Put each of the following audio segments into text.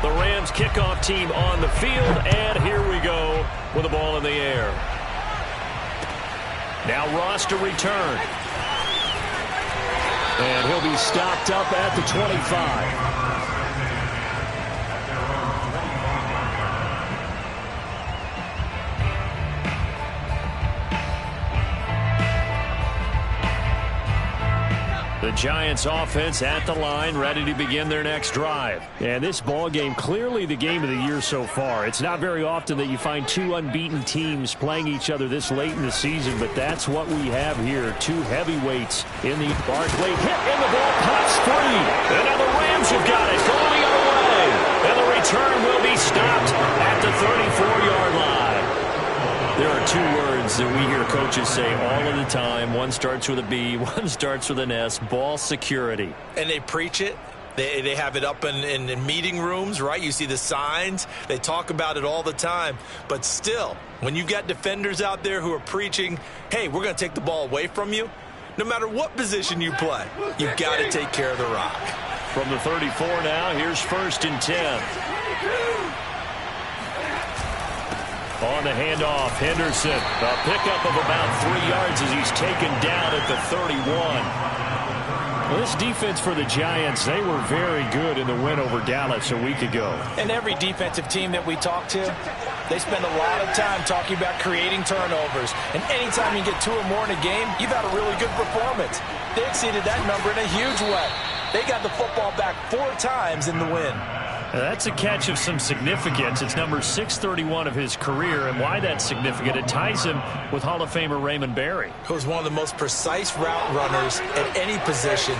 The Rams kickoff team on the field, and here we go with the ball in the air. Now Ross to return. And he'll be stopped up at the 25. The Giants offense at the line, ready to begin their next drive. And this ball game, clearly the game of the year so far. It's not very often that you find two unbeaten teams playing each other this late in the season, but that's what we have here. Two heavyweights in the Barkley hit, and the ball pops free. And now the Rams have got it going the other way. And the return will be stopped at the 34-yard line. There are two words that we hear coaches say all of the time. One starts with a B, one starts with an S, ball security. And they preach it. They have it up in meeting rooms, right? You see the signs. They talk about it all the time. But still, when you've got defenders out there who are preaching, hey, we're going to take the ball away from you, no matter what position you play, you've got to take care of the rock. From the 34 now, here's 1st and 10. On the handoff, Henderson, a pickup of about 3 yards as he's taken down at the 31. Well, this defense for the Giants, they were very good in the win over Dallas a week ago. And every defensive team that we talk to, they spend a lot of time talking about creating turnovers. And anytime you get 2 or more in a game, you've had a really good performance. They exceeded that number in a huge way. They got the football back 4 times in the win. That's a catch of some significance. It's number 631 of his career, and why that's significant, it ties him with Hall of Famer Raymond Berry. Who's one of the most precise route runners at any position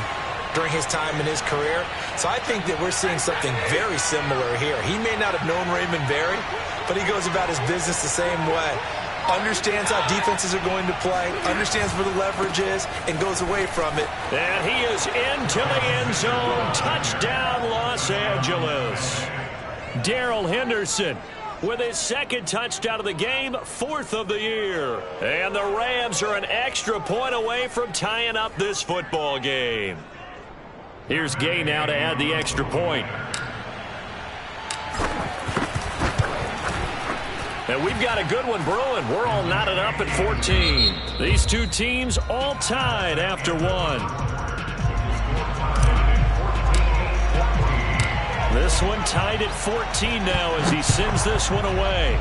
during his time in his career. So I think that we're seeing something very similar here. He may not have known Raymond Berry, but he goes about his business the same way. Understands how defenses are going to play, understands where the leverage is, and goes away from it. And he is into the end zone. Touchdown, Los Angeles. Darrell Henderson with his 2nd touchdown of the game, 4th of the year. And the Rams are an extra point away from tying up this football game. Here's Gay now to add the extra point. And we've got a good one brewing. We're all knotted up at 14. These two teams all tied after 1. This one tied at 14 now as he sends this one away.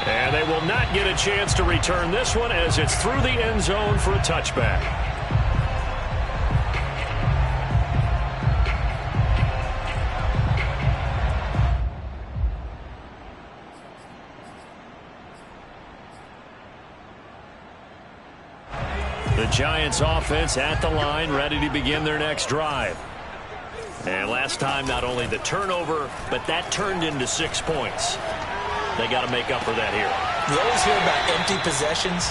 And they will not get a chance to return this one as it's through the end zone for a touchback. The Giants offense at the line, ready to begin their next drive. And last time, not only the turnover, but that turned into 6 points. They got to make up for that here. You always hear about empty possessions,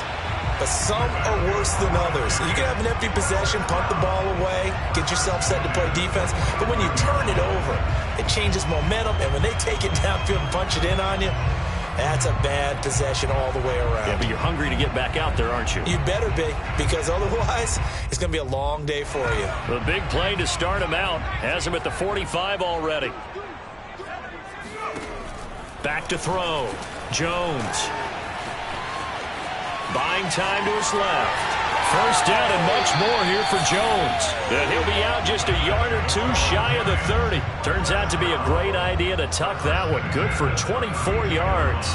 but some are worse than others. You can have an empty possession, punt the ball away, get yourself set to play defense, but when you turn it over, it changes momentum, and when they take it downfield and punch it in on you, that's a bad possession all the way around. Yeah, but you're hungry to get back out there, aren't you? You better be, because otherwise it's going to be a long day for you. The big play to start him out has him at the 45 already. Back to throw. Jones. Buying time to his left. First down and much more here for Jones. And he'll be out just a yard or 2 shy of the 30. Turns out to be a great idea to tuck that one. Good for 24 yards.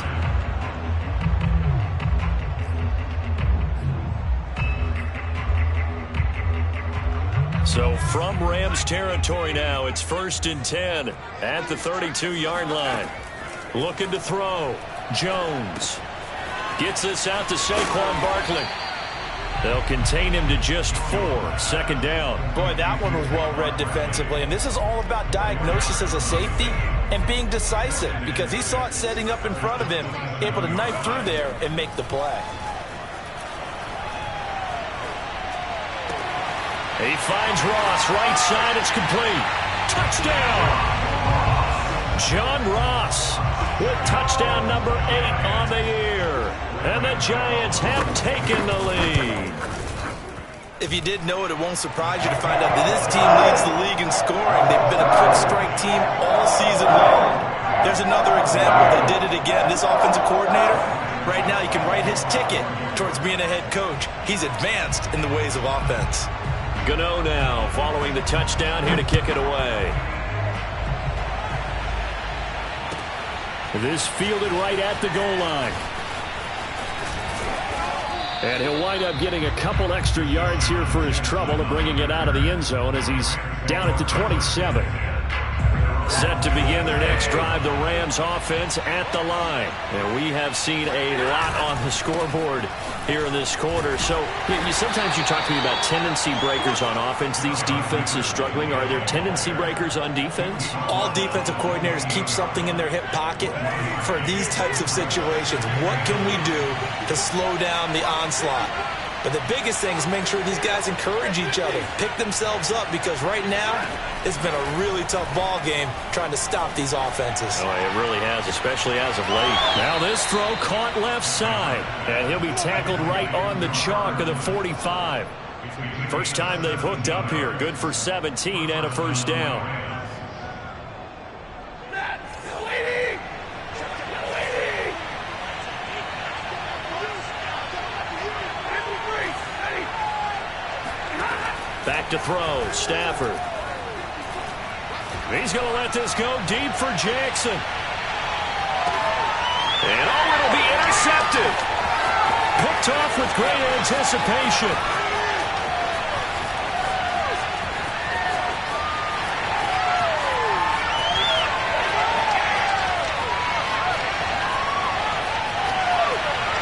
So from Rams territory now, it's 1st and 10 at the 32-yard line. Looking to throw. Jones gets this out to Saquon Barkley. They'll contain him to just 4. 2nd down. Boy, that one was well read defensively. And this is all about diagnosis as a safety and being decisive, because he saw it setting up in front of him, able to knife through there and make the play. He finds Ross. Right side, it's complete. Touchdown! John Ross with touchdown number 8 on the year. And the Giants have taken the lead. If you didn't know it, it won't surprise you to find out that this team leads the league in scoring. They've been a quick strike team all season long. There's another example. They did it again. This offensive coordinator, right now you can write his ticket towards being a head coach. He's advanced in the ways of offense. Gano now following the touchdown, here to kick it away. This fielded right at the goal line. And he'll wind up getting a couple extra yards here for his trouble and bringing it out of the end zone as he's down at the 27. Set to begin their next drive, the Rams offense at the line. And we have seen a lot on the scoreboard here in this quarter. So sometimes you talk to me about tendency breakers on offense. These defenses struggling. Are there tendency breakers on defense? All defensive coordinators keep something in their hip pocket for these types of situations. What can we do to slow down the onslaught? But the biggest thing is make sure these guys encourage each other, pick themselves up, because right now it's been a really tough ball game trying to stop these offenses. Oh, it really has, especially as of late. Now this throw caught left side, and he'll be tackled right on the chalk of the 45. First time they've hooked up here. Good for 17 and a first down. Back to throw, Stafford. He's going to let this go deep for Jackson. And it'll be intercepted. Picked off with great anticipation.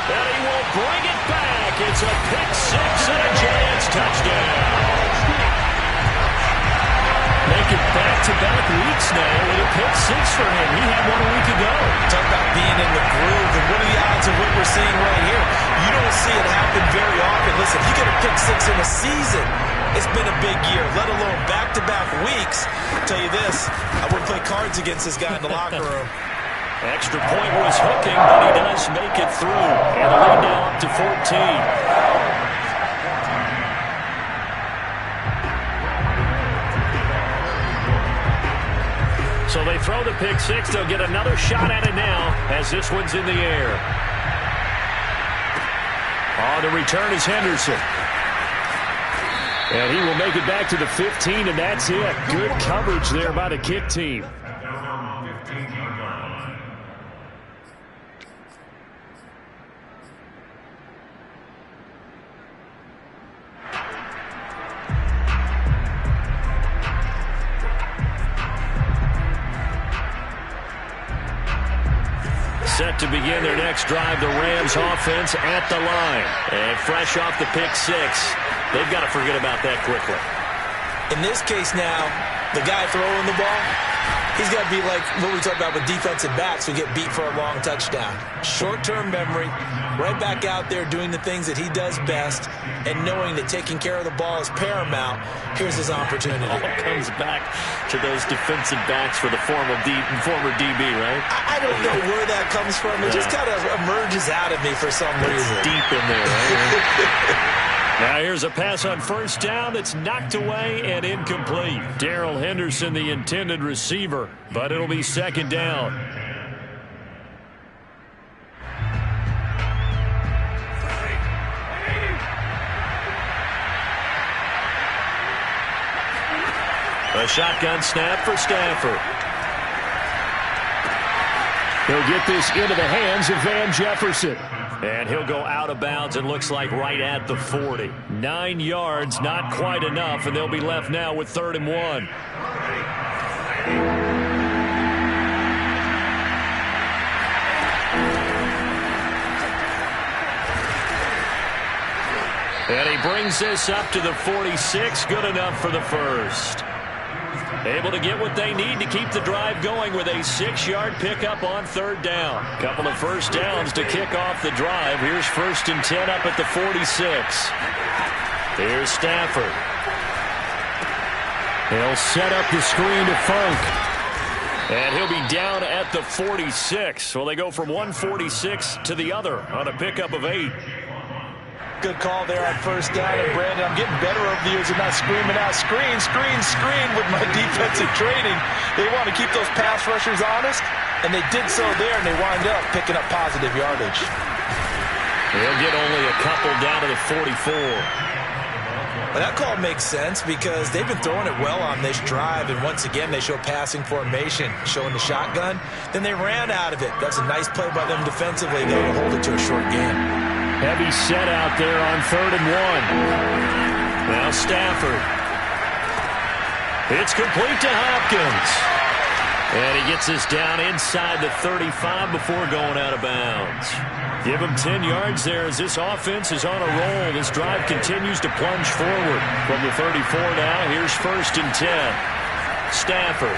And he will bring it back. It's a pick six and a Giants touchdown. Make it back-to-back weeks now with a pick six for him. He had one a week ago. Talk about being in the groove, and what are the odds of what we're seeing right here? You don't see it happen very often. Listen, you get a pick six in a season, it's been a big year, let alone back-to-back weeks. I'll tell you this, I wouldn't play cards against this guy in the locker room. Extra point was hooking, but he does make it through. And the lead now up to 14. So they throw the pick six. They'll get another shot at it now as this one's in the air. On the return is Henderson. And he will make it back to the 15, and that's it. Good coverage there by the kick team. Set to begin their next drive, the Rams offense at the line. And fresh off the pick six, they've got to forget about that quickly. In this case now, the guy throwing the ball, he's got to be like what we talked about with defensive backs who get beat for a long touchdown. Short-term memory, right back out there doing the things that he does best, and knowing that taking care of the ball is paramount. Here's his opportunity. All comes back to those defensive backs for the former DB, right? I don't know where that comes from. It just kind of emerges out of me for some reason. Deep in there, right? Now here's a pass on first down that's knocked away and incomplete. Darrell Henderson, the intended receiver, but it'll be second down. A shotgun snap for Stafford. He'll get this into the hands of Van Jefferson. And he'll go out of bounds, it looks like right at the 40. 9 yards, not quite enough, and they'll be left now with 3rd and 1. And he brings this up to the 46, good enough for the first. Able to get what they need to keep the drive going with a 6-yard pickup on 3rd down. Couple of first downs to kick off the drive. Here's 1st and 10 up at the 46. Here's Stafford. He'll set up the screen to Funk. And he'll be down at the 46. Well, they go from 146 to the other on a pickup of 8. Good call there on first down. And Brandon, I'm getting better over the years of not screaming out, screen, screen, screen with my defensive training. They want to keep those pass rushers honest, and they did so there, and they wind up picking up positive yardage. They'll get only a couple down to the 44. Well, that call makes sense because they've been throwing it well on this drive, and once again they show passing formation, showing the shotgun. Then they ran out of it. That's a nice play by them defensively, though, to hold it to a short game. Heavy set out there on 3rd and 1. Now Stafford. It's complete to Hopkins. And he gets this down inside the 35 before going out of bounds. Give him 10 yards there as this offense is on a roll. This drive continues to plunge forward. From the 34 now, here's 1st and 10. Stafford.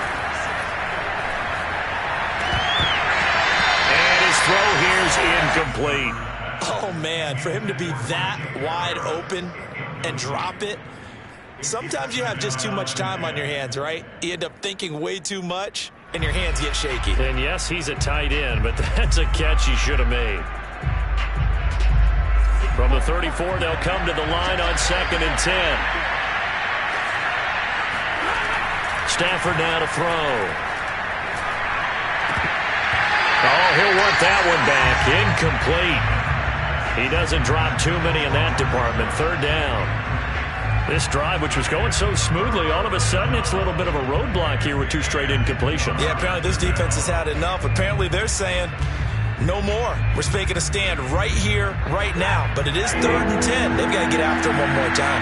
And his throw here's incomplete. Oh, man, for him to be that wide open and drop it, sometimes you have just too much time on your hands, right? You end up thinking way too much, and your hands get shaky. And yes, he's a tight end, but that's a catch he should have made. From the 34, they'll come to the line on 2nd and 10. Stafford now to throw. Oh, he'll want that one back. Incomplete. He doesn't drop too many in that department. 3rd down. This drive, which was going so smoothly, all of a sudden it's a little bit of a roadblock here with 2 straight incompletions. Yeah, apparently this defense has had enough. Apparently they're saying, no more. We're making a stand right here, right now. But it is 3rd and 10. They've got to get after him one more time.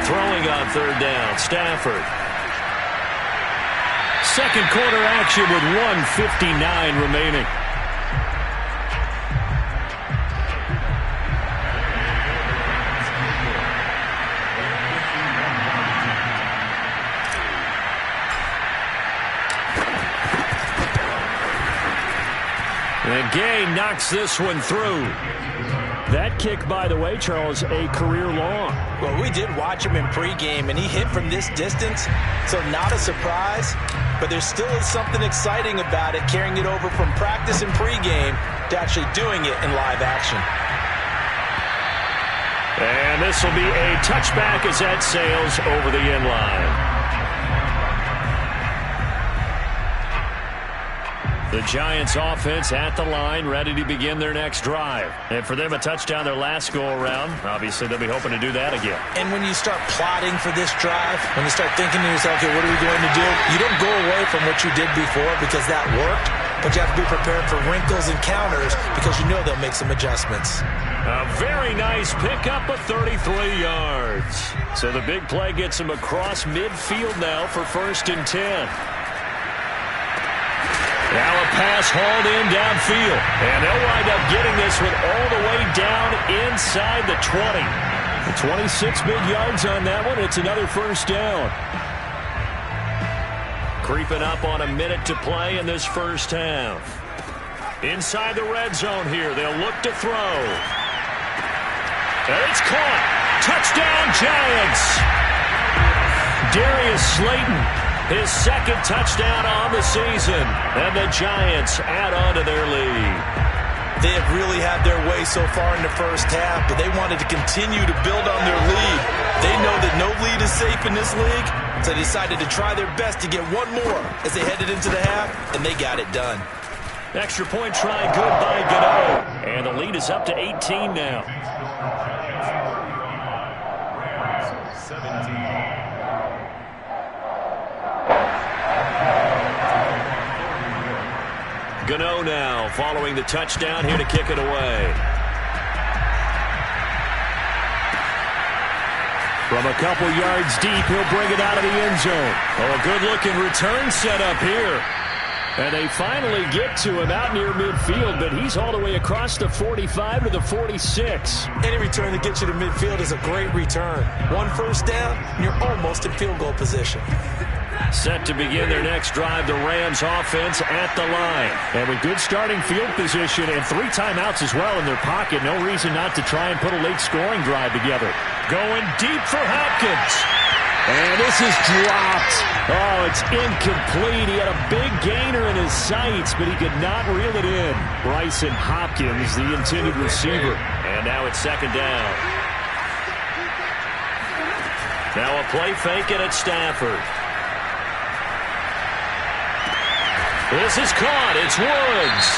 Throwing on 3rd down, Stafford. Second quarter action with 1:59 remaining. And Gay knocks this one through. That kick, by the way, Charles, a career long. Well, we did watch him in pregame, and he hit from this distance, so not a surprise. But there still is something exciting about it, carrying it over from practice and pregame to actually doing it in live action. And this will be a touchback as that sails over the end line. The Giants offense at the line, ready to begin their next drive. And for them, a touchdown their last go-around. Obviously, they'll be hoping to do that again. And when you start plotting for this drive, when you start thinking to yourself, okay, what are we going to do? You don't go away from what you did before because that worked, but you have to be prepared for wrinkles and counters because you know they'll make some adjustments. A very nice pickup of 33 yards. So the big play gets him across midfield now for 1st and 10. Now a pass hauled in downfield. And they'll wind up getting this one all the way down inside the 20. The 26 big yards on that one. It's another 1st down. Creeping up on a minute to play in this first half. Inside the red zone here. They'll look to throw. And it's caught. Touchdown, Giants. Darius Slayton. His 2nd touchdown on the season. And the Giants add on to their lead. They have really had their way so far in the first half, but they wanted to continue to build on their lead. They know that no lead is safe in this league, so they decided to try their best to get one more as they headed into the half, and they got it done. Extra point try good by Gano. And the lead is up to 18 now. 17. Gano now following the touchdown here to kick it away. From a couple yards deep, he'll bring it out of the end zone. Oh, a good-looking return set up here. And they finally get to him out near midfield, but he's all the way across the 45 to the 46. Any return that gets you to midfield is a great return. One first down, and you're almost in field goal position. Set to begin their next drive, the Rams offense at the line. And with good starting field position and 3 timeouts as well in their pocket, no reason not to try and put a late scoring drive together. Going deep for Hopkins. And this is dropped. Oh, it's incomplete. He had a big gainer in his sights, but he could not reel it in. Bryson Hopkins, the intended receiver. And now it's second down. Now a play fake it at Stafford. This is caught. It's Woods.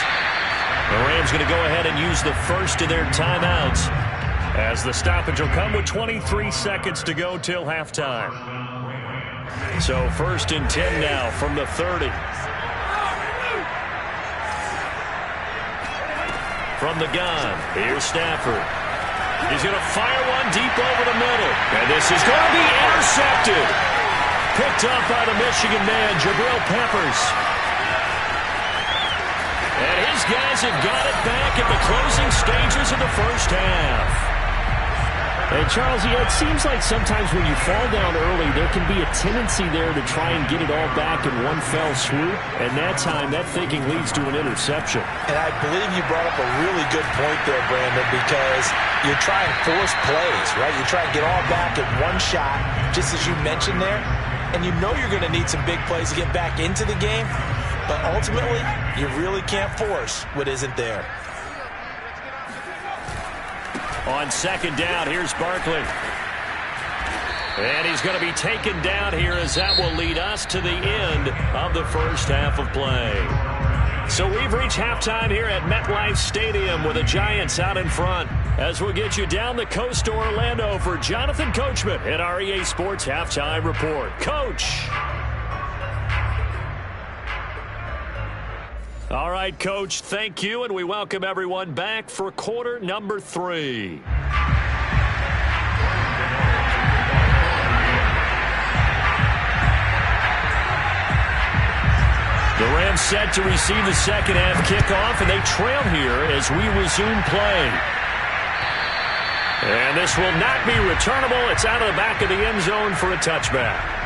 The Rams going to go ahead and use the first of their timeouts, as the stoppage will come with 23 seconds to go till halftime. So first and 10 now from the 30. From the gun, here's Stafford. He's going to fire one deep over the middle. And this is going to be intercepted. Picked up by the Michigan man, Jabril Peppers. And his guys have got it back at the closing stages of the first half. And, Charles, yeah, it seems like sometimes when you fall down early, there can be a tendency there to try and get it all back in one fell swoop. And that time, that thinking leads to an interception. And I believe you brought up a really good point there, Brandon, because you're trying to force plays, right? You try and get all back in one shot, just as you mentioned there. And you know you're going to need some big plays to get back into the game. But ultimately, you really can't force what isn't there. On second down, here's Barkley. And he's going to be taken down here, as that will lead us to the end of the first half of play. So we've reached halftime here at MetLife Stadium with the Giants out in front, as we'll get you down the coast to Orlando for Jonathan Coachman at our EA Sports Halftime Report. Coach. All right, Coach, thank you, and we welcome everyone back for quarter number 3. The Rams set to receive the second half kickoff, and they trail here as we resume play. And this will not be returnable. It's out of the back of the end zone for a touchback.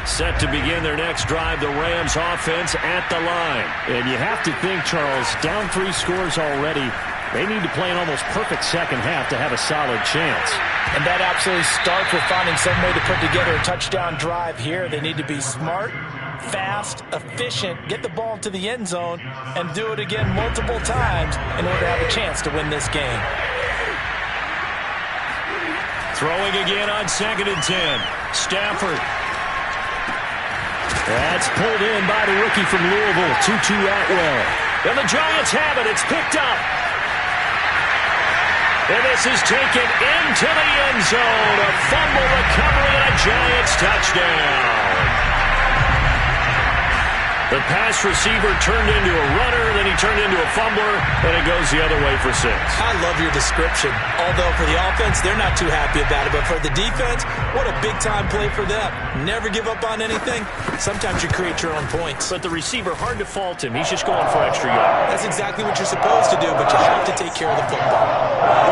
Set to begin their next drive, the Rams offense at the line. And you have to think, Charles, down 3 scores already. They need to play an almost perfect second half to have a solid chance. And that absolutely starts with finding some way to put together a touchdown drive here. They need to be smart, fast, efficient, get the ball to the end zone, and do it again multiple times in order to have a chance to win this game. Throwing again on second and 10. Stafford. That's pulled in by the rookie from Louisville, Tutu Atwell. And the Giants have it. It's picked up. And this is taken into the end zone. A fumble recovery and a Giants touchdown. The pass receiver turned into a runner, then he turned into a fumbler, and it goes the other way for 6. I love your description. Although for the offense, they're not too happy about it. But for the defense, what a big-time play for them. Never give up on anything. Sometimes you create your own points. But the receiver, hard to fault him. He's just going for extra yards. That's exactly what you're supposed to do, but you have to take care of the football.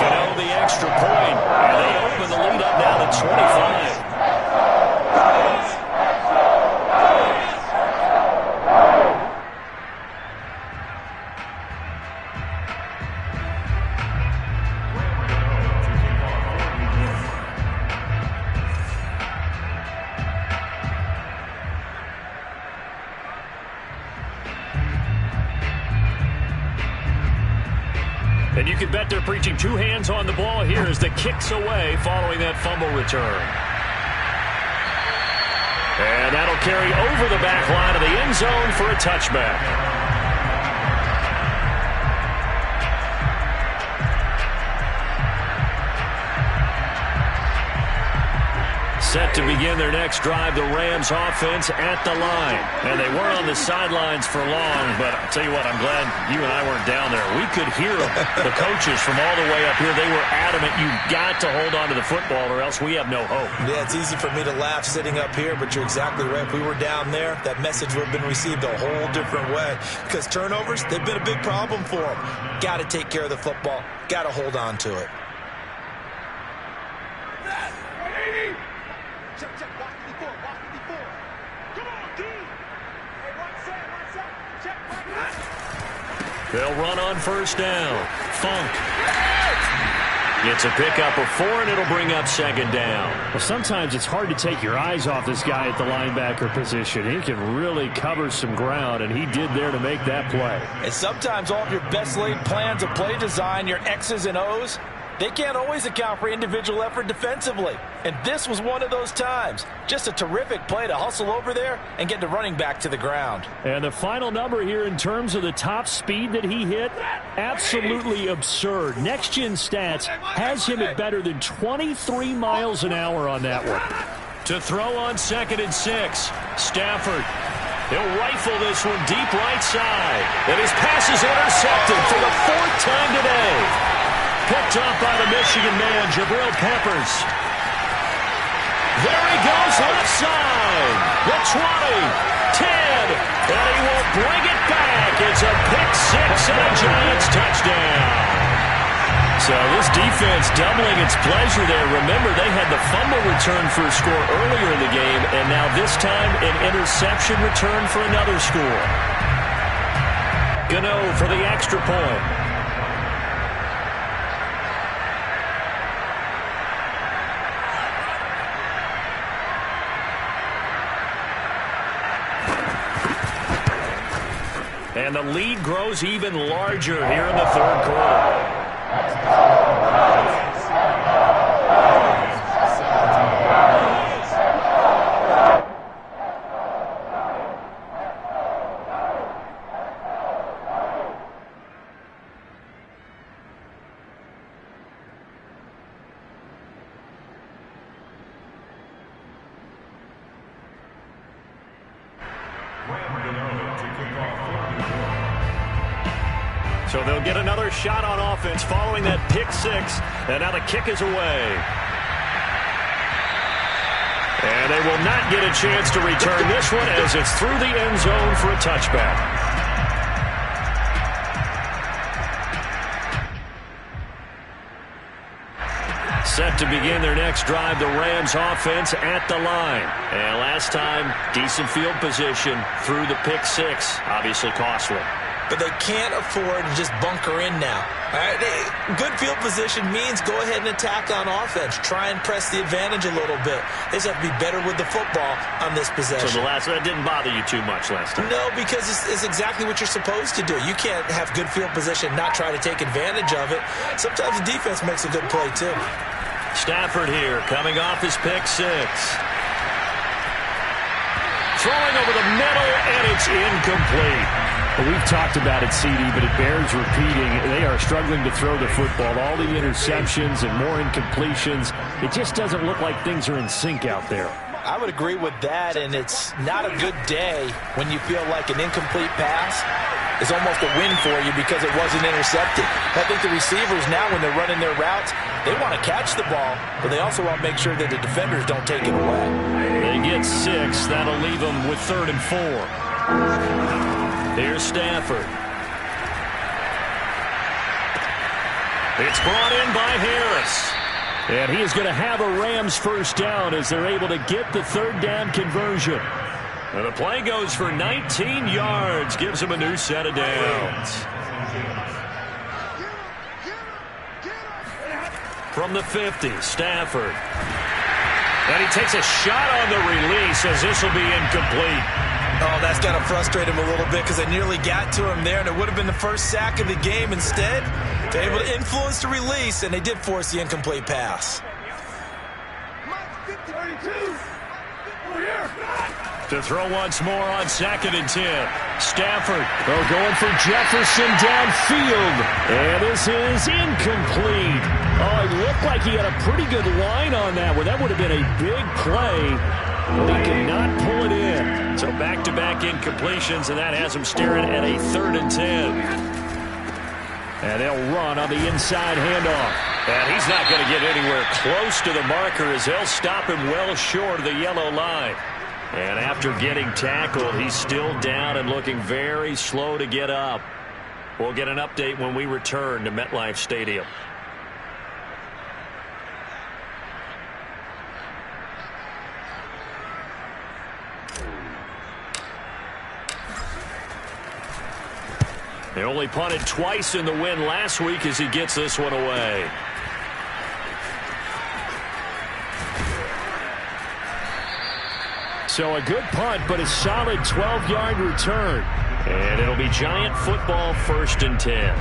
Gano the extra point. And they open the lead up now to 25. And you can bet they're preaching 2 hands on the ball here as the kick's away following that fumble return. And that'll carry over the back line of the end zone for a touchback. Set to begin their next drive, the Rams offense at the line. And they weren't on the sidelines for long, but I'll tell you what, I'm glad you and I weren't down there. We could hear them. The coaches from all the way up here, they were adamant, you've got to hold on to the football or else we have no hope. Yeah, it's easy for me to laugh sitting up here, but you're exactly right. If we were down there, that message would have been received a whole different way. Because turnovers, they've been a big problem for them. Got to take care of the football. Got to hold on to it. They'll run on first down. Funk gets a pickup of 4, and it'll bring up second down. Well, sometimes it's hard to take your eyes off this guy at the linebacker position. He can really cover some ground, and he did there to make that play. And sometimes all of your best laid plans of play design, your X's and O's, they can't always account for individual effort defensively. And this was one of those times. Just a terrific play to hustle over there and get the running back to the ground. And the final number here in terms of the top speed that he hit, absolutely absurd. Next Gen Stats has him at better than 23 miles an hour on that one. To throw on 2nd and 6, Stafford. He'll rifle this one deep right side. And his pass is intercepted for the 4th time today. Picked up by the Michigan man, Jabril Peppers. There he goes left side. The 20, 10, and he will bring it back. It's a pick 6 and a Giants touchdown. So this defense doubling its pleasure there. Remember, they had the fumble return for a score earlier in the game, and now this time an interception return for another score. Gano for the extra point. And the lead grows even larger here in the 3rd quarter. So they'll get another shot on offense following that pick 6. And now the kick is away. And they will not get a chance to return this one as it's through the end zone for a touchback. Set to begin their next drive, the Rams offense at the line. And last time, decent field position through the pick 6. Obviously costly. But they can't afford to just bunker in now. All right? Good field position means go ahead and attack on offense. Try and press the advantage a little bit. They just have to be better with the football on this possession. So that didn't bother you too much last time? No, because it's exactly what you're supposed to do. You can't have good field position and not try to take advantage of it. Sometimes the defense makes a good play, too. Stafford here, coming off his pick 6. Throwing over the middle, and it's incomplete. Well, we've talked about it, CD, but it bears repeating. They are struggling to throw the football. All the interceptions and more incompletions. It just doesn't look like things are in sync out there. I would agree with that, and it's not a good day when you feel like an incomplete pass is almost a win for you because it wasn't intercepted. I think the receivers now, when they're running their routes, they want to catch the ball, but they also want to make sure that the defenders don't take it away. They get 6. That'll leave them with 3rd and 4. Here's Stafford. It's brought in by Harris. And he is going to have a Rams first down as they're able to get the 3rd down conversion. And the play goes for 19 yards. Gives him a new set of downs. From the 50, Stafford. And he takes a shot on the release as this will be incomplete. Oh, that's got to frustrate him a little bit because I nearly got to him there, and it would have been the first sack of the game. Instead, they're able to influence the release, and they did force the incomplete pass. To throw once more on 2nd and 10. Stafford going for Jefferson downfield. And this is incomplete. Oh, it looked like he had a pretty good line on that one. That would have been a big play, but he could not pull it in. So back-to-back incompletions, and that has him staring at a 3rd and 10. And they'll run on the inside handoff. And he's not going to get anywhere close to the marker as they'll stop him well short of the yellow line. And after getting tackled, he's still down and looking very slow to get up. We'll get an update when we return to MetLife Stadium. They only punted twice in the win last week as he gets this one away. So a good punt, but a solid 12-yard return. And it'll be Giant football, 1st and 10.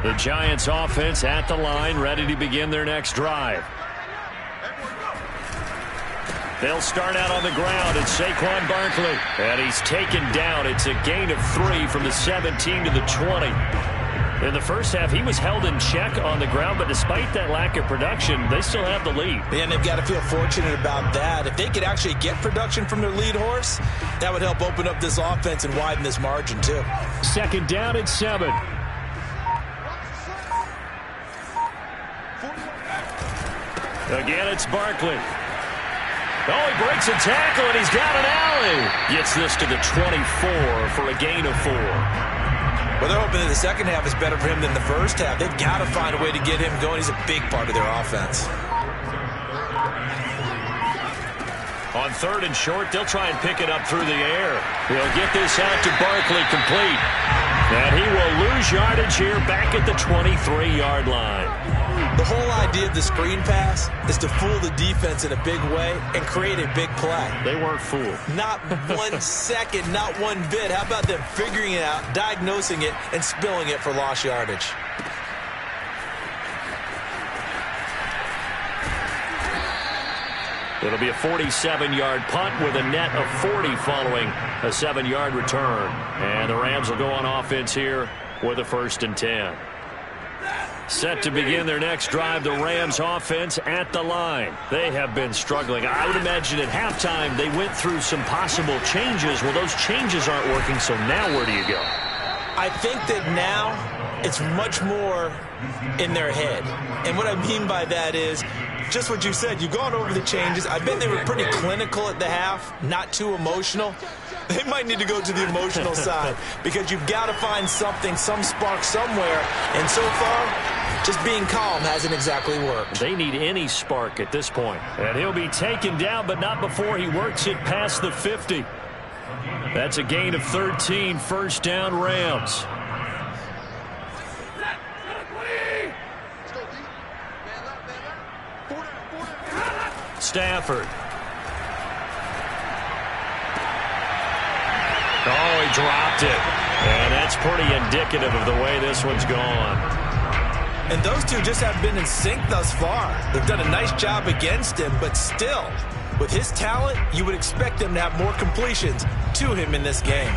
The Giants offense at the line, ready to begin their next drive. They'll start out on the ground. It's Saquon Barkley. And he's taken down. It's a gain of 3 from the 17 to the 20. In the first half, he was held in check on the ground, but despite that lack of production, they still have the lead. And they've got to feel fortunate about that. If they could actually get production from their lead horse, that would help open up this offense and widen this margin, too. 2nd down and 7. Again, it's Barkley. Oh, he breaks a tackle, and he's got an alley. Gets this to the 24 for a gain of 4. Well, they're hoping that the second half is better for him than the first half. They've got to find a way to get him going. He's a big part of their offense. On 3rd and short, they'll try and pick it up through the air. He'll get this out to Barkley complete. And he will lose yardage here back at the 23-yard line. The whole idea of the screen pass is to fool the defense in a big way and create a big play. They weren't fooled. Not 1 second, not one bit. How about them figuring it out, diagnosing it, and spilling it for lost yardage? It'll be a 47-yard punt with a net of 40 following a 7-yard return. And the Rams will go on offense here with a 1st and 10. Set to begin their next drive, the Rams offense at the line. They have been struggling. I would imagine at halftime they went through some possible changes. Well, those changes aren't working, so now where do you go? I think that now it's much more in their head. And what I mean by that is just what you said. You've gone over the changes. I bet they were pretty clinical at the half, not too emotional. They might need to go to the emotional side because you've got to find something, some spark somewhere. And so far, just being calm hasn't exactly worked. They need any spark at this point. And he'll be taken down, but not before he works it past the 50. That's a gain of 13, 1st down Rams. Stafford. Oh, he dropped it. And that's pretty indicative of the way this one's gone. And those two just have been in sync thus far. They've done a nice job against him, but still, with his talent, you would expect them to have more completions to him in this game.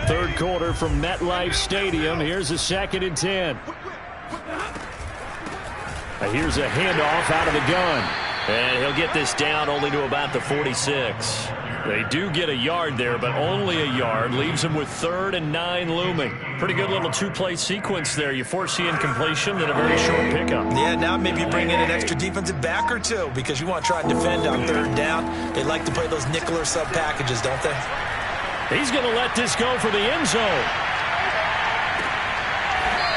3rd quarter from MetLife Stadium. Here's a 2nd and 10. Here's a handoff out of the gun. And he'll get this down only to about the 46. They do get a yard there, but only a yard. Leaves them with 3rd and 9 looming. Pretty good little 2-play sequence there. You foresee incompletion, then a very short pickup. Yeah, now maybe you bring in an extra defensive back or two because you want to try and defend on 3rd down. They like to play those nickel or sub packages, don't they? He's going to let this go for the end zone.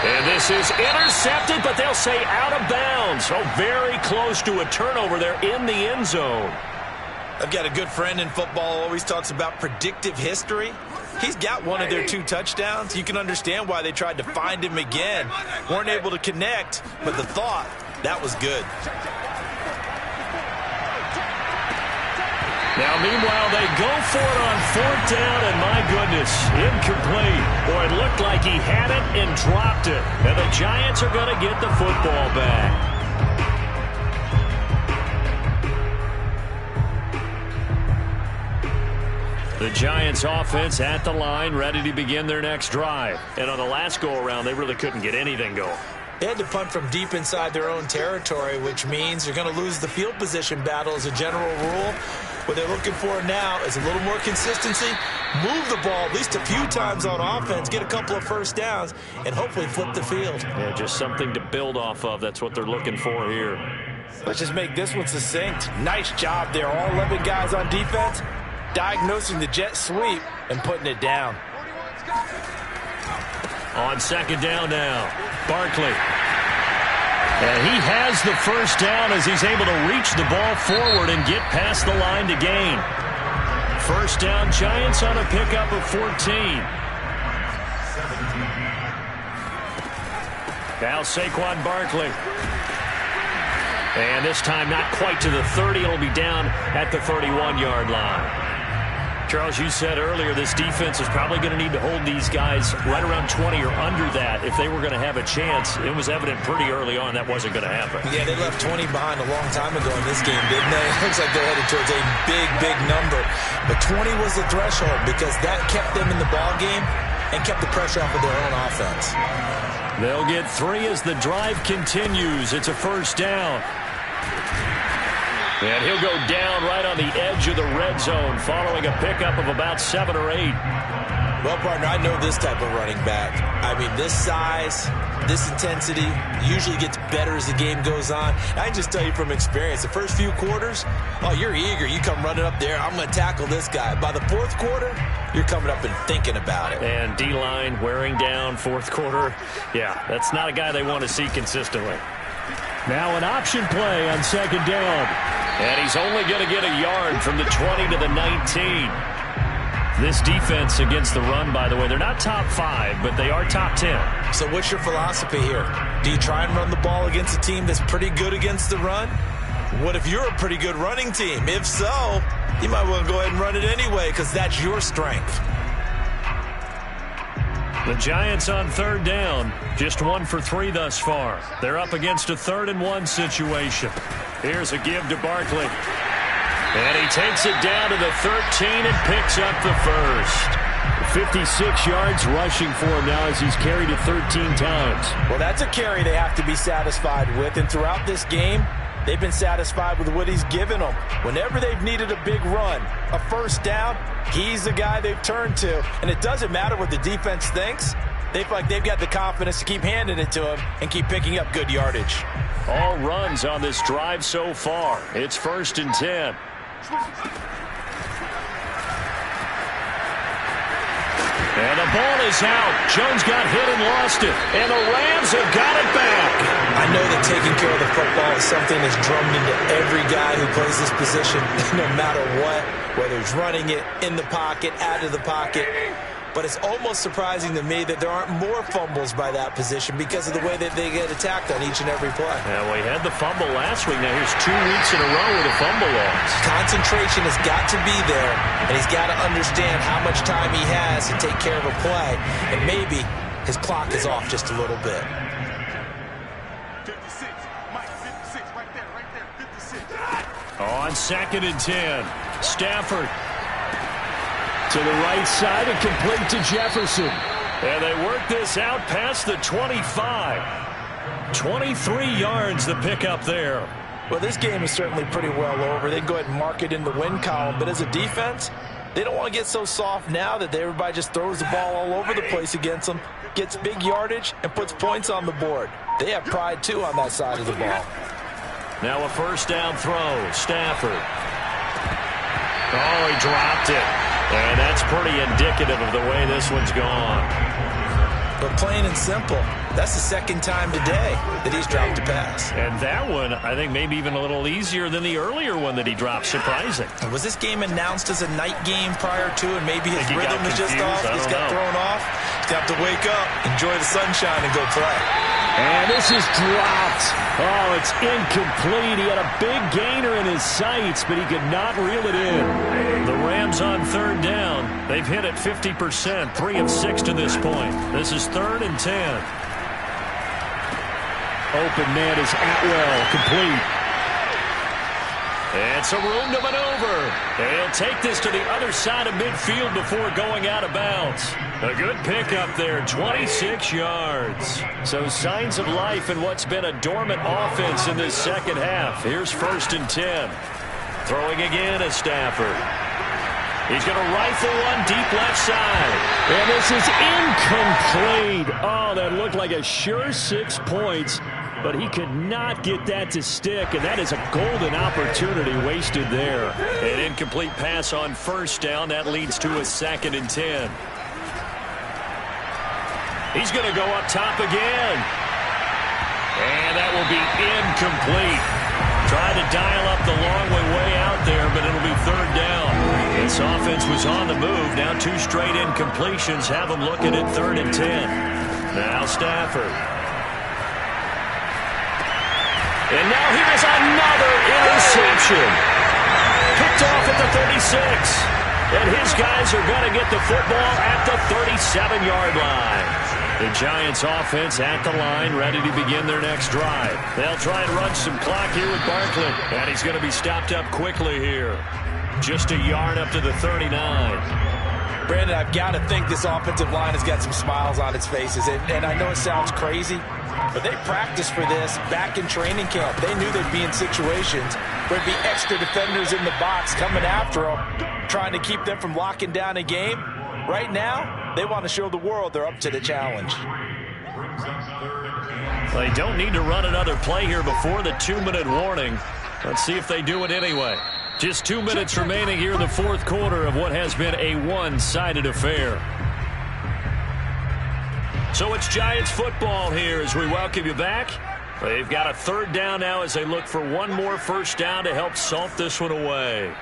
And this is intercepted, but they'll say out of bounds. So very close to a turnover there in the end zone. I've got a good friend in football, always talks about predictive history. He's got one of their 2 touchdowns. You can understand why they tried to find him again. Weren't able to connect, but the thought, that was good. Now, meanwhile, they go for it on 4th down, and my goodness, incomplete. Boy, it looked like he had it and dropped it. And the Giants are going to get the football back. The Giants offense at the line, ready to begin their next drive. And on the last go-around, they really couldn't get anything going. They had to punt from deep inside their own territory, which means you're going to lose the field position battle as a general rule. What they're looking for now is a little more consistency, move the ball at least a few times on offense, get a couple of first downs, and hopefully flip the field. Yeah, just something to build off of. That's what they're looking for here. Let's just make this one succinct. Nice job there. All 11 guys on defense, diagnosing the jet sweep and putting it down. On second down now, Barkley. And he has the first down as he's able to reach the ball forward and get past the line to gain. First down, Giants on a pickup of 14. Now Saquon Barkley. And this time not quite to the 30. It'll be down at the 31-yard line. Charles, you said earlier this defense is probably going to need to hold these guys right around 20 or under that if they were going to have a chance. It was evident pretty early on that wasn't going to happen. Yeah, they left 20 behind a long time ago in this game, didn't they? It looks like they're headed towards a big, big number. But 20 was the threshold because that kept them in the ball game and kept the pressure off of their own offense. They'll get 3 as the drive continues. It's a first down. And he'll go down right on the edge of the red zone following a pickup of about 7 or 8. Well, partner, I know this type of running back. I mean, this size, this intensity usually gets better as the game goes on. I can just tell you from experience, the first few quarters, oh, you're eager. You come running up there, I'm going to tackle this guy. By the fourth quarter, you're coming up and thinking about it. And D-line wearing down fourth quarter. Yeah, that's not a guy they want to see consistently. Now an option play on second down. And he's only going to get a yard from the 20 to the 19. This defense against the run, by the way, they're not top 5, but they are top 10. So what's your philosophy here? Do you try and run the ball against a team that's pretty good against the run? What if you're a pretty good running team? If so, you might want to go ahead and run it anyway because that's your strength. The Giants on third down, just 1 for 3 thus far. They're up against a 3rd and 1 situation. Here's a give to Barkley. And he takes it down to the 13 and picks up the first. 56 yards rushing for him now as he's carried it 13 times. Well, that's a carry they have to be satisfied with. And throughout this game, they've been satisfied with what he's given them. Whenever they've needed a big run, a first down, he's the guy they've turned to. And it doesn't matter what the defense thinks. They feel like they've got the confidence to keep handing it to him and keep picking up good yardage. All runs on this drive so far. It's 1st and 10. And the ball is out. Jones got hit and lost it. And the Rams have got it back. I know that taking care of the football is something that's drummed into every guy who plays this position, no matter what, whether he's running it, in the pocket, out of the pocket. But it's almost surprising to me that there aren't more fumbles by that position because of the way that they get attacked on each and every play. Yeah, well, he had the fumble last week. Now here's 2 weeks in a row with a fumble loss. Concentration has got to be there, and he's got to understand how much time he has to take care of a play. And maybe his clock is off just a little bit. 56, Mike, 56, right there, 56. On 2nd and 10, Stafford. To the right side and complete to Jefferson. And they work this out past the 25. 23 yards the pickup there. Well, this game is certainly pretty well over. They can go ahead and mark it in the win column. But as a defense, they don't want to get so soft now that everybody just throws the ball all over the place against them, gets big yardage, and puts points on the board. They have pride, too, on that side of the ball. Now a first down throw. Stafford. Oh, he dropped it. And that's pretty indicative of the way this one's gone. But plain and simple, that's the 2nd time today that he's dropped a pass. And that one, I think, maybe even a little easier than the earlier one that he dropped. Surprising. Was this game announced as a night game prior to, and maybe his rhythm is just off? He's got thrown off. He's got to wake up, enjoy the sunshine, and go play. And this is dropped. Oh, it's incomplete. He had a big gainer in his sights, but he could not reel it in. The Rams on third down. They've hit it 50%, 3 of 6 to this point. This is 3rd and 10. Open man is Atwell, complete. And some room to maneuver. And he'll take this to the other side of midfield before going out of bounds. A good pickup there, 26 yards. So signs of life in what's been a dormant offense in this second half. Here's 1st and 10. Throwing again is Stafford. He's going to rifle one deep left side. And this is incomplete. Oh, that looked like a sure 6 points. But he could not get that to stick, and that is a golden opportunity wasted there. An incomplete pass on 1st down. That leads to a 2nd and 10. He's going to go up top again. And that will be incomplete. Tried to dial up the long way out there, but it'll be 3rd down. This offense was on the move. Now 2 straight incompletions have them looking at 3rd and 10. Now Stafford. And now here's another interception. Picked off at the 36. And his guys are going to get the football at the 37-yard line. The Giants offense at the line, ready to begin their next drive. They'll try and run some clock here with Barkley. And he's going to be stopped up quickly here. Just a yard up to the 39. Brandon, I've got to think this offensive line has got some smiles on its faces. And I know it sounds crazy, but they practiced for this back in training camp. They knew they'd be in situations where there'd be extra defenders in the box coming after them, trying to keep them from locking down a game. Right now, they want to show the world they're up to the challenge. They don't need to run another play here before the 2-minute warning. Let's see if they do it anyway. Just 2 minutes remaining here in the 4th quarter of what has been a one-sided affair. So it's Giants football here as we welcome you back. They've got a 3rd down now as they look for one more 1st down to help salt this one away.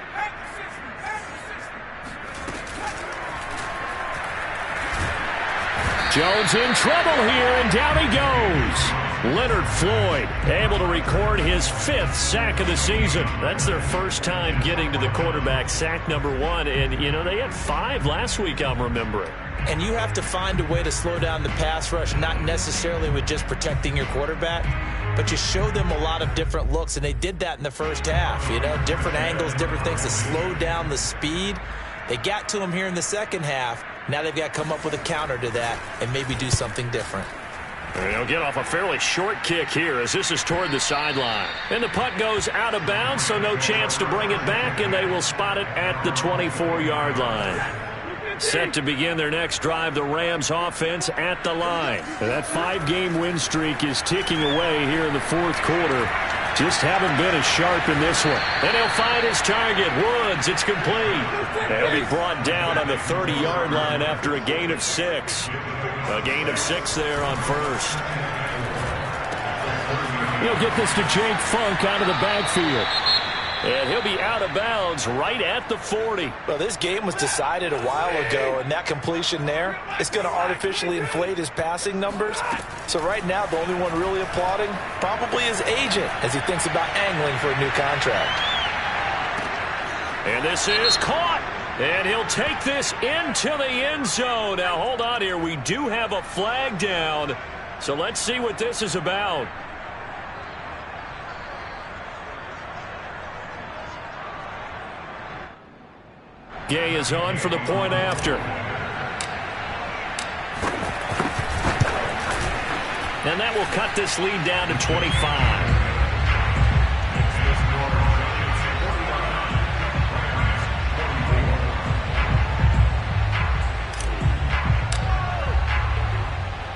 Jones in trouble here, and down he goes. Leonard Floyd able to record his 5th sack of the season. That's their first time getting to the quarterback, sack number 1. And, you know, they had 5 last week, I'm remembering. And you have to find a way to slow down the pass rush, not necessarily with just protecting your quarterback, but you show them a lot of different looks, and they did that in the first half. You know, different angles, different things to slow down the speed. They got to him here in the second half. Now they've got to come up with a counter to that and maybe do something different. They'll get off a fairly short kick here as this is toward the sideline. And the punt goes out of bounds, so no chance to bring it back, and they will spot it at the 24-yard line. Set to begin their next drive, the Rams offense at the line. And that 5-game win streak is ticking away here in the 4th quarter. Just haven't been as sharp in this one. And he'll find his target. Woods, it's complete. He'll be brought down on the 30-yard line after a gain of 6. A gain of 6 there on 1st. He'll get this to Jake Funk out of the backfield. And he'll be out of bounds right at the 40. Well, this game was decided a while ago, and that completion there is going to artificially inflate his passing numbers. So right now, the only one really applauding probably his agent as he thinks about angling for a new contract. And this is caught. And he'll take this into the end zone. Now, hold on here. We do have a flag down. So let's see what this is about. Gay is on for the point after. And that will cut this lead down to 25.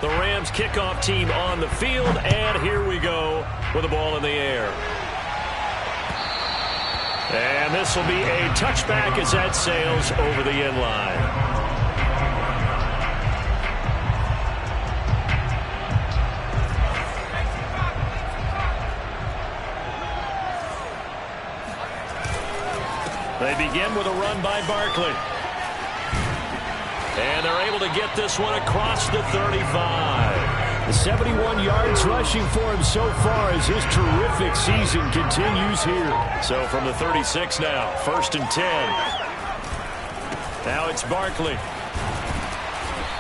The Rams kickoff team on the field, and here we go with the ball in the air. And this will be a touchback as that sails over the end line. They begin with a run by Barkley. And they're able to get this one across the 35. 71 yards rushing for him so far as his terrific season continues here. So from the 36 now, 1st and 10. Now it's Barkley.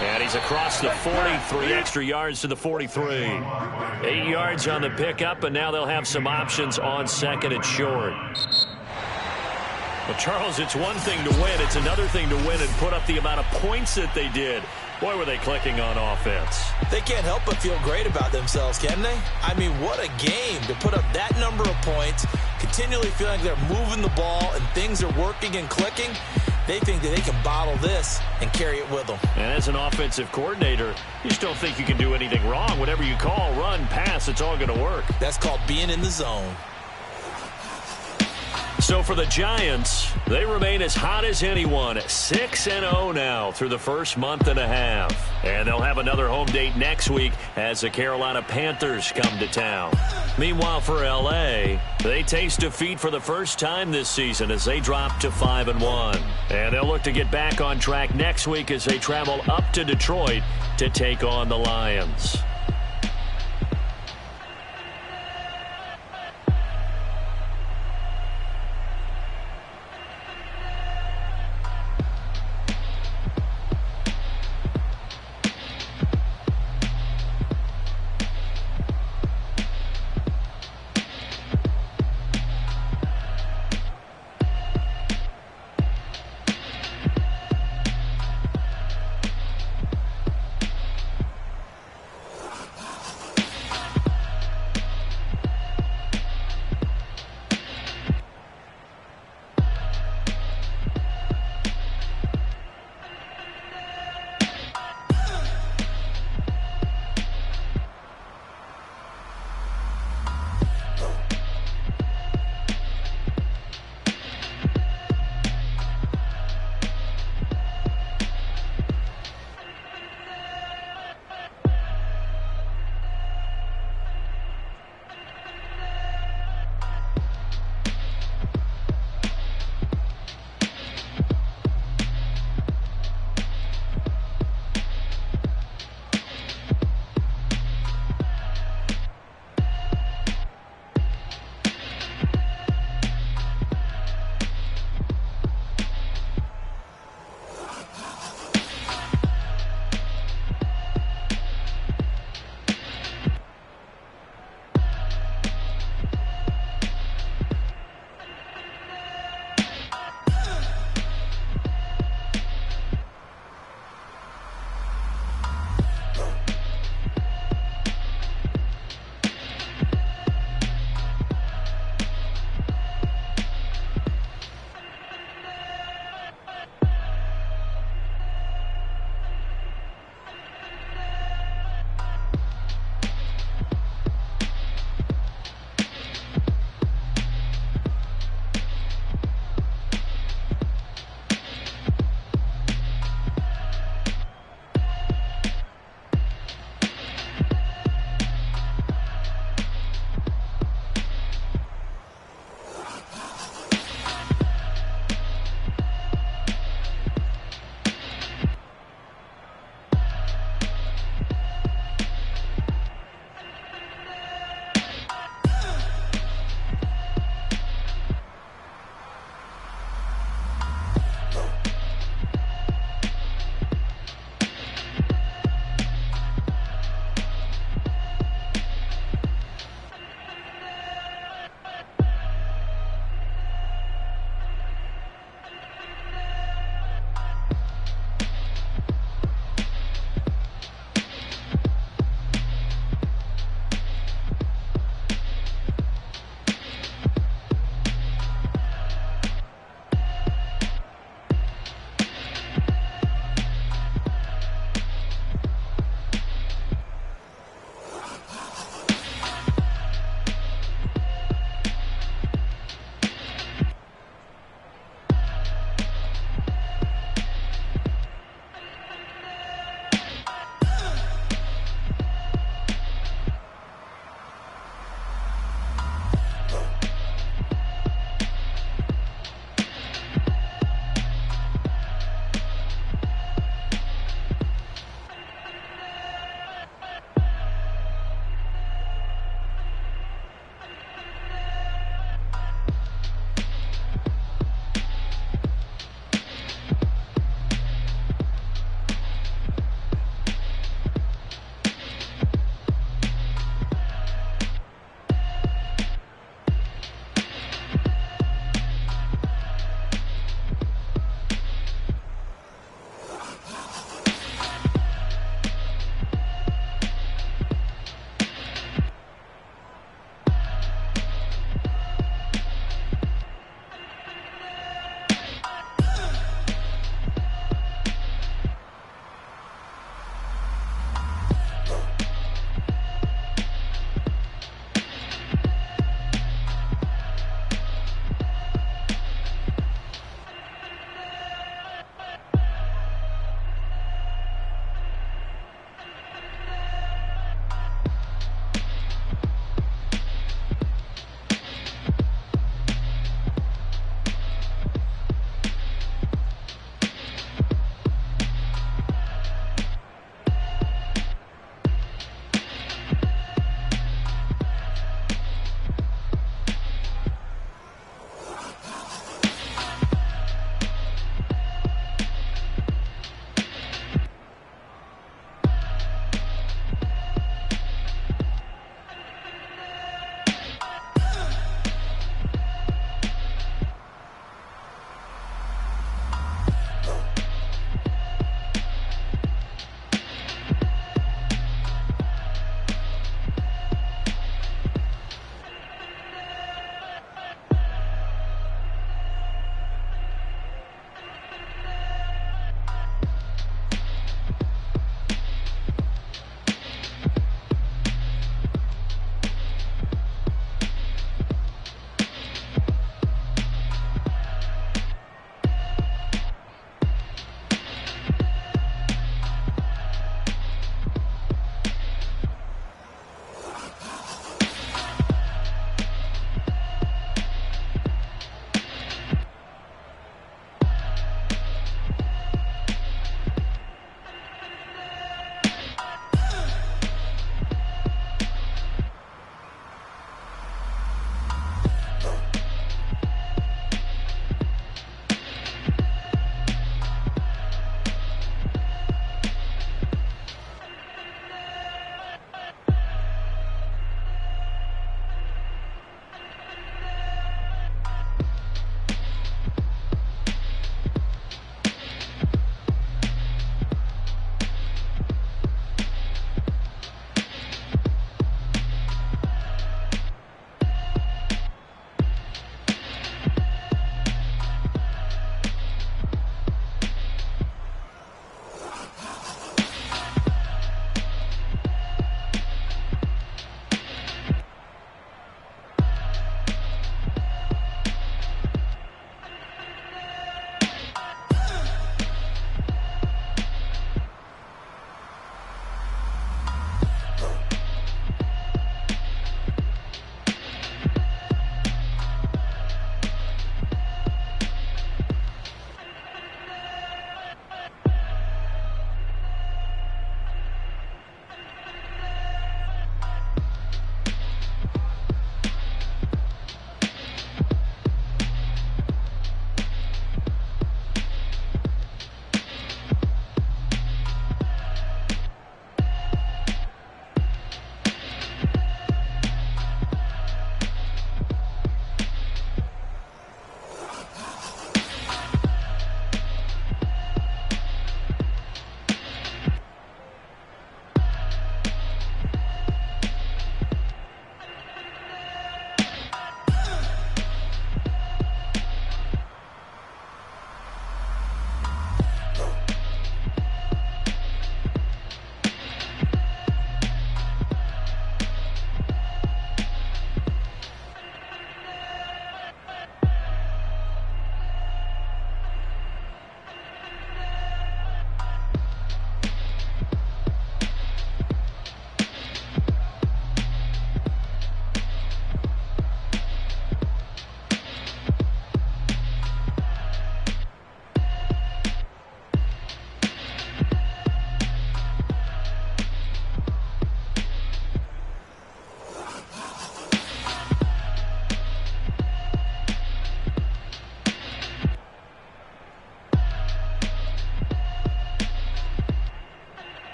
And he's across the 43 extra yards to the 43. 8 yards on the pickup, and now they'll have some options on 2nd and short. Well, Charles, it's one thing to win. It's another thing to win and put up the amount of points that they did. Boy, were they clicking on offense. They can't help but feel great about themselves, can they? I mean, what a game to put up that number of points, continually feeling like they're moving the ball and things are working and clicking. They think that they can bottle this and carry it with them. And as an offensive coordinator, you just don't think you can do anything wrong. Whatever you call, run, pass, it's all going to work. That's called being in the zone. So for the Giants, they remain as hot as anyone, 6-0 now through the first month and a half. And they'll have another home date next week as the Carolina Panthers come to town. Meanwhile, for L.A., they taste defeat for the first time this season as they drop to 5-1. And they'll look to get back on track next week as they travel up to Detroit to take on the Lions.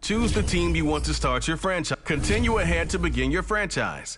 Choose the team you want to start your franchise. Continue ahead to begin your franchise.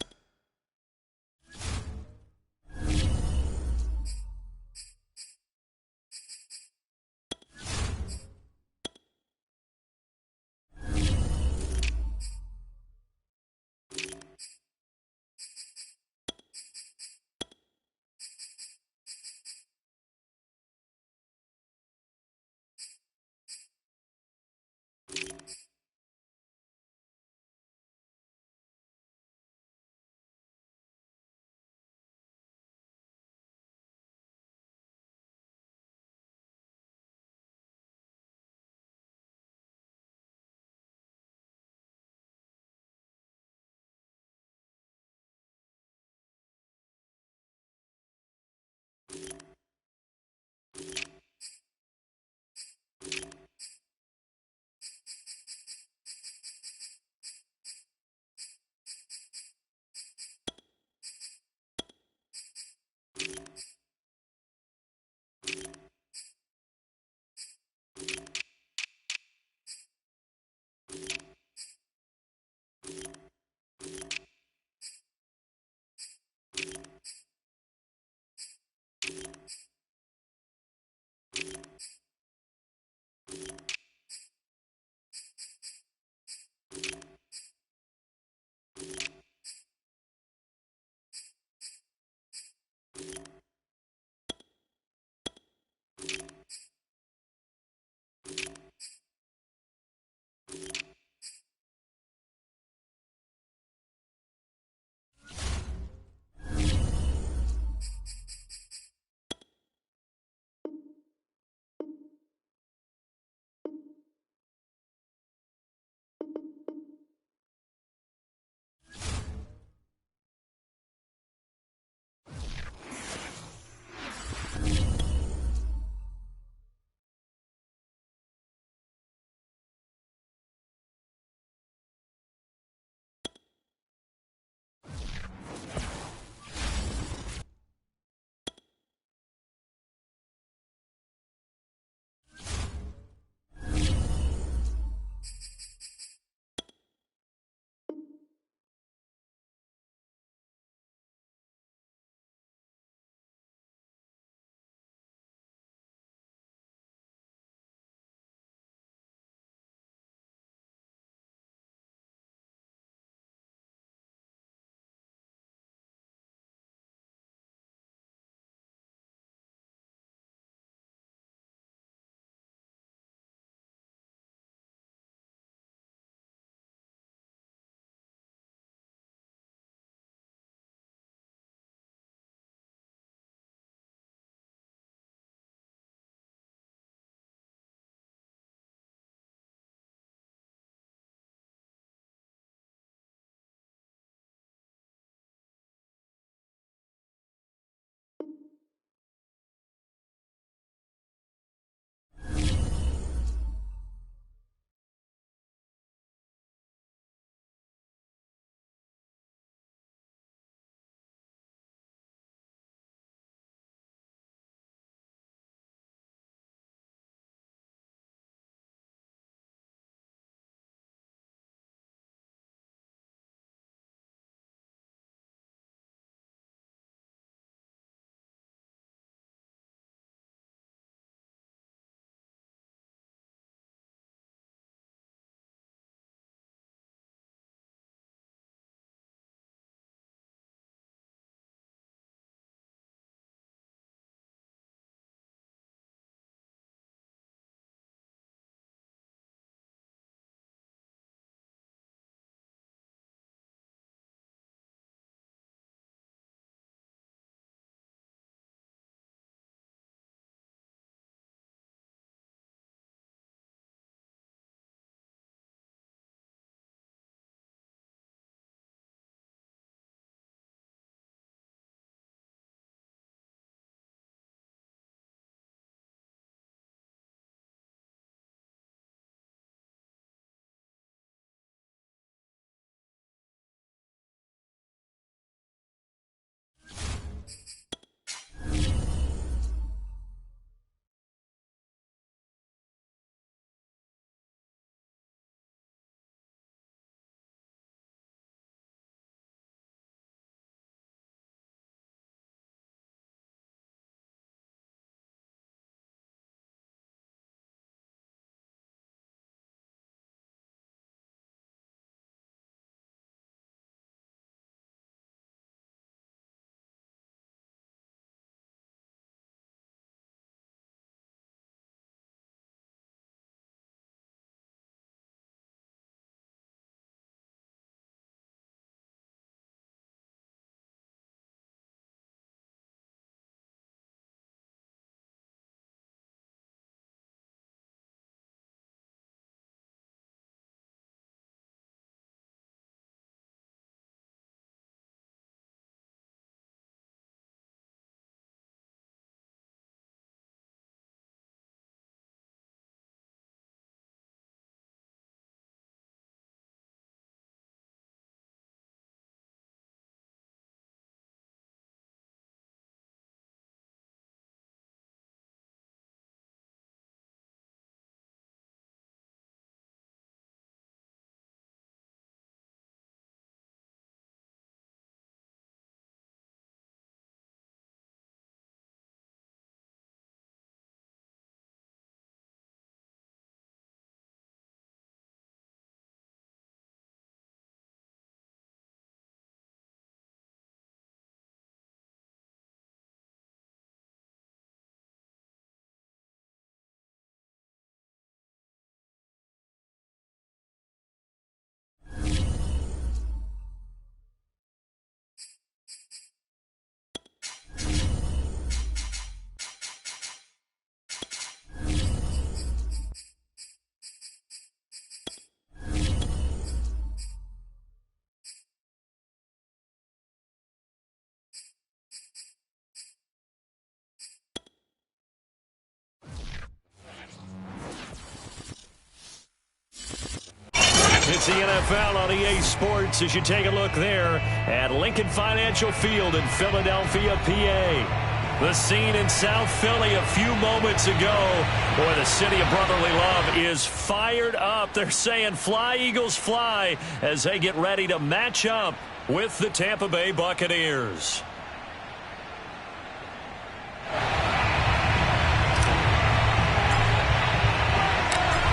the NFL on EA Sports as you take a look there at Lincoln Financial Field in Philadelphia, PA. The scene in South Philly a few moments ago. Boy, the city of brotherly love is fired up. They're saying fly, Eagles, fly as they get ready to match up with the Tampa Bay Buccaneers.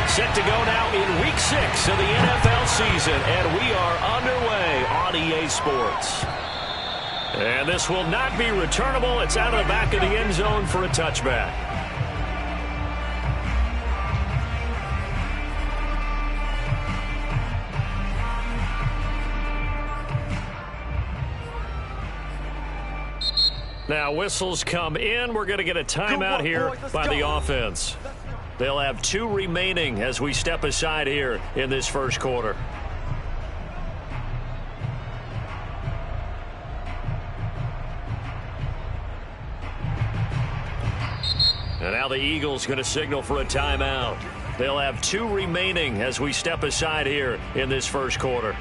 Set to go now in Week 6 of the NFL season, and we are underway on EA Sports. And this will not be returnable. It's out of the back of the end zone for a touchback. Now whistles come in. We're going to get a timeout here by the offense. They'll have 2 remaining as we step aside here in this first quarter. And now the Eagles going to signal for a timeout. They'll have 2 remaining as we step aside here in this first quarter.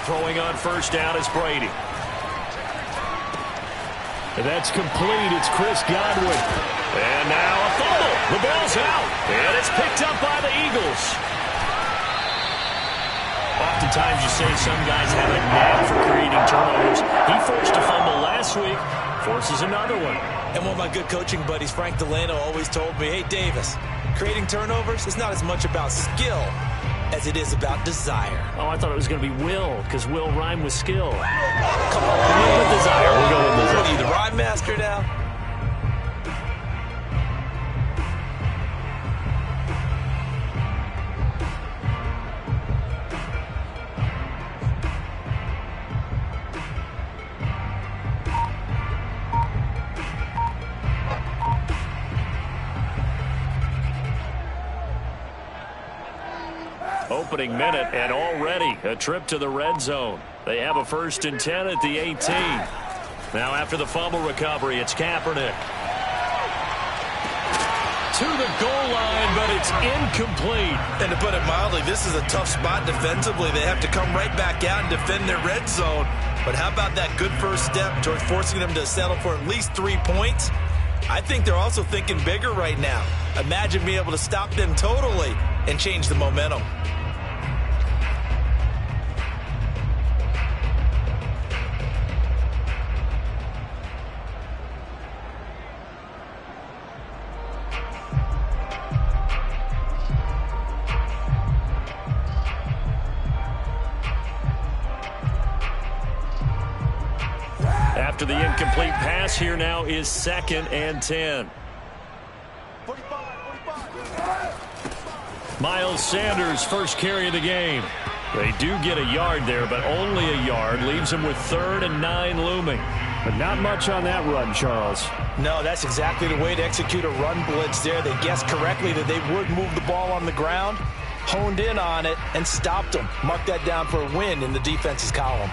Throwing on first down is Brady. And that's complete. It's Chris Godwin. And now a fumble. The ball's out. And it's picked up by the Eagles. Oftentimes you say some guys have a knack for creating turnovers. He forced a fumble last week. Forces another one. And one of my good coaching buddies, Frank Delano, always told me, hey, Davis, creating turnovers is not as much about skill as it is about desire. Oh, I thought it was going to be will, because will rhyme with skill. Come on. Will with desire. We'll go with desire. What are you, the rhyme master now? Opening minute, and already a trip to the red zone. They have a 1st and 10 at the 18. Now after the fumble recovery, it's Kaepernick. To the goal line, but it's incomplete. And to put it mildly, this is a tough spot defensively. They have to come right back out and defend their red zone. But how about that good first step towards forcing them to settle for at least 3 points? I think they're also thinking bigger right now. Imagine being able to stop them totally and change the momentum. After the incomplete pass, here now is 2nd and 10. Miles Sanders, first carry of the game. They do get a yard there, but only a yard. Leaves them with 3rd and 9 looming. But not much on that run, Charles. No, that's exactly the way to execute a run blitz there. They guessed correctly that they would move the ball on the ground, honed in on it, and stopped them. Mark that down for a win in the defense's column.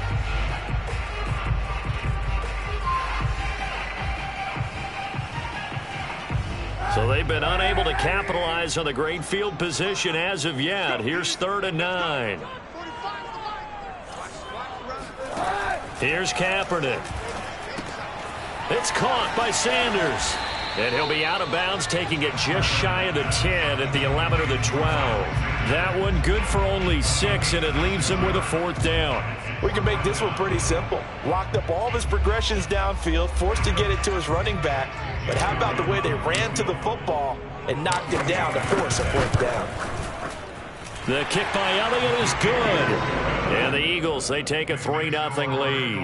So they've been unable to capitalize on the great field position as of yet. Here's 3rd and 9. Here's Kaepernick. It's caught by Sanders. And he'll be out of bounds, taking it just shy of the 10 at the 11 or the 12. That one good for only 6, and it leaves him with a 4th down. We can make this one pretty simple. Locked up all of his progressions downfield, forced to get it to his running back. But how about the way they ran to the football and knocked him down to force a 4th down? The kick by Elliott is good. And the Eagles, they take a 3-0 lead.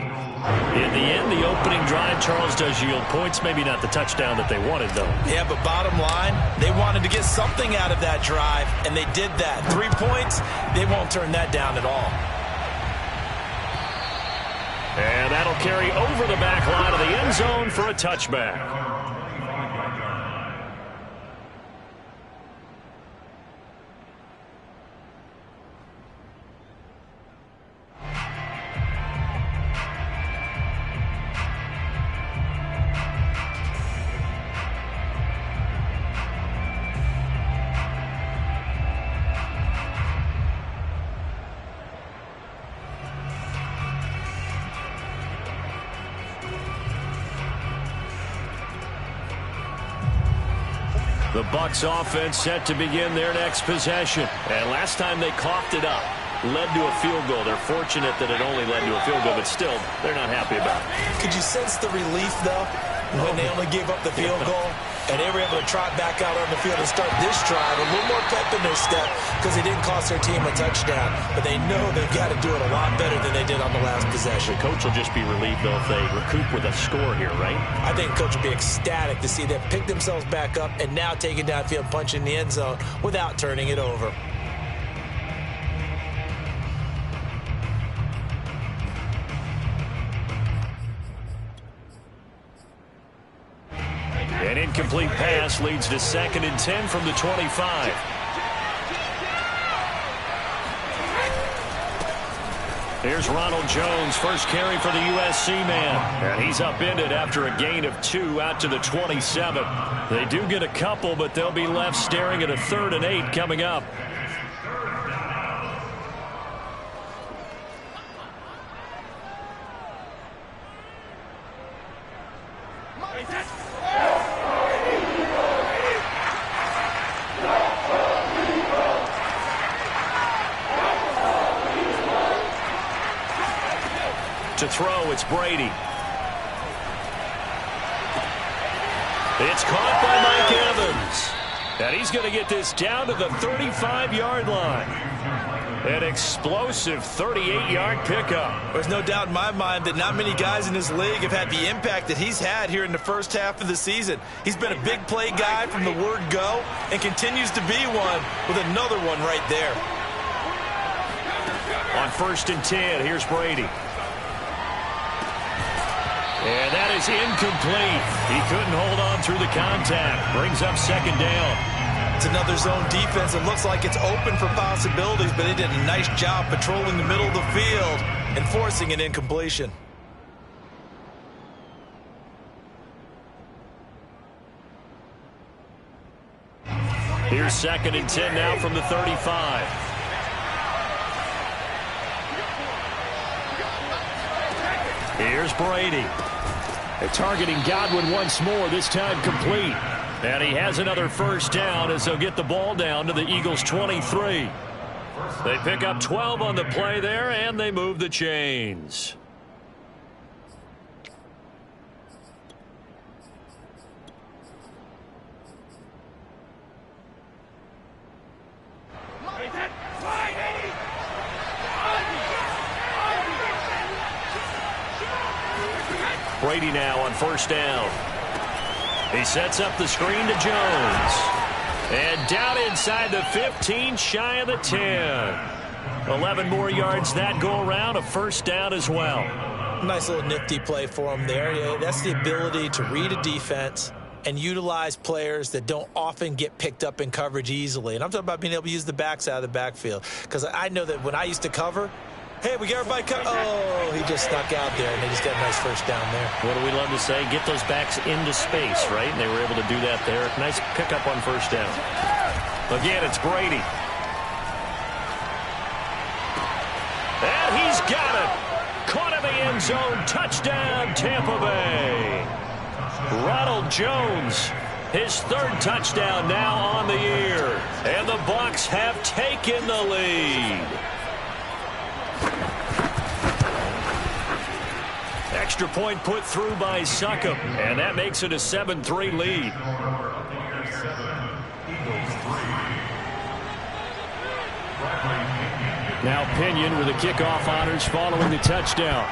In the end, the opening drive, Charles, does yield points. Maybe not the touchdown that they wanted, though. Yeah, but bottom line, they wanted to get something out of that drive, and they did that. 3 points, they won't turn that down at all. And that'll carry over the back line of the end zone for a touchback. The Bucs offense set to begin their next possession. And last time they coughed it up, led to a field goal. They're fortunate that it only led to a field goal, but still, they're not happy about it. Could you sense the relief, though, when they only gave up the field goal? And they were able to trot back out on the field and start this drive. A little more pep in their step because they didn't cost their team a touchdown. But they know they've got to do it a lot better than they did on the last possession. The coach will just be relieved, though, if they recoup with a score here, right? I think the coach will be ecstatic to see them pick themselves back up and now take it downfield, punch in the end zone without turning it over. An incomplete pass leads to 2nd and 10 from the 25. Here's Ronald Jones, first carry for the USC man. And he's upended after a gain of 2 out to the 27. They do get a couple, but they'll be left staring at a 3rd and 8 coming up. To throw, it's Brady. It's caught by Mike Evans. And he's going to get this down to the 35-yard line. An explosive 38-yard pickup. There's no doubt in my mind that not many guys in this league have had the impact that he's had here in the first half of the season. He's been a big play guy from the word go and continues to be one with another one right there. On 1st and 10, here's Brady. And that is incomplete. He couldn't hold on through the contact. Brings up 2nd down. It's another zone defense. It looks like it's open for possibilities, but they did a nice job patrolling the middle of the field and forcing an incompletion. Here's 2nd and 10 now from the 35. Here's Brady. They're targeting Godwin once more, this time complete. And he has another 1st down as they'll get the ball down to the Eagles' 23. They pick up 12 on the play there, and they move the chains. Brady now on 1st down. He sets up the screen to Jones. And down inside the 15, shy of the 10. 11 more yards that go around, a 1st down as well. Nice little nifty play for him there. Yeah, that's the ability to read a defense and utilize players that don't often get picked up in coverage easily. And I'm talking about being able to use the backs out of the backfield. Because I know that when I used to cover, hey, we got everybody cut. Oh, he just snuck out there, and they just got a nice 1st down there. What do we love to say? Get those backs into space, right? And they were able to do that there. Nice pickup on 1st down. Again, it's Brady. And he's got it. Caught in the end zone. Touchdown, Tampa Bay. Ronald Jones, his 3rd touchdown now on the year. And the Bucs have taken the lead. Extra point put through by Succop, and that makes it a 7-3 lead. Now Pinion with the kickoff honors following the touchdown.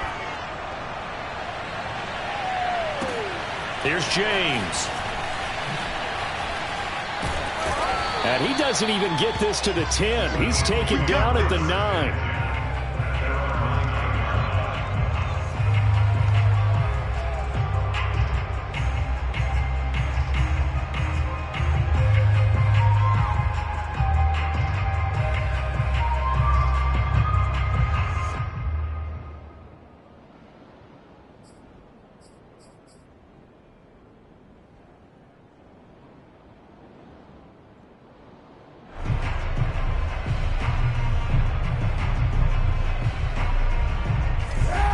Here's James. And he doesn't even get this to the 10. He's taken down at the 9.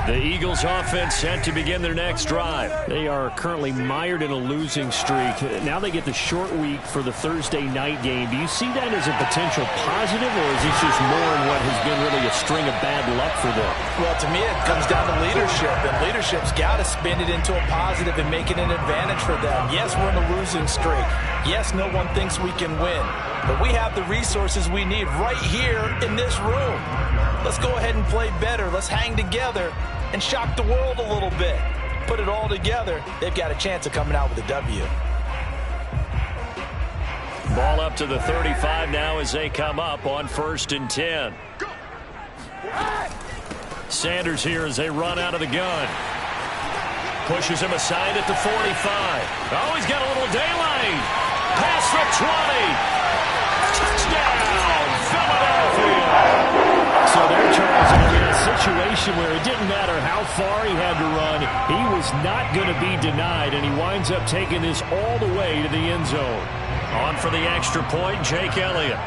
The Eagles offense set to begin their next drive. They are currently mired in a losing streak. Now they get the short week for the Thursday night game. Do you see that as a potential positive, or is this just more in what has been really a string of bad luck for them? Well, to me, it comes down to leadership, and leadership's got to spin it into a positive and make it an advantage for them. Yes, we're in a losing streak. Yes, no one thinks we can win, but we have the resources we need right here in this room. Let's go ahead and play better. Let's hang together and shock the world a little bit. Put it all together, they've got a chance of coming out with a W. Ball up to the 35 now as they come up on 1st and 10. Sanders here as they run out of the gun. Pushes him aside at the 45. Oh, he's got a little daylight. Pass from 20. Touchdown, Philadelphia. So there, Charles, in a situation where it didn't matter how far he had to run, he was not going to be denied, and he winds up taking this all the way to the end zone. On for the extra point, Jake Elliott.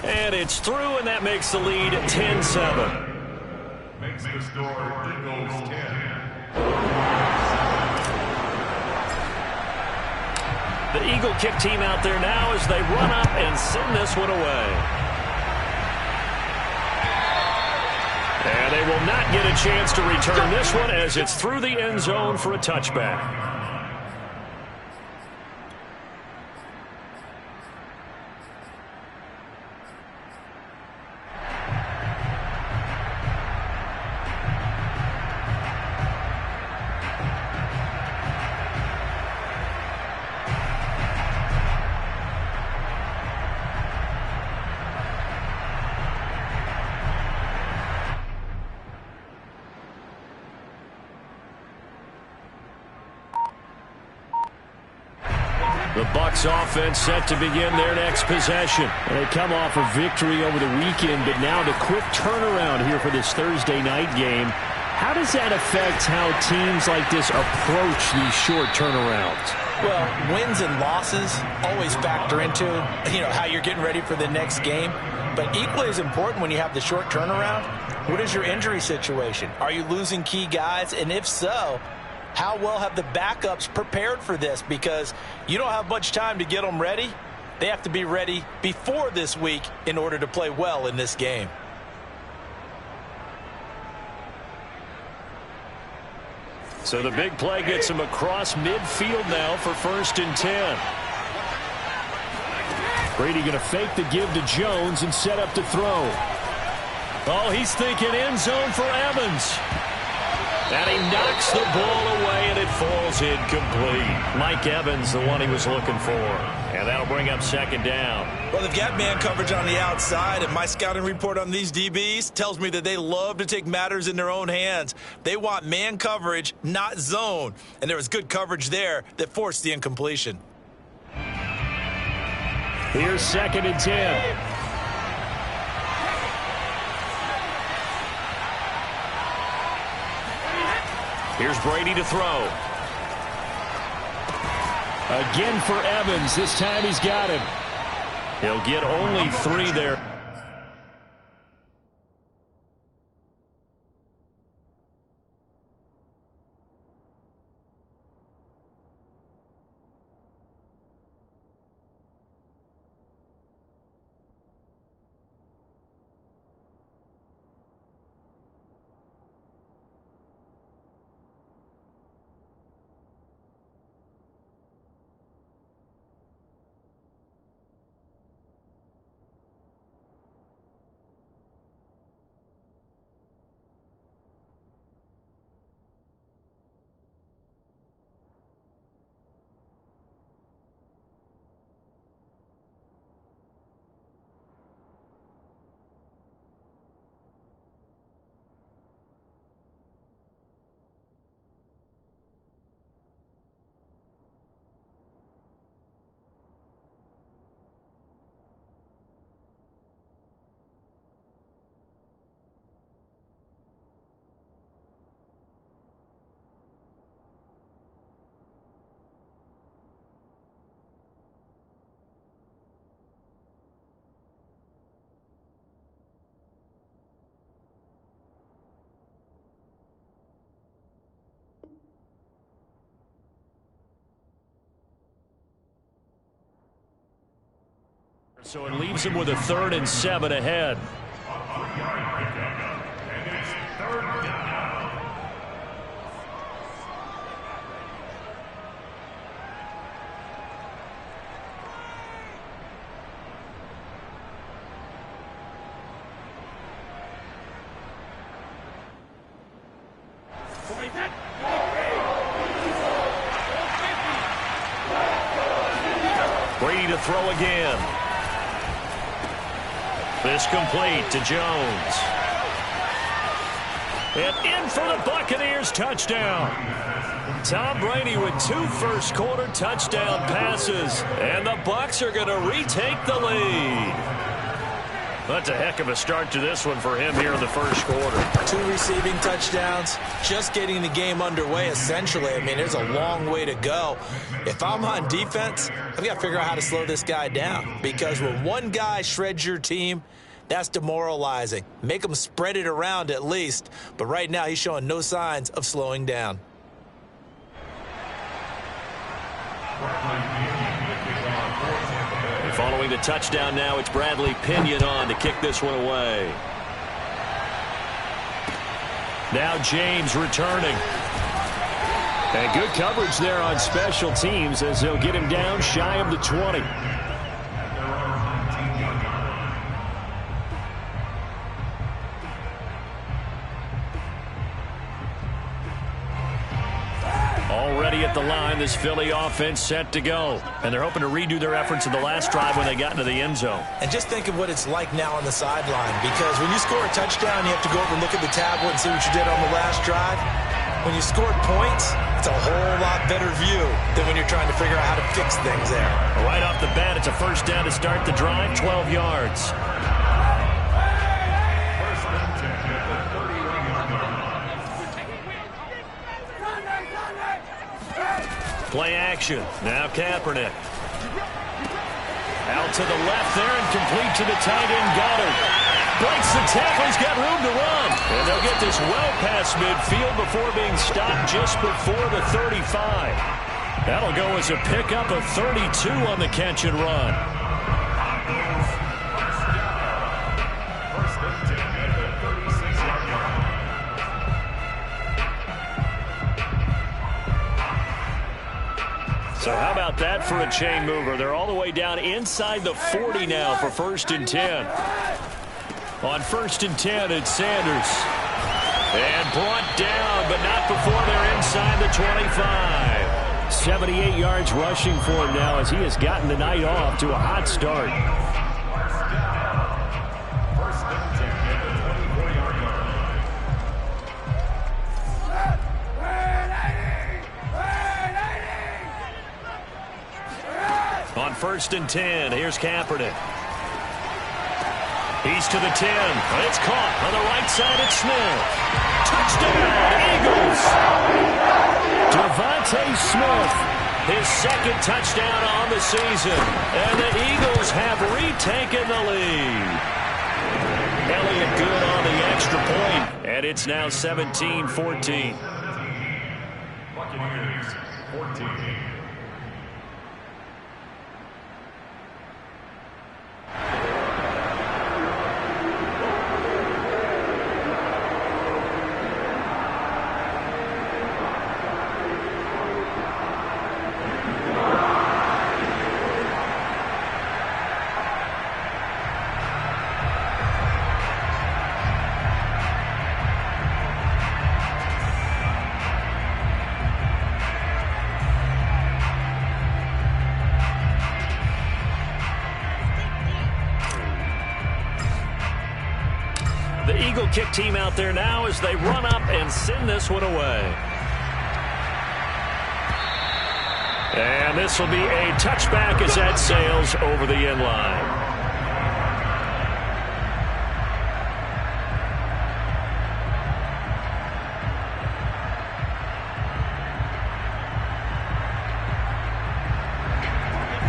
And it's through, and that makes the lead 10-7. Makes the score Eagles 10. The Eagle kick team out there now as they run up and send this one away. And they will not get a chance to return this one as it's through the end zone for a touchback. The Bucs offense set to begin their next possession. And they come off a victory over the weekend, but now the quick turnaround here for this Thursday night game. How does that affect how teams like this approach these short turnarounds? Well, wins and losses always factor into, how you're getting ready for the next game. But equally as important when you have the short turnaround, what is your injury situation? Are you losing key guys? And if so, how well have the backups prepared for this? Because you don't have much time to get them ready. They have to be ready before this week in order to play well in this game. So the big play gets him across midfield now for 1st and 10. Brady going to fake the give to Jones and set up to throw. Oh, he's thinking end zone for Evans. And he knocks the ball away, and it falls incomplete. Mike Evans, the one he was looking for. And that'll bring up 2nd down. Well, they've got man coverage on the outside, and my scouting report on these DBs tells me that they love to take matters in their own hands. They want man coverage, not zone. And there was good coverage there that forced the incompletion. Here's 2nd and 10. Here's Brady to throw. Again for Evans. This time he's got him. He'll get only 3 there. So it leaves him with a 3rd and 7 ahead. Brady to throw again. This complete to Jones. And in for the Buccaneers, touchdown. Tom Brady with 2 first-quarter touchdown passes. And the Bucs are going to retake the lead. That's a heck of a start to this one for him here in the first quarter. 2 receiving touchdowns, just getting the game underway, essentially. I mean, there's a long way to go. If I'm on defense, I've got to figure out how to slow this guy down. Because when one guy shreds your team, that's demoralizing. Make him spread it around at least. But right now, he's showing no signs of slowing down. Following the touchdown now, it's Bradley Pinion on to kick this one away. Now James returning. And good coverage there on special teams as they'll get him down shy of the 20. Already at the line, this Philly offense set to go. And they're hoping to redo their efforts in the last drive when they got into the end zone. And just think of what it's like now on the sideline. Because when you score a touchdown, you have to go over and look at the tablet and see what you did on the last drive. When you scored points, it's a whole lot better view than when you're trying to figure out how to fix things there. Right off the bat, it's a first down to start the drive, 12 yards. Play action. Now Kaepernick. Out to the left there and complete to the tight end Goddard. Breaks the tackle. He's got room to run. And they'll get this well past midfield before being stopped just before the 35. That'll go as a pickup of 32 on the catch and run. So how about that for a chain mover? They're all the way down inside the 40 now for 1st and 10. On 1st and 10, it's Sanders. And brought down, but not before they're inside the 25. 78 yards rushing for him now as he has gotten the night off to a hot start. On 1st and 10, here's Kaepernick. He's to the 10. It's caught on the right side. It's Smith. Touchdown, Eagles. Devontae Smith, his 2nd touchdown on the season. And the Eagles have retaken the lead. Elliott good on the extra point. And it's now 17-14. Buccaneers, 14. The Eagle kick team out there now as they run up and send this one away. And this will be a touchback as that sails over the end line.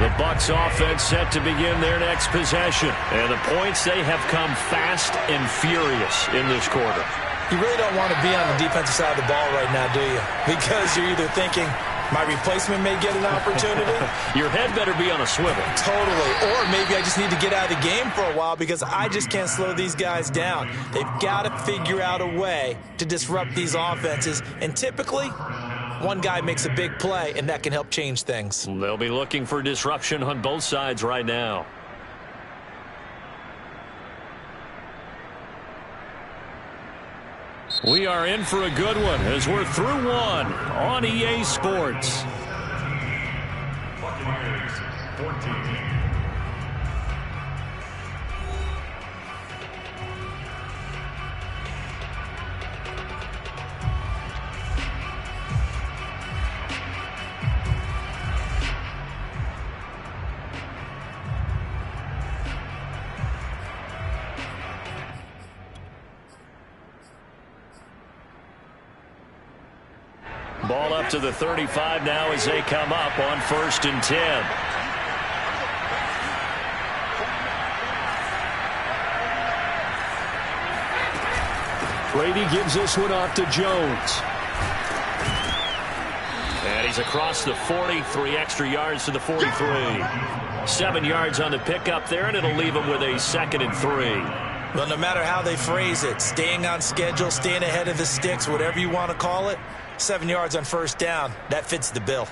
The Bucs offense set to begin their next possession. And the points, they have come fast and furious in this quarter. You really don't want to be on the defensive side of the ball right now, do you? Because you're either thinking, My replacement may get an opportunity. Your head better be on a swivel. Totally. Or maybe I just need to get out of the game for a while because I just can't slow these guys down. They've got to figure out a way to disrupt these offenses. And typically, one guy makes a big play, and that can help change things. They'll be looking for disruption on both sides right now. We are in for a good one as we're through one on EA Sports. Buccaneers, 14. Ball up to the 35 now as they come up on 1st and 10. Brady gives this one off to Jones. And he's across the 40, 3 extra yards to the 43. 7 yards on the pickup there, and it'll leave him with a 2nd and 3. Well, no matter how they phrase it, staying on schedule, staying ahead of the sticks, whatever you want to call it, 7 yards on 1st down, that fits the bill.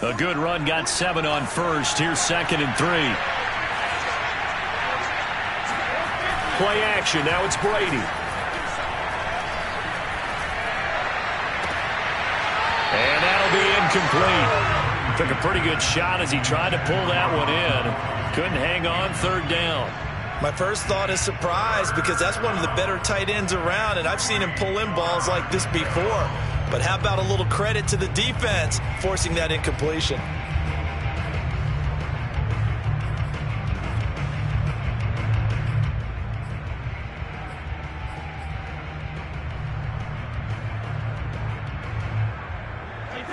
A good run, got 7 on 1st. Here's 2nd and 3. Play action. Now it's Brady. And that'll be incomplete. Took a pretty good shot as he tried to pull that one in. Couldn't hang on 3rd down. My first thought is surprise because that's one of the better tight ends around, and I've seen him pull in balls like this before. But how about a little credit to the defense forcing that incompletion?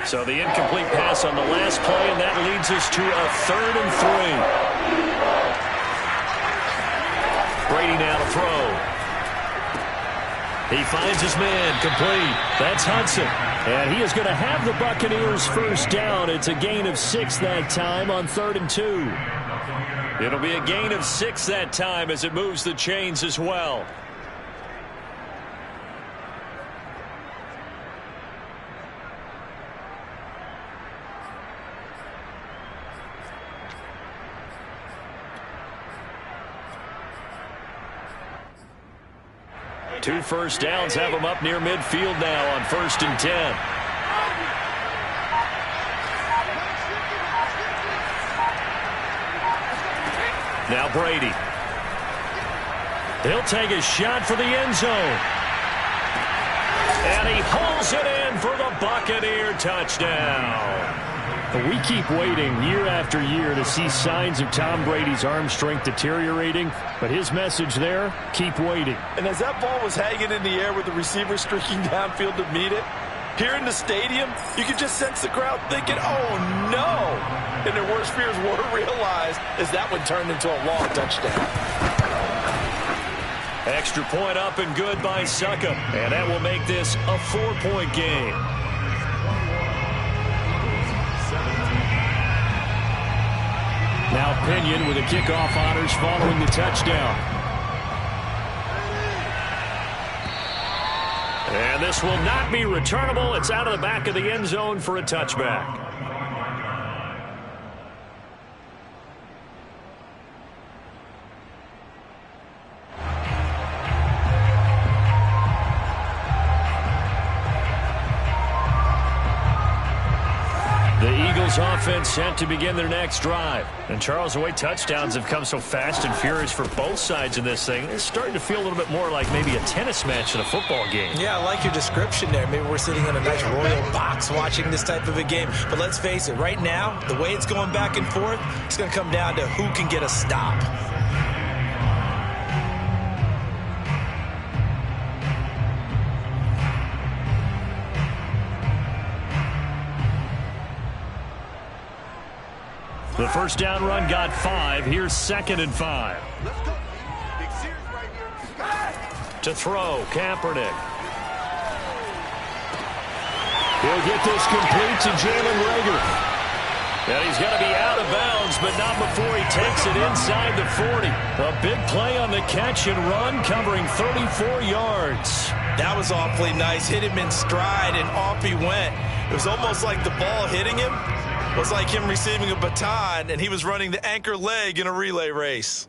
So the incomplete pass on the last play, and that leads us to a 3rd and 3. Brady now to throw. He finds his man, complete. That's Hudson. And he is going to have the Buccaneers 1st down. It's a gain of 6 that time on 3rd and 2. It'll be a gain of 6 that time as it moves the chains as well. Two 1st downs have them up near midfield now on 1st and 10. Now Brady. He'll take a shot for the end zone. And he pulls it in for the Buccaneer touchdown. We keep waiting year after year to see signs of Tom Brady's arm strength deteriorating, but his message there, keep waiting. And as that ball was hanging in the air with the receiver streaking downfield to meet it, here in the stadium, you could just sense the crowd thinking, oh no! And their worst fears were realized as that one turned into a long touchdown. Extra point up and good by Succop. And that will make this a 4-point game. Now Pinion with the kickoff honors following the touchdown. And this will not be returnable. It's out of the back of the end zone for a touchback. Offense set to begin their next drive. And Charles, the way touchdowns have come so fast and furious for both sides in this thing, it's starting to feel a little bit more like maybe a tennis match in a football game. Yeah, I like your description there. Maybe we're sitting in a nice royal box watching this type of a game. But let's face it, right now, the way it's going back and forth, it's going to come down to who can get a stop. The first down run got 5. Here's 2nd and 5. To throw, Kaepernick. He'll get this complete to Jalen Reagor. And he's going to be out of bounds, but not before he takes it inside the 40. A big play on the catch and run, covering 34 yards. That was awfully nice. Hit him in stride, and off he went. It was almost like the ball hitting him was like him receiving a baton, and he was running the anchor leg in a relay race.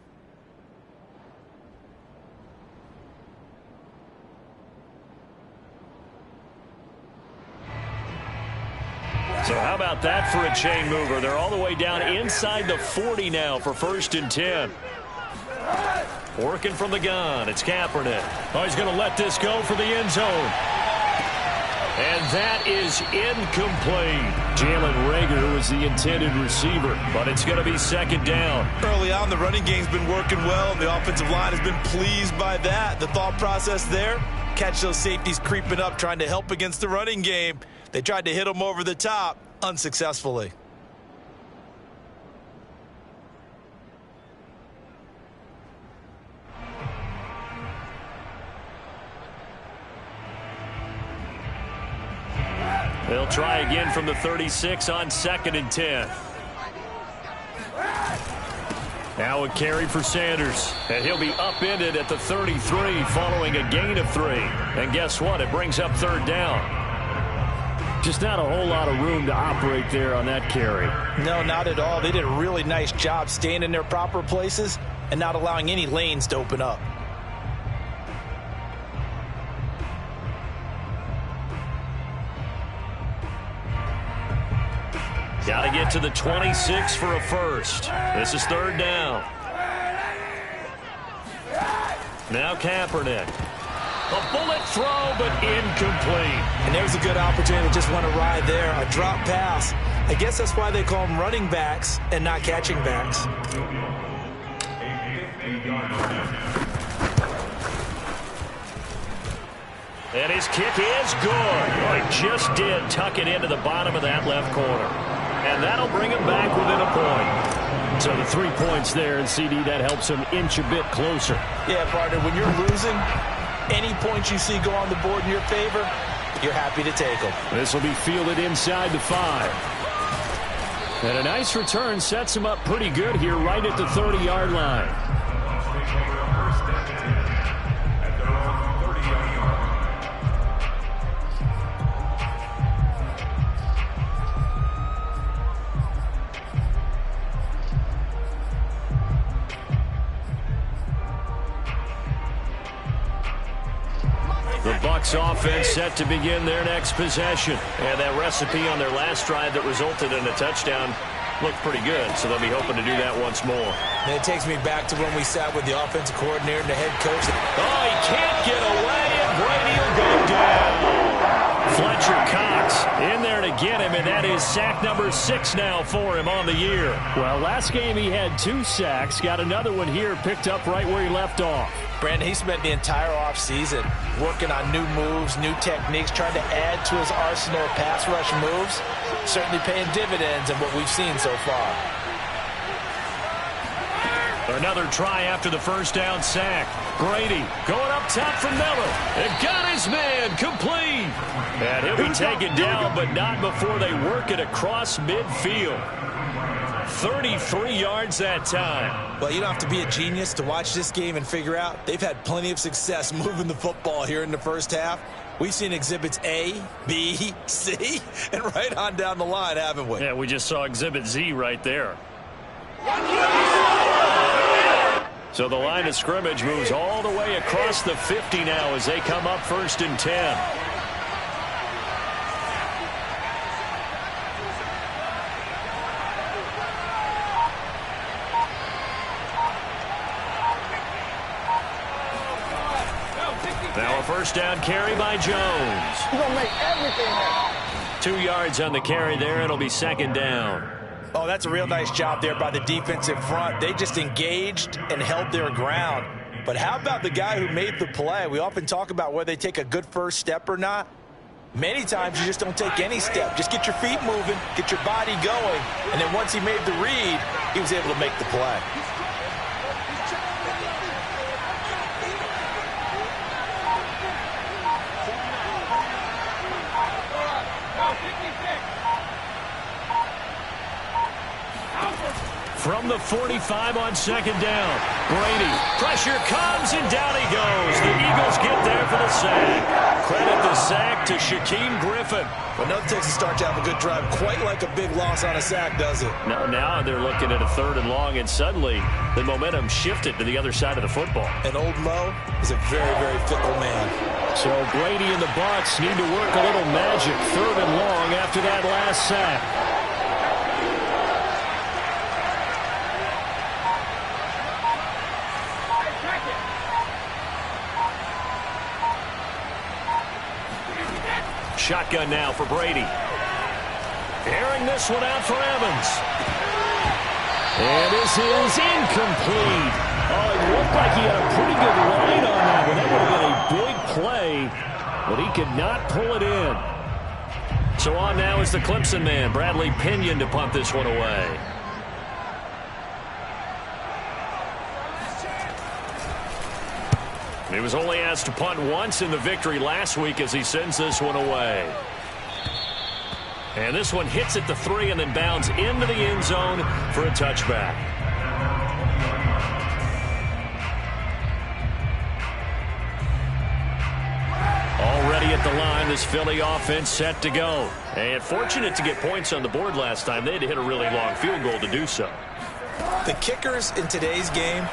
So how about that for a chain mover? They're all the way down inside the 40 now for 1st and 10. Working from the gun, it's Kaepernick. Oh, he's going to let this go for the end zone. And that is incomplete. Jalen Reagor was the intended receiver, but it's going to be 2nd down. Early on, the running game's been working well, and the offensive line has been pleased by that. The thought process there, catch those safeties creeping up, trying to help against the running game. They tried to hit them over the top, unsuccessfully. They'll try again from the 36 on 2nd and 10. Now a carry for Sanders, and he'll be upended at the 33 following a gain of 3. And guess what? It brings up 3rd down. Just not a whole lot of room to operate there on that carry. No, not at all. They did a really nice job staying in their proper places and not allowing any lanes to open up. Got to get to the 26 for a first. This is 3rd down. Now Kaepernick. A bullet throw, but incomplete. And there's a good opportunity to just want to ride there. A drop pass. I guess that's why they call them running backs and not catching backs. And his kick is good. Oh, he just did tuck it into the bottom of that left corner. And that'll bring him back within a point. So the 3 points there, and CD, that helps him inch a bit closer. Yeah, partner, when you're losing, any points you see go on the board in your favor, you're happy to take them. This will be fielded inside the 5. And a nice return sets him up pretty good here right at the 30-yard line. The Bucs offense set to begin their next possession. And that recipe on their last drive that resulted in a touchdown looked pretty good, so they'll be hoping to do that once more. And it takes me back to when we sat with the offensive coordinator and the head coach. Oh, he can't get away, and Brady will go down. Fletcher Cox in there to get him, and that is sack number 6 now for him on the year. Well, last game he had 2 sacks. Got another one here picked up right where he left off. Brandon, he spent the entire offseason working on new moves, new techniques, trying to add to his arsenal of pass rush moves. Certainly paying dividends in what we've seen so far. Another try after the first down sack. Brady going up top for Miller. And got his man complete. And he'll be taken down, but not before they work it across midfield. 33 yards that time. Well, you don't have to be a genius to watch this game and figure out they've had plenty of success moving the football here in the first half. We've seen exhibits A, B, C, and right on down the line, haven't we? Yeah, we just saw exhibit Z right there. So the line of scrimmage moves all the way across the 50 now as they come up 1st and 10. Now a first down carry by Jones. He's going to make everything happen. 2 yards on the carry there. It'll be 2nd down. Oh, that's a real nice job there by the defensive front. They just engaged and held their ground. But how about the guy who made the play? We often talk about whether they take a good first step or not. Many times you just don't take any step. Just get your feet moving, get your body going, and then once he made the read, he was able to make the play. From the 45 on second down, Brady. Pressure comes, and down he goes. The Eagles get there for the sack. Credit the sack to Shaquem Griffin. But no Texas start to have a good drive, quite like a big loss on a sack, does it? Now they're looking at a 3rd and long, and suddenly the momentum shifted to the other side of the football. And old Mo is a very, very fickle man. So Brady and the Bucs need to work a little magic. 3rd and long after that last sack. Shotgun now for Brady. Airing this one out for Evans. And this is incomplete. Oh, it looked like he had a pretty good line on that one. That would have been a big play, but he could not pull it in. So on now is the Clemson man, Bradley Pinion, to punt this one away. He was only asked to punt once in the victory last week as he sends this one away. And this one hits at the 3 and then bounds into the end zone for a touchback. Already at the line, this Philly offense set to go. And fortunate to get points on the board last time. They had to hit a really long field goal to do so. The kickers in today's game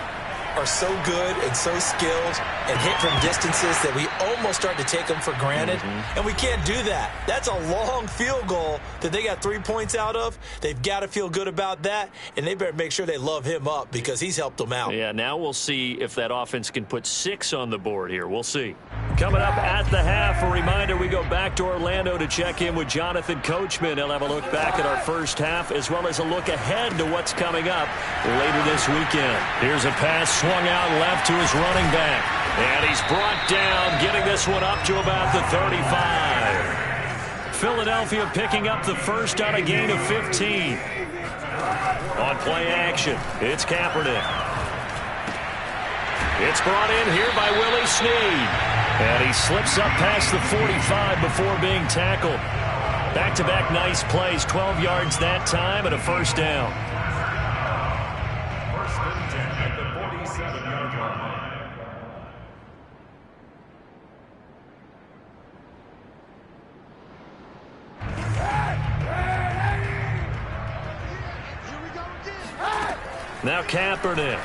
are so good and so skilled and hit from distances that we almost start to take them for granted. And we can't do that. That's a long field goal that they got 3 points out of. They've got to feel good about that, and they better make sure they love him up because he's helped them out. Yeah, now we'll see if that offense can put 6 on the board here. We'll see. Coming up at the half, a reminder, we go back to Orlando to check in with Jonathan Coachman. He'll have a look back at our first half as well as a look ahead to what's coming up later this weekend. Here's a pass swung out left to his running back. And he's brought down, getting this one up to about the 35. Philadelphia picking up the first on a gain of 15. On play action, it's Kaepernick. It's brought in here by Willie Snead. And he slips up past the 45 before being tackled. Back-to-back nice plays, 12 yards that time and a first down. First and 10 at the 47-yard line. Now Kaepernick.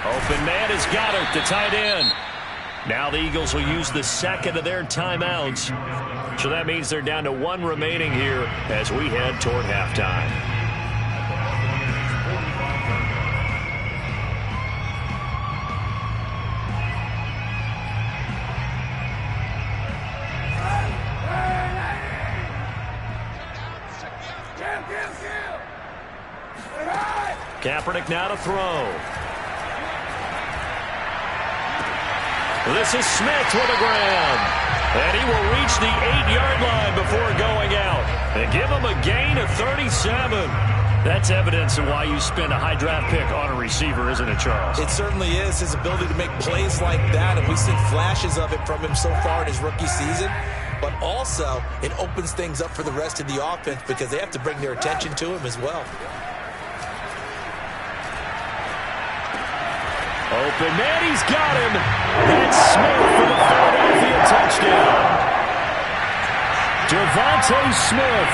Open man is Goddard, the tight end. Now the Eagles will use the second of their timeouts. So that means they're down to 1 remaining here as we head toward halftime. Kaepernick now to throw. This is Smith with a grab. And he will reach the 8-yard line before going out. And give him a gain of 37. That's evidence of why you spend a high draft pick on a receiver, isn't it, Charles? It certainly is. His ability to make plays like that, and we've seen flashes of it from him so far in his rookie season. But also, it opens things up for the rest of the offense because they have to bring their attention to him as well. Open man, he's got him. That's Smith for the Philadelphia touchdown. Devontae Smith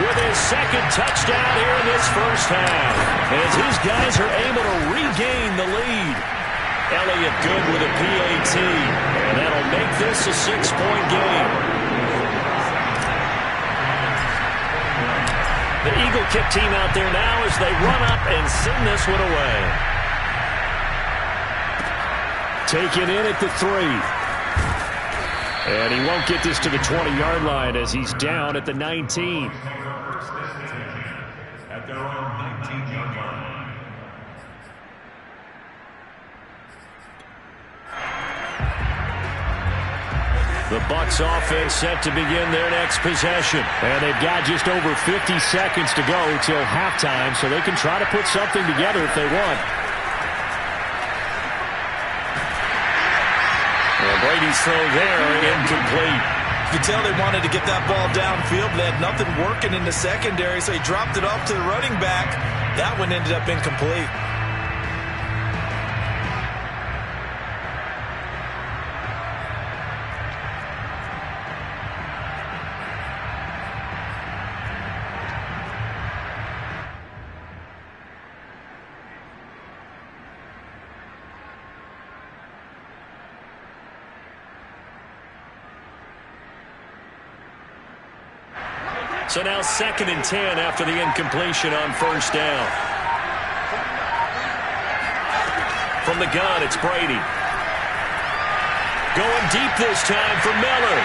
with his second touchdown here in this first half. As his guys are able to regain the lead. Elliott good with a PAT. And that'll make this a 6-point game. The Eagle kick team out there now as they run up and send this one away. Taken in at the 3. And he won't get this to the 20-yard line as he's down at the 19. At their own 19-yard line. The Bucs offense set to begin their next possession. And they've got just over 50 seconds to go till halftime, so they can try to put something together if they want. And Brady's throw there, incomplete. You can tell they wanted to get that ball downfield. They had nothing working in the secondary, so he dropped it off to the running back. That one ended up incomplete. So now 2nd and 10 after the incompletion on first down. From the gun, it's Brady. Going deep this time for Miller.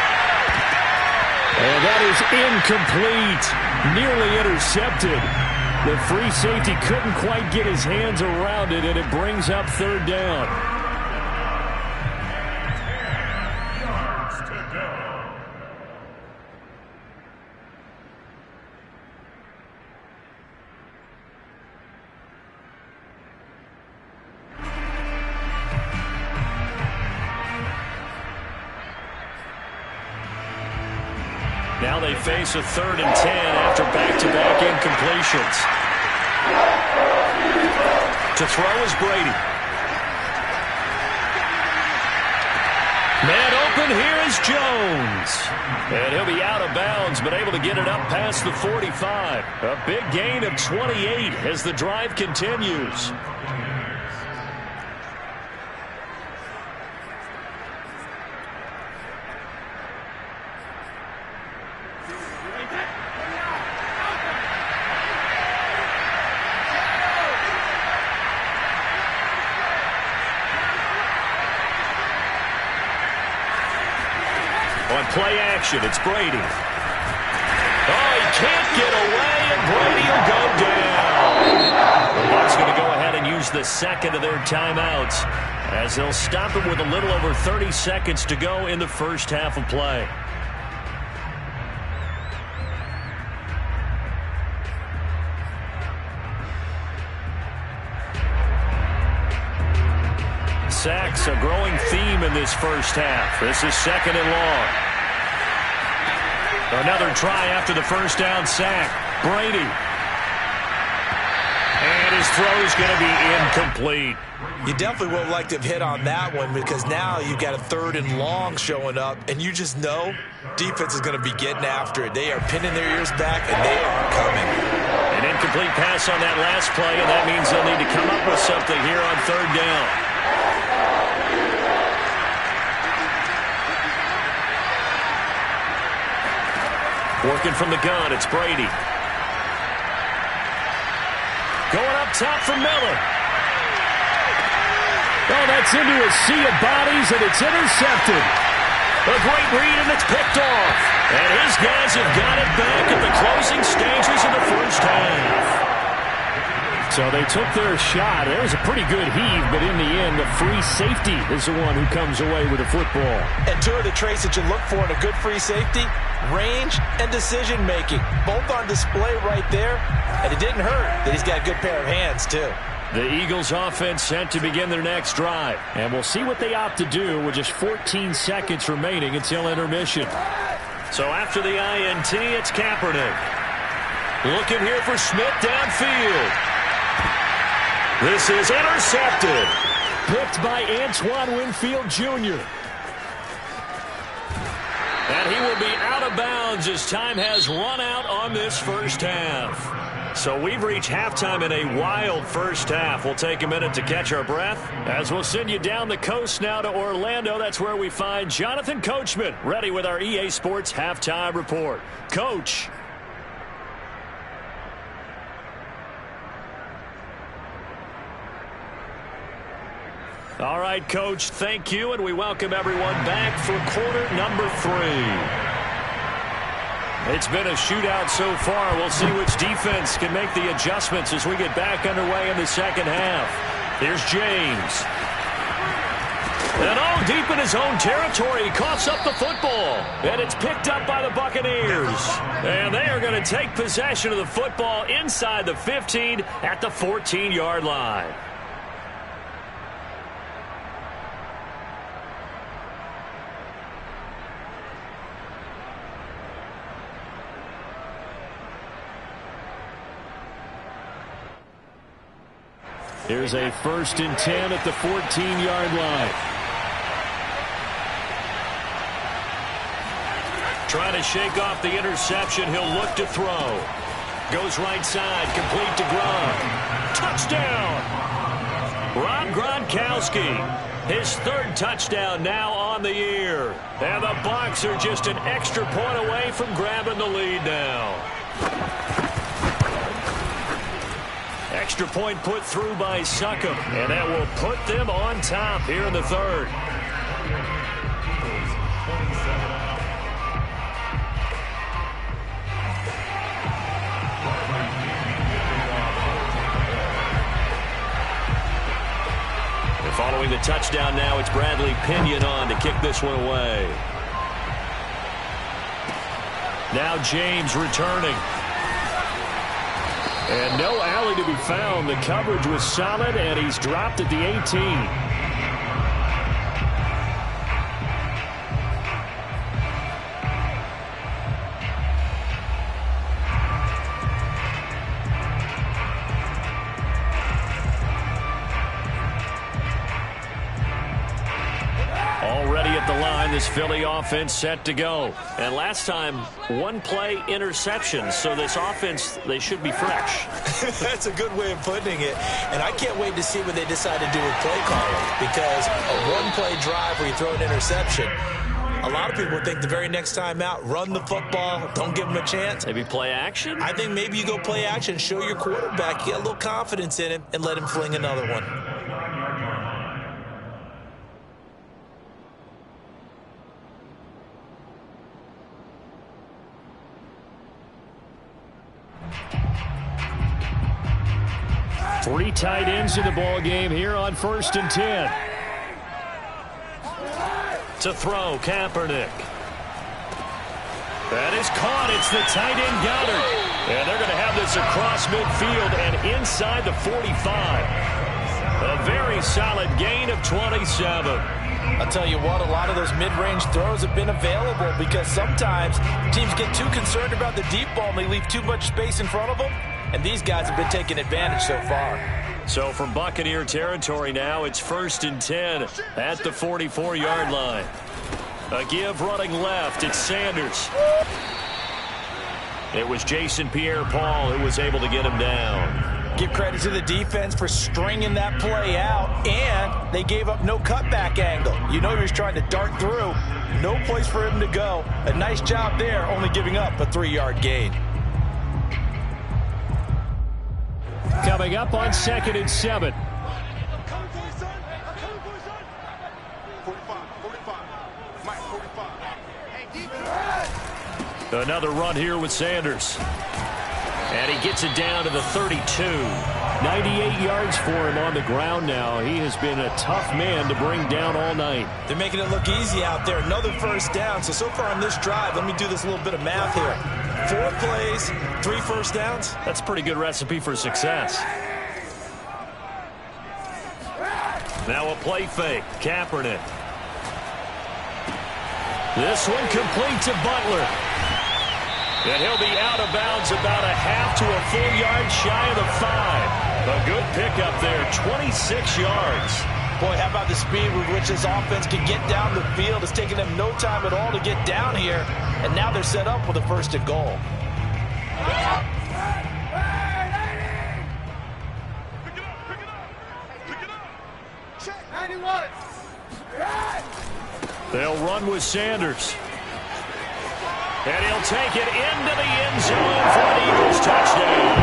And that is incomplete. Nearly intercepted. The free safety couldn't quite get his hands around it, and it brings up 3rd down. Now they face a 3rd and 10 after back-to-back incompletions. To throw is Brady. Man open, here is Jones. And he'll be out of bounds, but able to get it up past the 45. A big gain of 28 as the drive continues. On play action, it's Brady. Oh, he can't get away, and Brady will go down. The Bucs going to go ahead and use the 2nd of their timeouts as they'll stop him with a little over 30 seconds to go in the first half of play. Sacks, a growing theme in this first half. This is 2nd and long. Another try after the first down sack. Brady. And his throw is going to be incomplete. You definitely would have liked to have hit on that one because now you've got a 3rd and long showing up, and you just know defense is going to be getting after it. They are pinning their ears back, and they are coming. An incomplete pass on that last play, and that means they'll need to come up with something here on 3rd down. Working from the gun, it's Brady. Going up top for Miller. Oh, that's into a sea of bodies, and it's intercepted. A great read, and it's picked off. And his guys have got it back at the closing stages of the first half. So they took their shot. It was a pretty good heave, but in the end, the free safety is the one who comes away with the football. And two of the traits that you look for in a good free safety, range and decision-making. Both on display right there, and it didn't hurt that he's got a good pair of hands, too. The Eagles offense set to begin their next drive. And we'll see what they opt to do with just 14 seconds remaining until intermission. So after the INT, it's Kaepernick. Looking here for Smith downfield. This is intercepted. Picked by Antoine Winfield Jr. And he will be out of bounds as time has run out on this first half. So we've reached halftime in a wild first half. We'll take a minute to catch our breath as we'll send you down the coast now to Orlando. That's where we find Jonathan Coachman ready with our EA Sports Halftime Report. Coach. All right, Coach, thank you, and we welcome everyone back for quarter number 3. It's been a shootout so far. We'll see which defense can make the adjustments as we get back underway in the second half. Here's James. And all deep in his own territory, he coughs up the football. And it's picked up by the Buccaneers. And they are going to take possession of the football inside the 15 at the 14-yard line. Here's a 1st and 10 at the 14-yard line. Trying to shake off the interception. He'll look to throw. Goes right side, complete to Gronk. Touchdown! Rob Gronkowski. His 3rd touchdown now on the year. And the Bucs are just an extra point away from grabbing the lead now. Extra point put through by Succop, and that will put them on top here in the 3rd. And following the touchdown now, it's Bradley Pinion on to kick this one away. Now James returning. And no alley to be found. The coverage was solid, and he's dropped at the 18. Already at the line, this Philly offense set to go. And last time, 1-play interception. So this offense, they should be fresh. That's a good way of putting it. And I can't wait to see what they decide to do with play calling. Because a 1-play drive where you throw an interception, a lot of people think the very next time out, run the football, don't give them a chance. Maybe play action? I think maybe you go play action, show your quarterback, get a little confidence in him, and let him fling another one. Three tight ends in the ball game here on 1st and 10. To throw, Kaepernick. That is caught. It's the tight end Goddard. And they're going to have this across midfield and inside the 45. A very solid gain of 27. I'll tell you what, a lot of those mid-range throws have been available because sometimes teams get too concerned about the deep ball and they leave too much space in front of them. And these guys have been taking advantage so far. So from Buccaneer territory now, it's 1st and 10 at the 44-yard line. A give running left. It's Sanders. It was Jason Pierre-Paul who was able to get him down. Give credit to the defense for stringing that play out, and they gave up no cutback angle. You know he was trying to dart through. No place for him to go. A nice job there, only giving up a 3-yard gain. Coming up on 2nd and 7. Another run here with Sanders. And he gets it down to the 32. 98 yards for him on the ground now. He has been a tough man to bring down all night. They're making it look easy out there. Another 1st down. So far on this drive, let me do this little bit of math here. 4 plays, 3 1st downs. That's a pretty good recipe for success. Now a play fake. Kaepernick. This one complete to Butler. And he'll be out of bounds about a half to a full yard shy of the 5. A good pickup there, 26 yards. Boy, how about the speed with which this offense can get down the field? It's taken them no time at all to get down here. And now they're set up with a 1st and goal. They'll run with Sanders. And he'll take it into the end zone for an Eagles touchdown.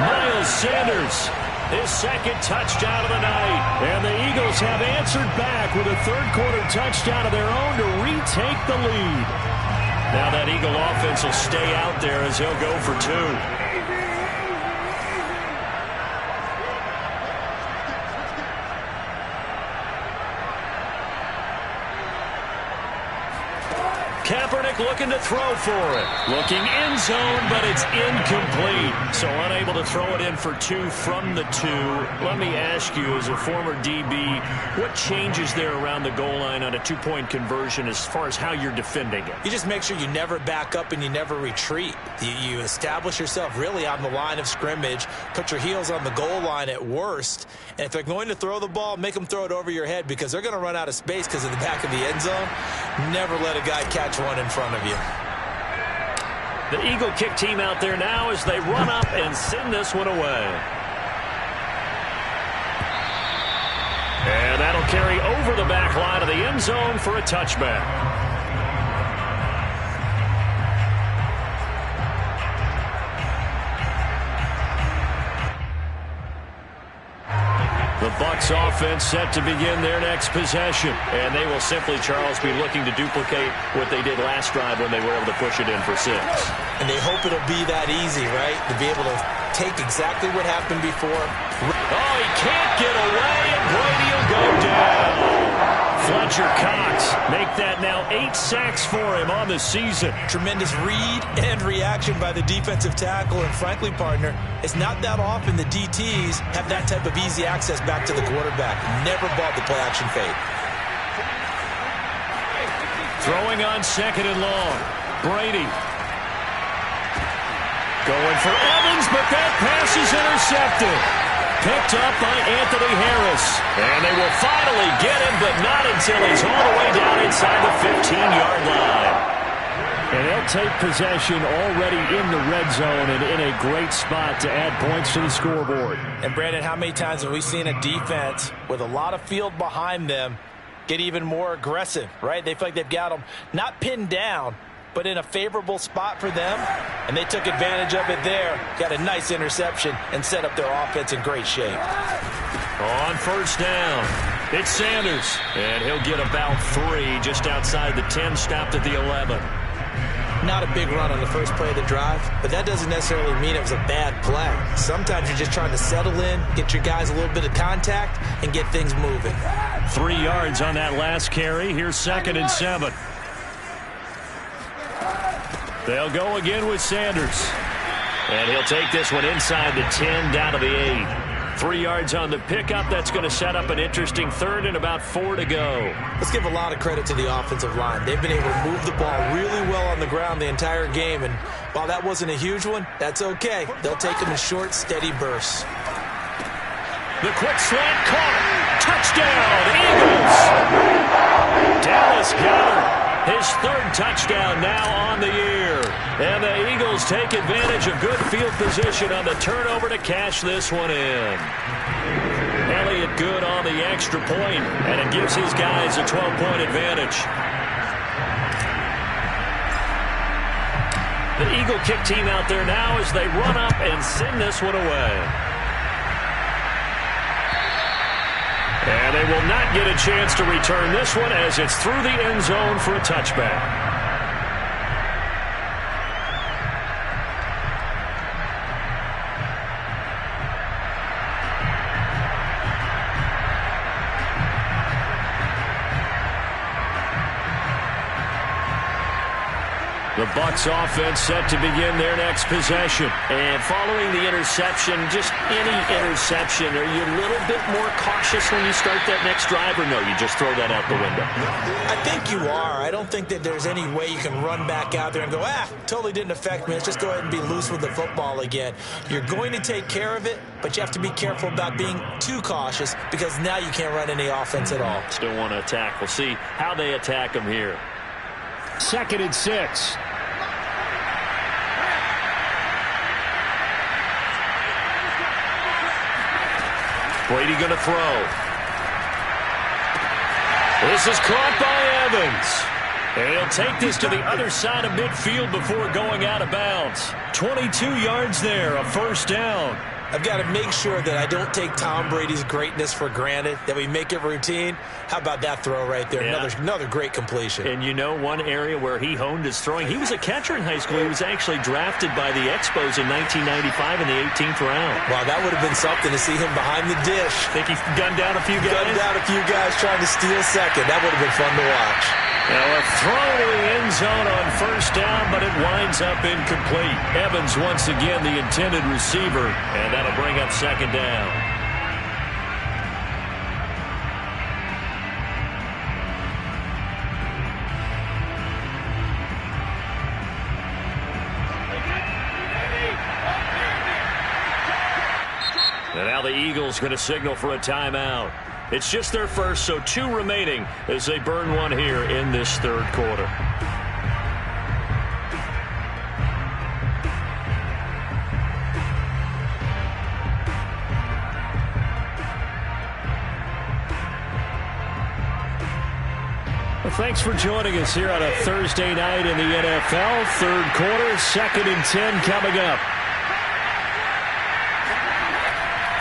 Miles Sanders, his 2nd touchdown of the night. And the Eagles have answered back with a 3rd-quarter touchdown of their own to retake the lead. Now that Eagle offense will stay out there as he'll go for 2. Kaepernick looking to throw for it. Looking end zone, but it's incomplete. So unable to throw it in for 2 from the 2. Let me ask you, as a former DB, what changes there around the goal line on a 2-point conversion as far as how you're defending it? You just make sure you never back up and you never retreat. You establish yourself really on the line of scrimmage, put your heels on the goal line at worst, and if they're going to throw the ball, make them throw it over your head because they're going to run out of space because of the back of the end zone. Never let a guy catch one in front of you. The Eagle kick team out there now as they run up and send this one away. And that'll carry over the back line of the end zone for a touchback. The Bucs offense set to begin their next possession. And they will simply, Charles, be looking to duplicate what they did last drive when they were able to push it in for 6. And they hope it'll be that easy, right? To be able to take exactly what happened before. Oh, he can't get away, and Brady will go down. Fletcher Cox make that now 8 sacks for him on the season. Tremendous read and reaction by the defensive tackle. And frankly, partner, it's not that often the DTs have that type of easy access back to the quarterback. Never bought the play-action fade. Throwing on 2nd and long. Brady. Going for Evans, but that pass is intercepted. Picked up by Anthony Harris. And they will finally get him, but not until he's all the way down inside the 15-yard line. And they'll take possession already in the red zone and in a great spot to add points to the scoreboard. And, Brandon, how many times have we seen a defense with a lot of field behind them get even more aggressive, right? They feel like they've got them not pinned down, but in a favorable spot for them, and they took advantage of it there. Got a nice interception and set up their offense in great shape. On first down, it's Sanders, and he'll get about 3 just outside the 10, stopped at the 11. Not a big run on the first play of the drive, but that doesn't necessarily mean it was a bad play. Sometimes you're just trying to settle in, get your guys a little bit of contact, and get things moving. 3 yards on that last carry. Here's 2nd and 7. They'll go again with Sanders. And he'll take this one inside the 10, down to the 8. 3 yards on the pickup. That's going to set up an interesting 3rd and about 4 to go. Let's give a lot of credit to the offensive line. They've been able to move the ball really well on the ground the entire game. And while that wasn't a huge one, that's okay. They'll take them in short, steady bursts. The quick slant caught. Touchdown, Eagles. Dallas Goedert. His 3rd touchdown now on the year. And the Eagles take advantage of good field position on the turnover to cash this one in. Elliott good on the extra point, and it gives his guys a 12-point advantage. The Eagle kick team out there now as they run up and send this one away. And they will not get a chance to return this one as it's through the end zone for a touchback. The Bucs offense set to begin their next possession. And following the interception, just any interception, are you a little bit more cautious when you start that next drive, or no, you just throw that out the window? I think you are. I don't think that there's any way you can run back out there and go, totally didn't affect me. Let's just go ahead and be loose with the football again. You're going to take care of it, but you have to be careful about being too cautious because now you can't run any offense at all. Still want to attack. We'll see how they attack them here. 2nd and 6. Brady going to throw. This is caught by Evans. And he'll take this to the other side of midfield before going out of bounds. 22 yards there, a 1st down. I've got to make sure that I don't take Tom Brady's greatness for granted, that we make it routine. How about that throw right there? Yeah. Another great completion. And you know one area where he honed his throwing, he was a catcher in high school. He was actually drafted by the Expos in 1995 in the 18th round. Wow, that would have been something to see him behind the dish. Think he gunned down a few guys? Gunned down a few guys trying to steal second. That would have been fun to watch. Now a throw to the end zone on first down, but it winds up incomplete. Evans once again the intended receiver, and that'll bring up second down. And now the Eagles going to signal for a timeout. It's just their first, so 2 remaining as they burn one here in this third quarter. Well, thanks for joining us here on a Thursday night in the NFL. Third quarter, 2nd and 10 coming up.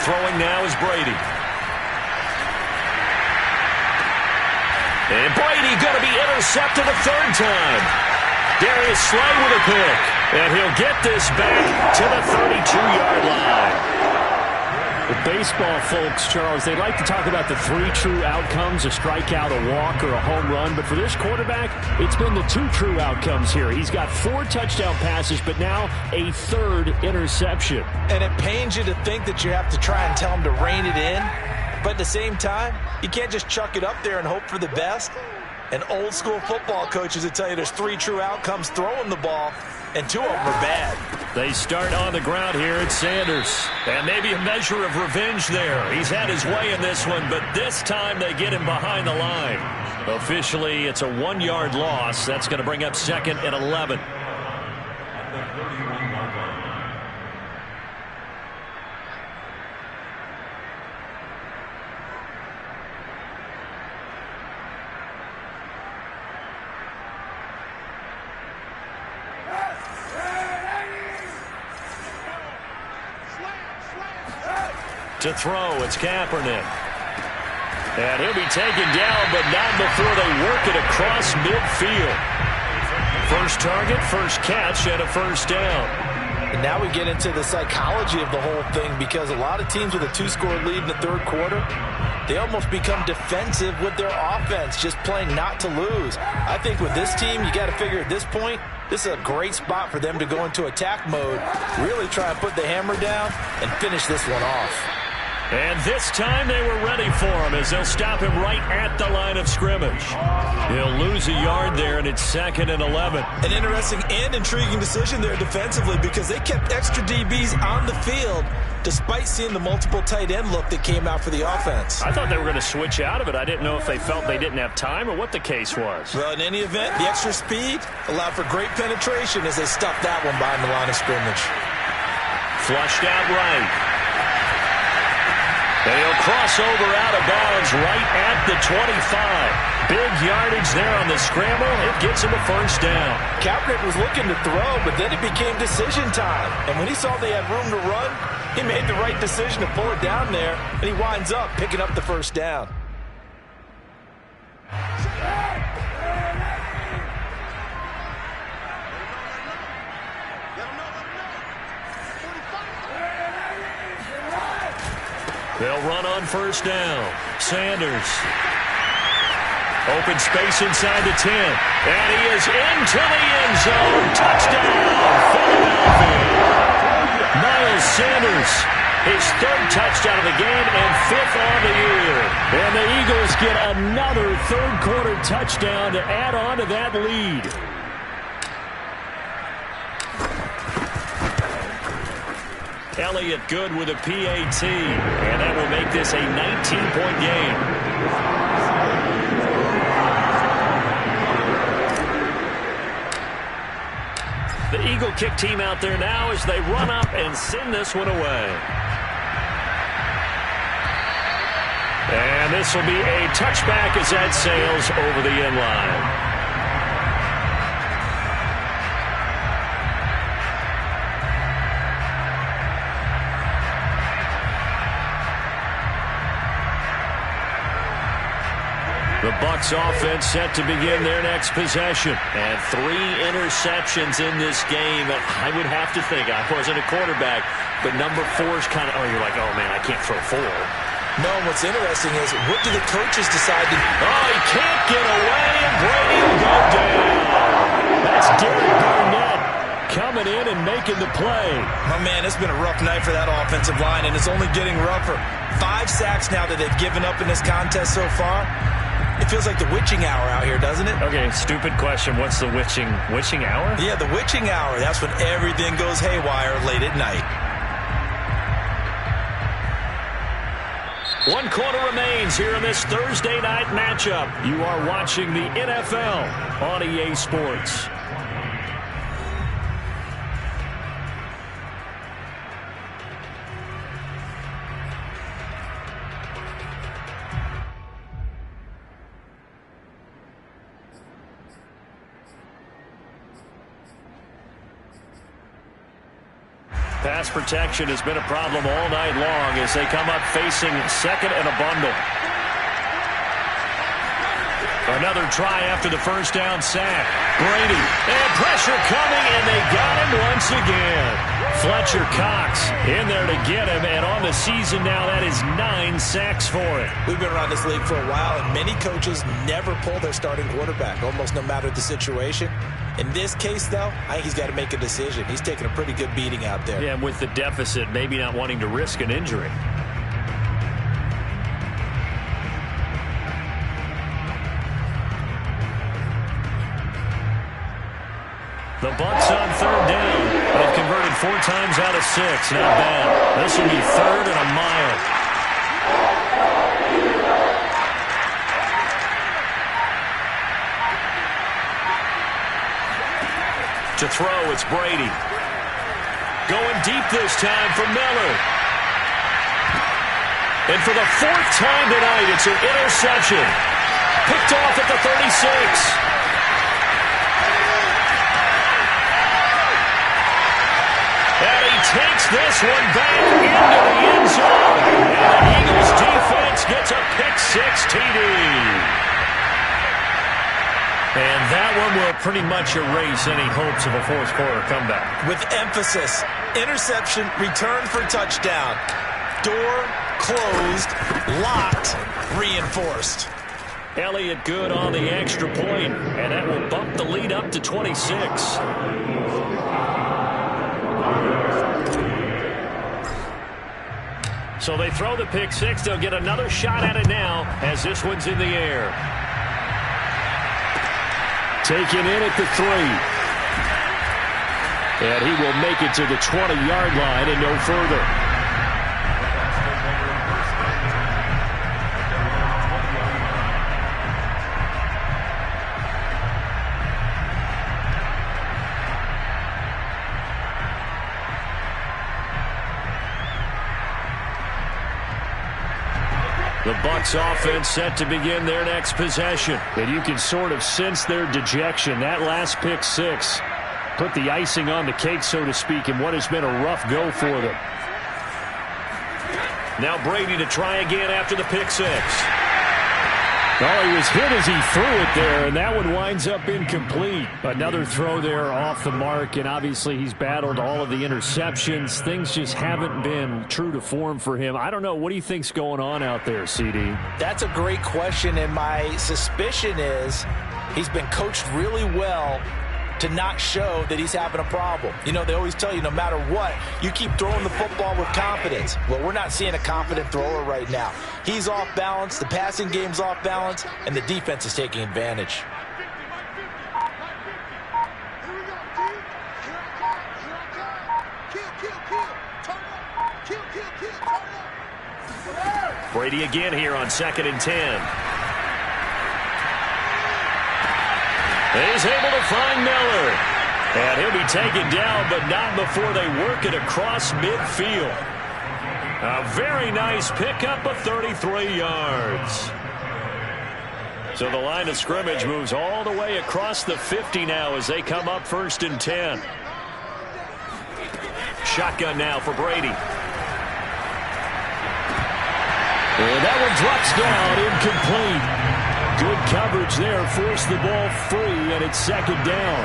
Throwing now is Brady. And Brady going to be intercepted a third time. Darius Slay with a pick. And he'll get this back to the 32-yard line. The baseball folks, Charles, they like to talk about the 3 true outcomes, a strikeout, a walk, or a home run. But for this quarterback, it's been the 2 true outcomes here. He's got 4 touchdown passes, but now a 3rd interception. And it pains you to think that you have to try and tell him to rein it in. But at the same time, you can't just chuck it up there and hope for the best. And old school football coaches would tell you there's 3 true outcomes throwing the ball, and 2 of them are bad. They start on the ground here at Sanders. And maybe a measure of revenge there. He's had his way in this one, but this time they get him behind the line. Officially, it's a 1-yard loss. That's going to bring up 2nd and 11. To throw, it's Kaepernick. And he'll be taken down, but not before they work it across midfield. First target, first catch, and a first down. And now we get into the psychology of the whole thing, because a lot of teams with a 2-score lead in the third quarter, they almost become defensive with their offense, just playing not to lose. I think with this team, you got to figure at this point, this is a great spot for them to go into attack mode, really try and put the hammer down and finish this one off. And this time they were ready for him as they'll stop him right at the line of scrimmage. He'll lose a yard there, and it's 2nd and 11. An interesting and intriguing decision there defensively, because they kept extra DBs on the field despite seeing the multiple tight end look that came out for the offense. I thought they were going to switch out of it. I didn't know if they felt they didn't have time or what the case was. Well, in any event, the extra speed allowed for great penetration as they stuffed that one behind the line of scrimmage. Flushed out right. And he'll cross over out of bounds right at the 25. Big yardage there on the scramble. It gets him a first down. Kaepernick was looking to throw, but then it became decision time. And when he saw they had room to run, he made the right decision to pull it down there, and he winds up picking up the first down. They'll run on first down. Sanders. Open space inside the 10. And he is into the end zone. Touchdown, Philadelphia. Miles Sanders, his 3rd touchdown of the game and 5th on the year. And the Eagles get another third quarter touchdown to add on to that lead. Elliott good with a PAT, and that will make this a 19-point game. The Eagle kick team out there now as they run up and send this one away. And this will be a touchback as that sails over the end line. The Bucs offense set to begin their next possession. And 3 interceptions in this game. I would have to think, I wasn't a quarterback, but number 4 is kind of, you're like, oh, man, I can't throw 4. No, what's interesting is, what do the coaches decide to do? Oh, he can't get away, and Brady will back into play. Oh, man, it's been a rough night for that offensive line, and it's only getting rougher. 5 sacks now that they've given up in this contest so far. It feels like the witching hour out here, doesn't it? Okay, stupid question. What's the witching hour? Yeah, the witching hour. That's when everything goes haywire late at night. 1 quarter remains here in this Thursday night matchup. You are watching the NFL on EA Sports. Pass protection has been a problem all night long as they come up facing second and a bundle. Another try after the first down sack. Brady, and pressure coming, and they got him once again. Fletcher Cox in there to get him, and on the season now, that is 9 sacks for it. We've been around this league for a while, and many coaches never pull their starting quarterback, almost no matter the situation. In this case, though, I think he's got to make a decision. He's taking a pretty good beating out there. Yeah, with the deficit, maybe not wanting to risk an injury. The Bucs on 3rd down. They've converted 4 times out of 6. Not bad. This will be 3rd and a mile. To throw, it's Brady. Going deep this time for Miller. And for the 4th time tonight, it's an interception. Picked off at the 36. And he takes this one back into the end zone. And the Eagles defense gets a pick-6 TD. And that one will pretty much erase any hopes of a 4th quarter comeback. With emphasis, interception, return for touchdown. Door closed, locked, reinforced. Elliott good on the extra point, and that will bump the lead up to 26. So they throw the pick-6. They'll get another shot at it now as this one's in the air. Taken in at the 3. And he will make it to the 20-yard line and no further. The Bucs offense set to begin their next possession. And you can sort of sense their dejection. That last pick-6 put the icing on the cake, so to speak, in what has been a rough go for them. Now Brady to try again after the pick-6. Oh, he was hit as he threw it there, and that one winds up incomplete. Another throw there off the mark, and obviously he's battled all of the interceptions. Things just haven't been true to form for him. I don't know. What do you think's going on out there, CD? That's a great question, and my suspicion is he's been coached really well to not show that he's having a problem. You know, they always tell you no matter what, you keep throwing the football with confidence. Well, we're not seeing a confident thrower right now. He's off balance, the passing game's off balance, and the defense is taking advantage. Brady again here on 2nd and 10. He's able to find Miller. And he'll be taken down, but not before they work it across midfield. A very nice pickup of 33 yards. So the line of scrimmage moves all the way across the 50 now as they come up 1st and 10. Shotgun now for Brady. And that one drops down, incomplete. Good coverage there, forced the ball free, and it's 2nd down.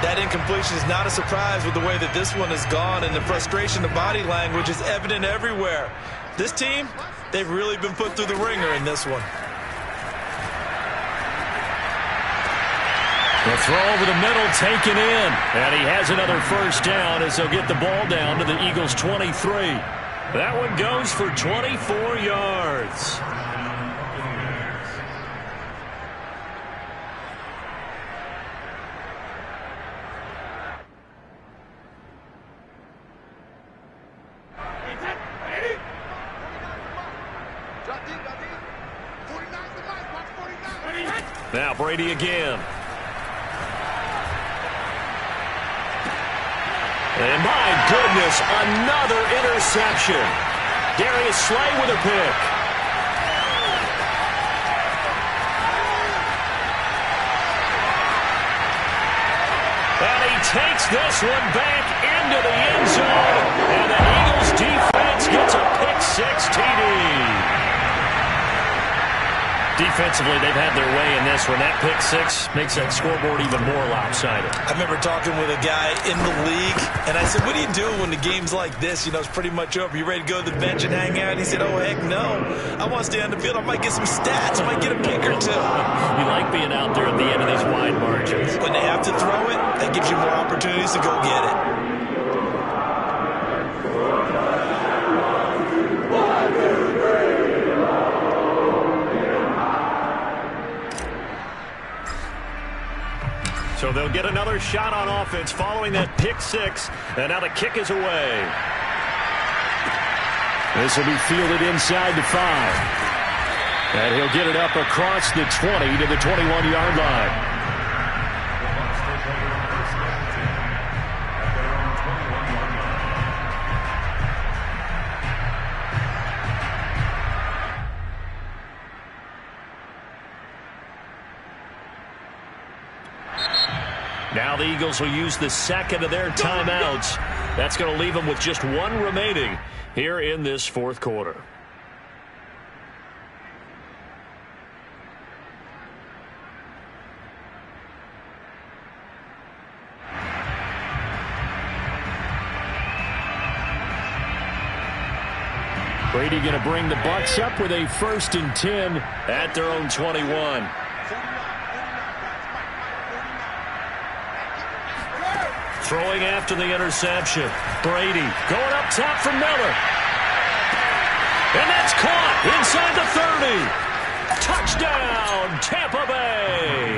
That incompletion is not a surprise with the way that this one has gone, and the frustration, the body language is evident everywhere. This team, they've really been put through the ringer in this one. The throw over the middle taken in. And he has another first down as they'll get the ball down to the Eagles' 23. That one goes for 24 yards. Now Brady again. And my goodness, another interception. Darius Slay with a pick. And he takes this one back into the end zone. And the Eagles defense gets a pick-6 TD. Defensively, they've had their way in this one. That pick-6 makes that scoreboard even more lopsided. I remember talking with a guy in the league, and I said, what do you do when the game's like this? You know, it's pretty much over. You ready to go to the bench and hang out? He said, oh, heck no. I want to stay on the field. I might get some stats. I might get a pick or two. You like being out there at the end of these wide margins. When they have to throw it, that gives you more opportunities to go get it. So they'll get another shot on offense following that pick-6, and now the kick is away. This will be fielded inside the 5. And he'll get it up across the 20 to the 21-yard line. Now the Eagles will use the second of their timeouts. That's going to leave them with just one remaining here in this fourth quarter. Brady going to bring the Bucs up with a 1st and 10 at their own 21. Throwing after the interception. Brady going up top for Miller. And that's caught inside the 30. Touchdown, Tampa Bay.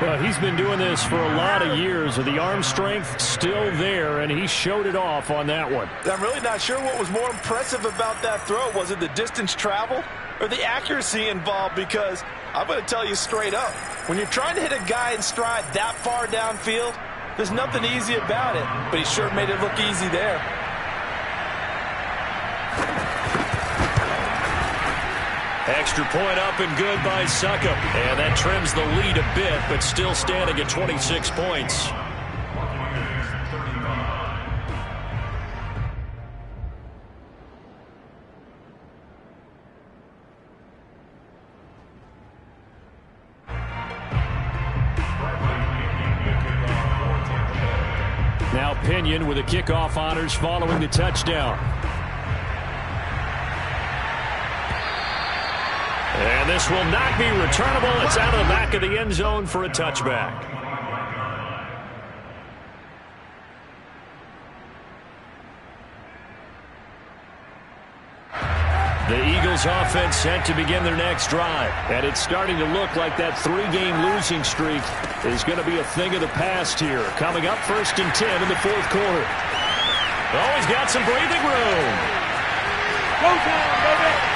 Well, he's been doing this for a lot of years, with the arm strength still there, and he showed it off on that one. I'm really not sure what was more impressive about that throw. Was it the distance traveled or the accuracy involved? Because I'm going to tell you straight up, when you're trying to hit a guy in stride that far downfield, there's nothing easy about it, but he sure made it look easy there. Extra point up and good by Succop. And that trims the lead a bit, but still standing at 26 points. Now Pinion with the kickoff honors following the touchdown. And this will not be returnable. It's out of the back of the end zone for a touchback. The Eagles offense set to begin their next drive. And it's starting to look like that 3-game losing streak is going to be a thing of the past here. Coming up 1st and 10 in the fourth quarter. Oh, he's got some breathing room. Go down, baby.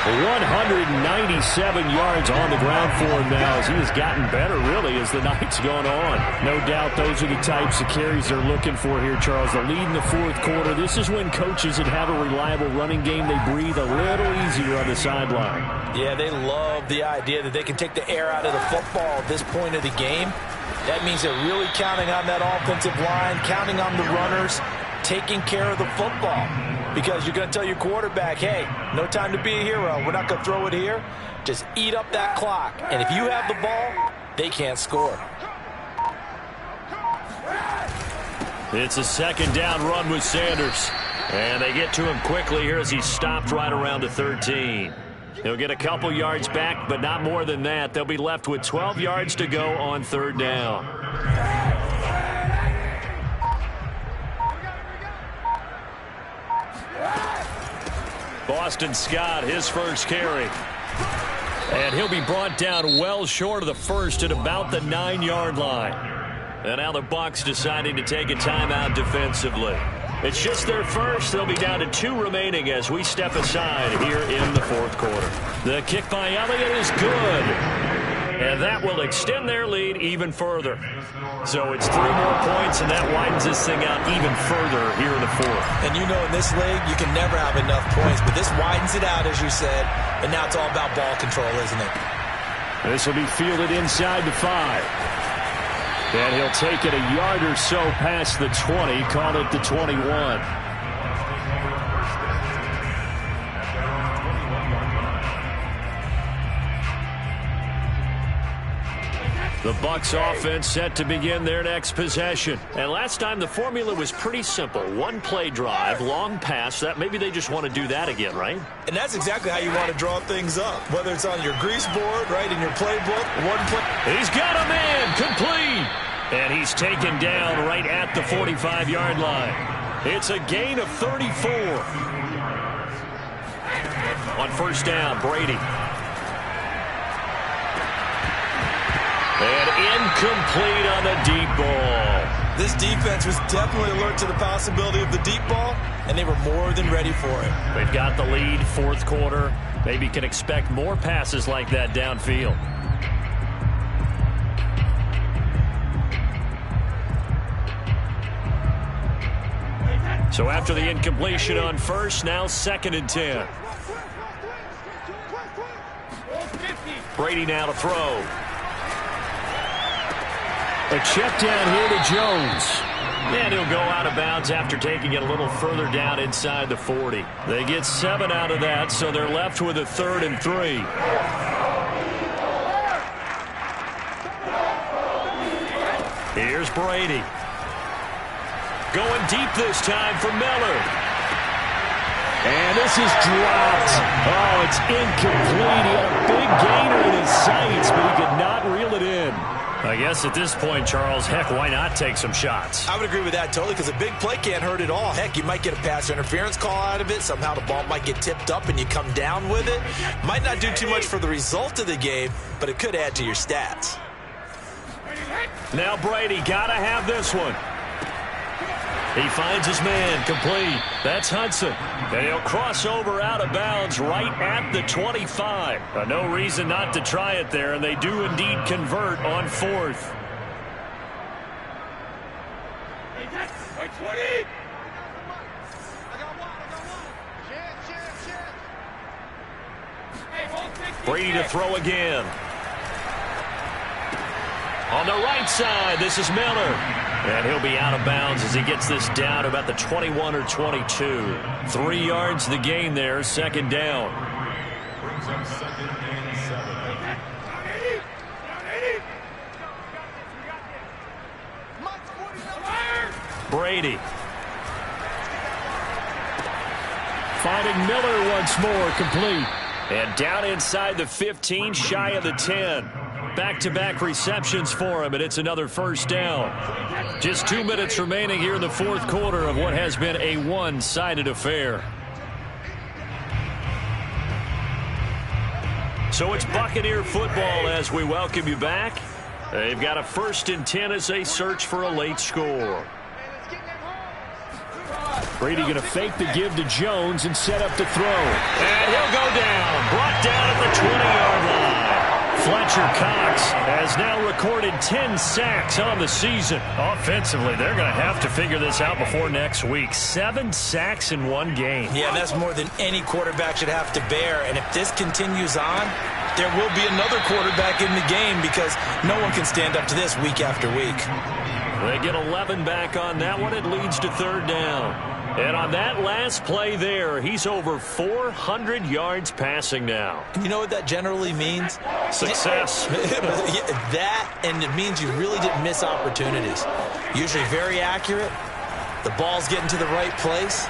197 yards on the ground for him now, as he has gotten better, really, as the night's gone on. No doubt those are the types of carries they're looking for here, Charles. The lead in the fourth quarter. This is when coaches that have a reliable running game, they breathe a little easier on the sideline. Yeah, they love the idea that they can take the air out of the football at this point of the game. That means they're really counting on that offensive line, counting on the runners, taking care of the football. Because you're going to tell your quarterback, hey, no time to be a hero. We're not going to throw it here. Just eat up that clock. And if you have the ball, they can't score. It's a second down run with Sanders. And they get to him quickly here as he's stopped right around the 13. He'll get a couple yards back, but not more than that. They'll be left with 12 yards to go on third down. Boston Scott, his first carry. And he'll be brought down well short of the first at about the 9-yard line. And now the Bucs deciding to take a timeout defensively. It's just their first. They'll be down to 2 remaining as we step aside here in the fourth quarter. The kick by Elliott is good. And that will extend their lead even further. So it's 3 more points, and that widens this thing out even further here in the fourth. And you know in this league, you can never have enough points, but this widens it out, as you said, and now it's all about ball control, isn't it? This will be fielded inside the 5. And he'll take it a yard or so past the 20, call it the 21. The Bucs offense set to begin their next possession. And last time the formula was pretty simple. 1-play drive, long pass. That maybe they just want to do that again, right? And that's exactly how you want to draw things up. Whether it's on your grease board, right, in your playbook, 1 play. He's got a man, complete. And he's taken down right at the 45-yard line. It's a gain of 34. On first down, Brady. And incomplete on the deep ball. This defense was definitely alert to the possibility of the deep ball, and they were more than ready for it. They've got the lead, fourth quarter. Maybe can expect more passes like that downfield. So after the incompletion on first, now 2nd and 10. Brady now to throw. A check down here to Jones. And he'll go out of bounds after taking it a little further down inside the 40. They get 7 out of that, so they're left with a 3rd and 3. Here's Brady. Going deep this time for Miller. And this is dropped. Oh, it's incomplete. He had a big gainer in his sights, but he could not reel it in. I guess at this point, Charles, heck, why not take some shots? I would agree with that totally, because a big play can't hurt at all. Heck, you might get a pass interference call out of it. Somehow the ball might get tipped up and you come down with it. Might not do too much for the result of the game, but it could add to your stats. Now Brady, got to have this one. He finds his man, complete. That's Hudson. And he'll cross over out of bounds right at the 25. No reason not to try it there, and they do indeed convert on 4th. Brady to throw again. On the right side, this is Miller. And he'll be out of bounds as he gets this down about the 21 or 22. 3 yards the gain there, 2nd down. Brings up 2nd and 7. Brady. Finding Miller once more, complete. And down inside the 15, shy of the 10. Back-to-back receptions for him, and it's another first down. Just 2 minutes remaining here in the fourth quarter of what has been a one-sided affair. So it's Buccaneer football as we welcome you back. They've got a 1st and 10 as they search for a late score. Brady going to fake the give to Jones and set up the throw. And he'll go down. Brought down at the 20-yard line. Fletcher Cox has now recorded 10 sacks on the season. Offensively, they're going to have to figure this out before next week. 7 sacks in 1 game. Yeah, that's more than any quarterback should have to bear. And if this continues on, there will be another quarterback in the game because no one can stand up to this week after week. They get 11 back on that one. It leads to 3rd down. And on that last play there, he's over 400 yards passing now. You know what that generally means? Success. That, and it means you really didn't miss opportunities. Usually very accurate. The ball's getting to the right place.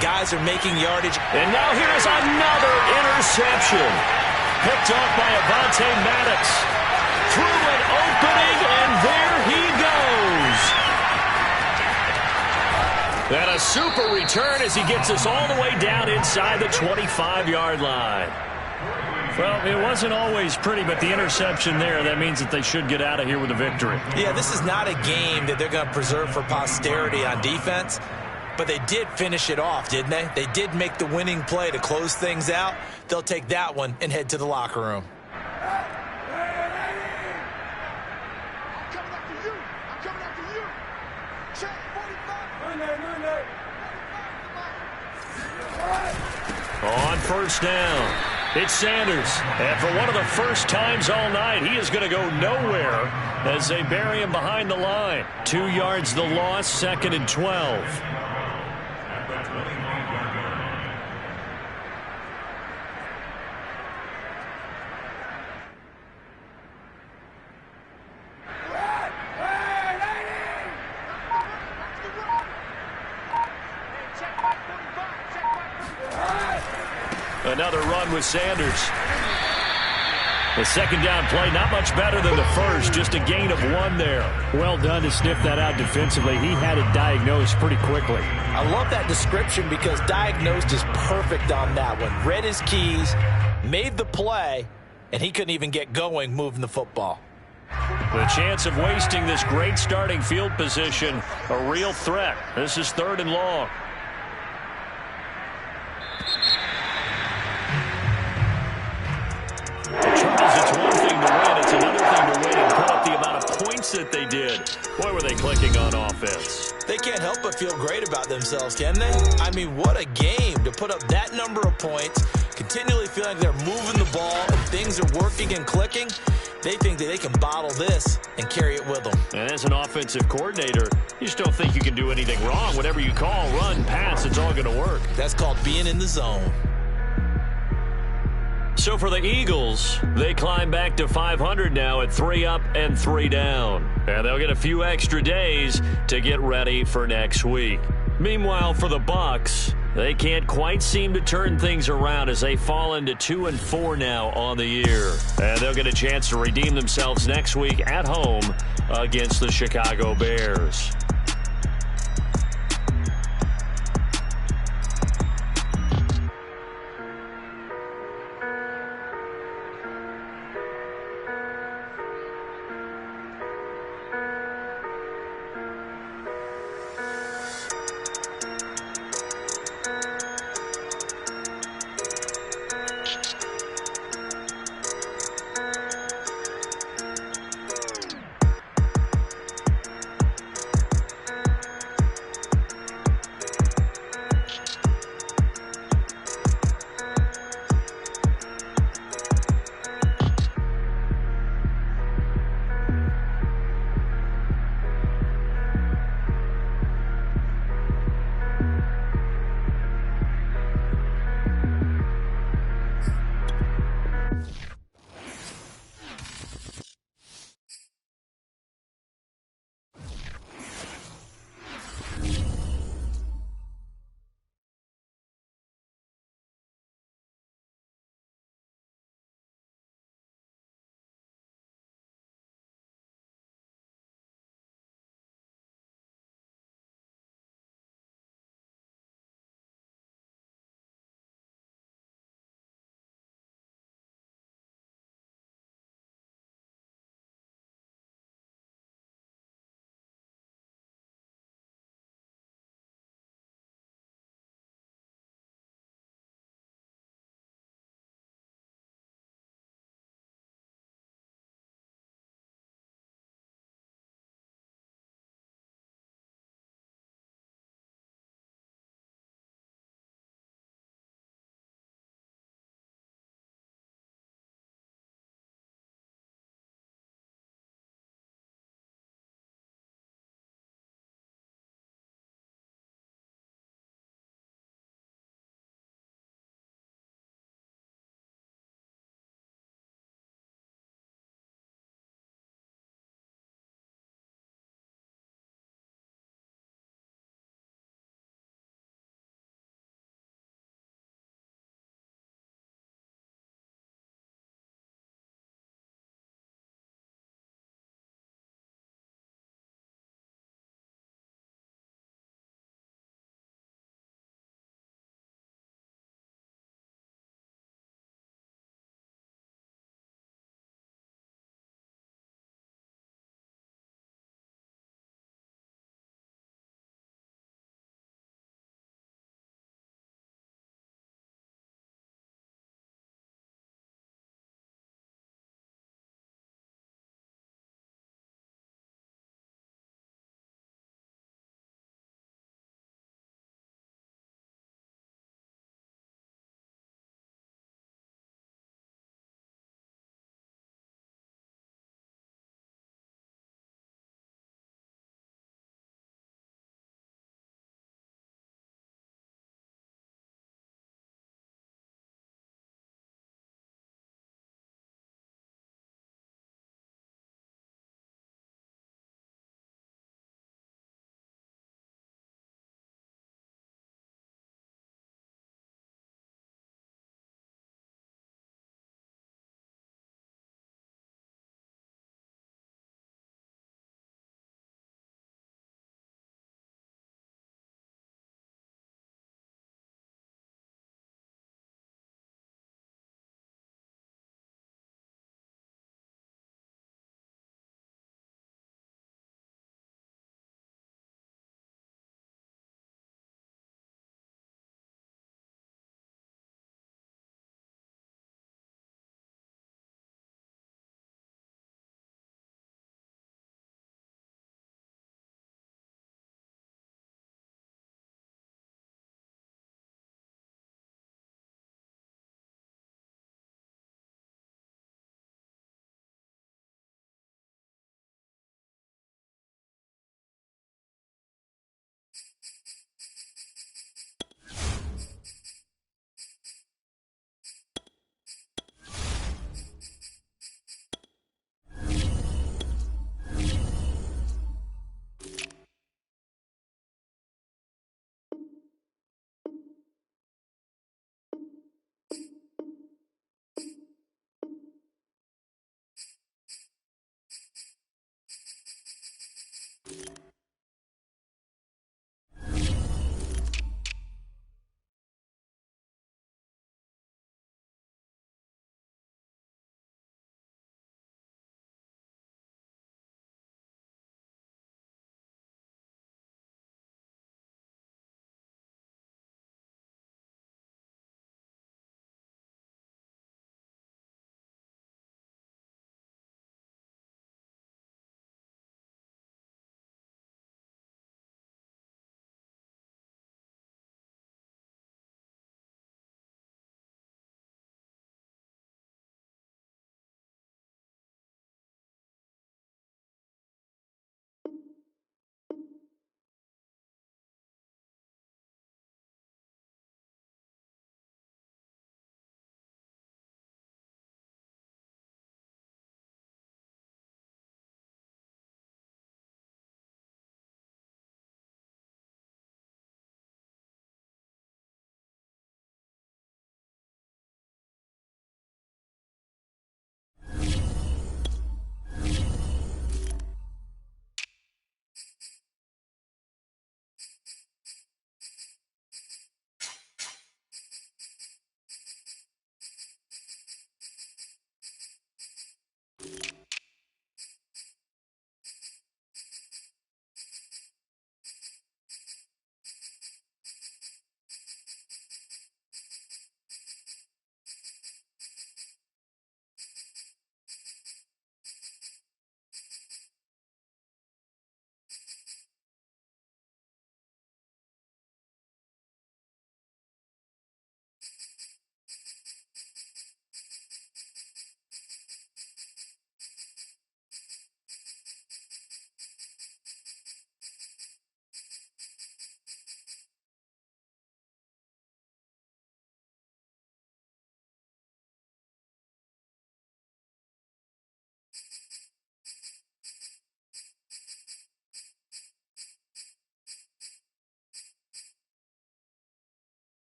Guys are making yardage. And now here is another interception. Picked off by Avonte Maddox. Through an opening, and there he goes. And a super return as he gets us all the way down inside the 25-yard line. Well, it wasn't always pretty, but the interception there, that means that they should get out of here with a victory. Yeah, this is not a game that they're going to preserve for posterity on defense, but they did finish it off, didn't they? They did make the winning play to close things out. They'll take that one and head to the locker room. On first down, it's Sanders. And for one of the first times all night, he is going to go nowhere as they bury him behind the line. 2 yards the loss, 2nd and 12. Another run with Sanders. The second down play, not much better than the first, just a gain of 1 there. Well done to sniff that out defensively. He had it diagnosed pretty quickly. I love that description because diagnosed is perfect on that one. Read his keys, made the play, and he couldn't even get going moving the football. The chance of wasting this great starting field position, a real threat. This is 3rd and long. It's one thing to win. It's another thing to win and put up the amount of points that they did. Boy, were they clicking on offense. They can't help but feel great about themselves, can they? I mean, what a game to put up that number of points, continually feeling like they're moving the ball and things are working and clicking. They think that they can bottle this and carry it with them. And as an offensive coordinator, you just don't think you can do anything wrong. Whatever you call, run, pass, it's all going to work. That's called being in the zone. So for the Eagles, they climb back to 500 now at 3 up and 3 down. And they'll get a few extra days to get ready for next week. Meanwhile, for the Bucs, they can't quite seem to turn things around as they fall into 2 and 4 now on the year. And they'll get a chance to redeem themselves next week at home against the Chicago Bears.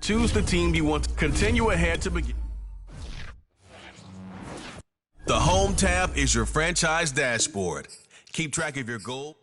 Choose the team you want to continue ahead to begin. The Home tab is your franchise dashboard. Keep track of your goal.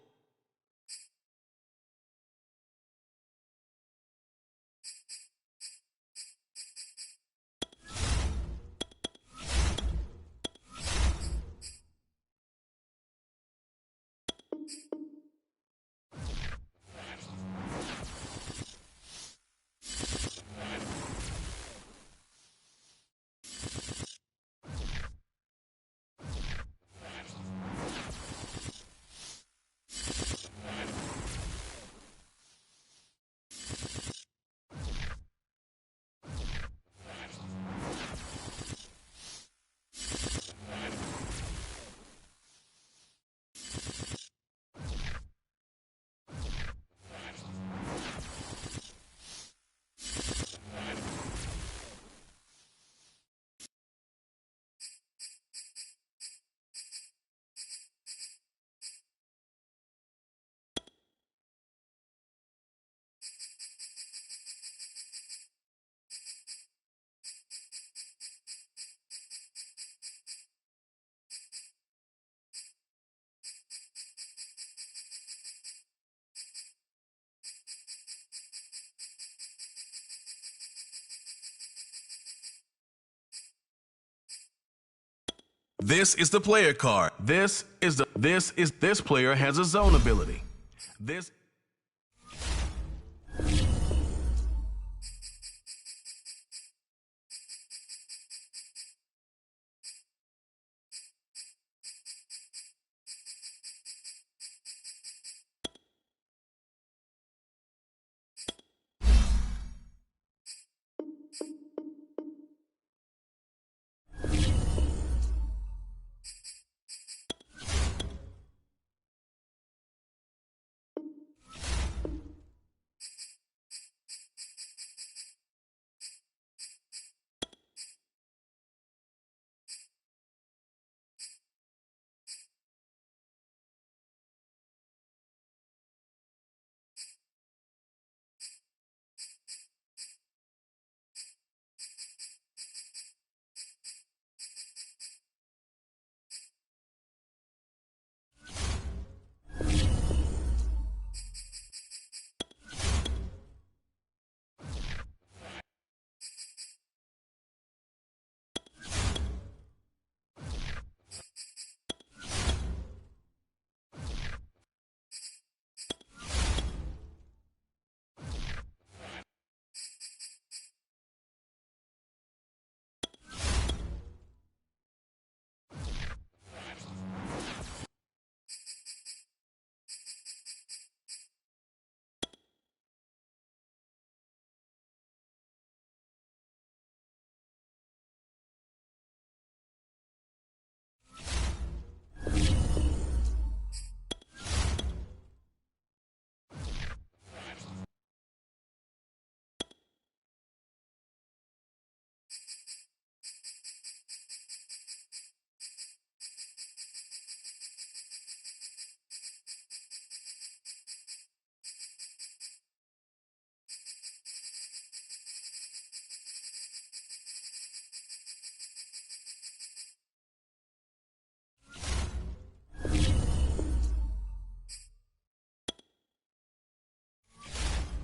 This is the player card. This player has a zone ability. This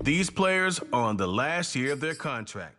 These players are on the last year of their contract.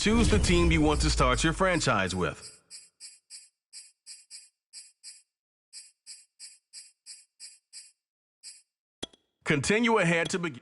Choose the team you want to start your franchise with. Continue ahead to begin.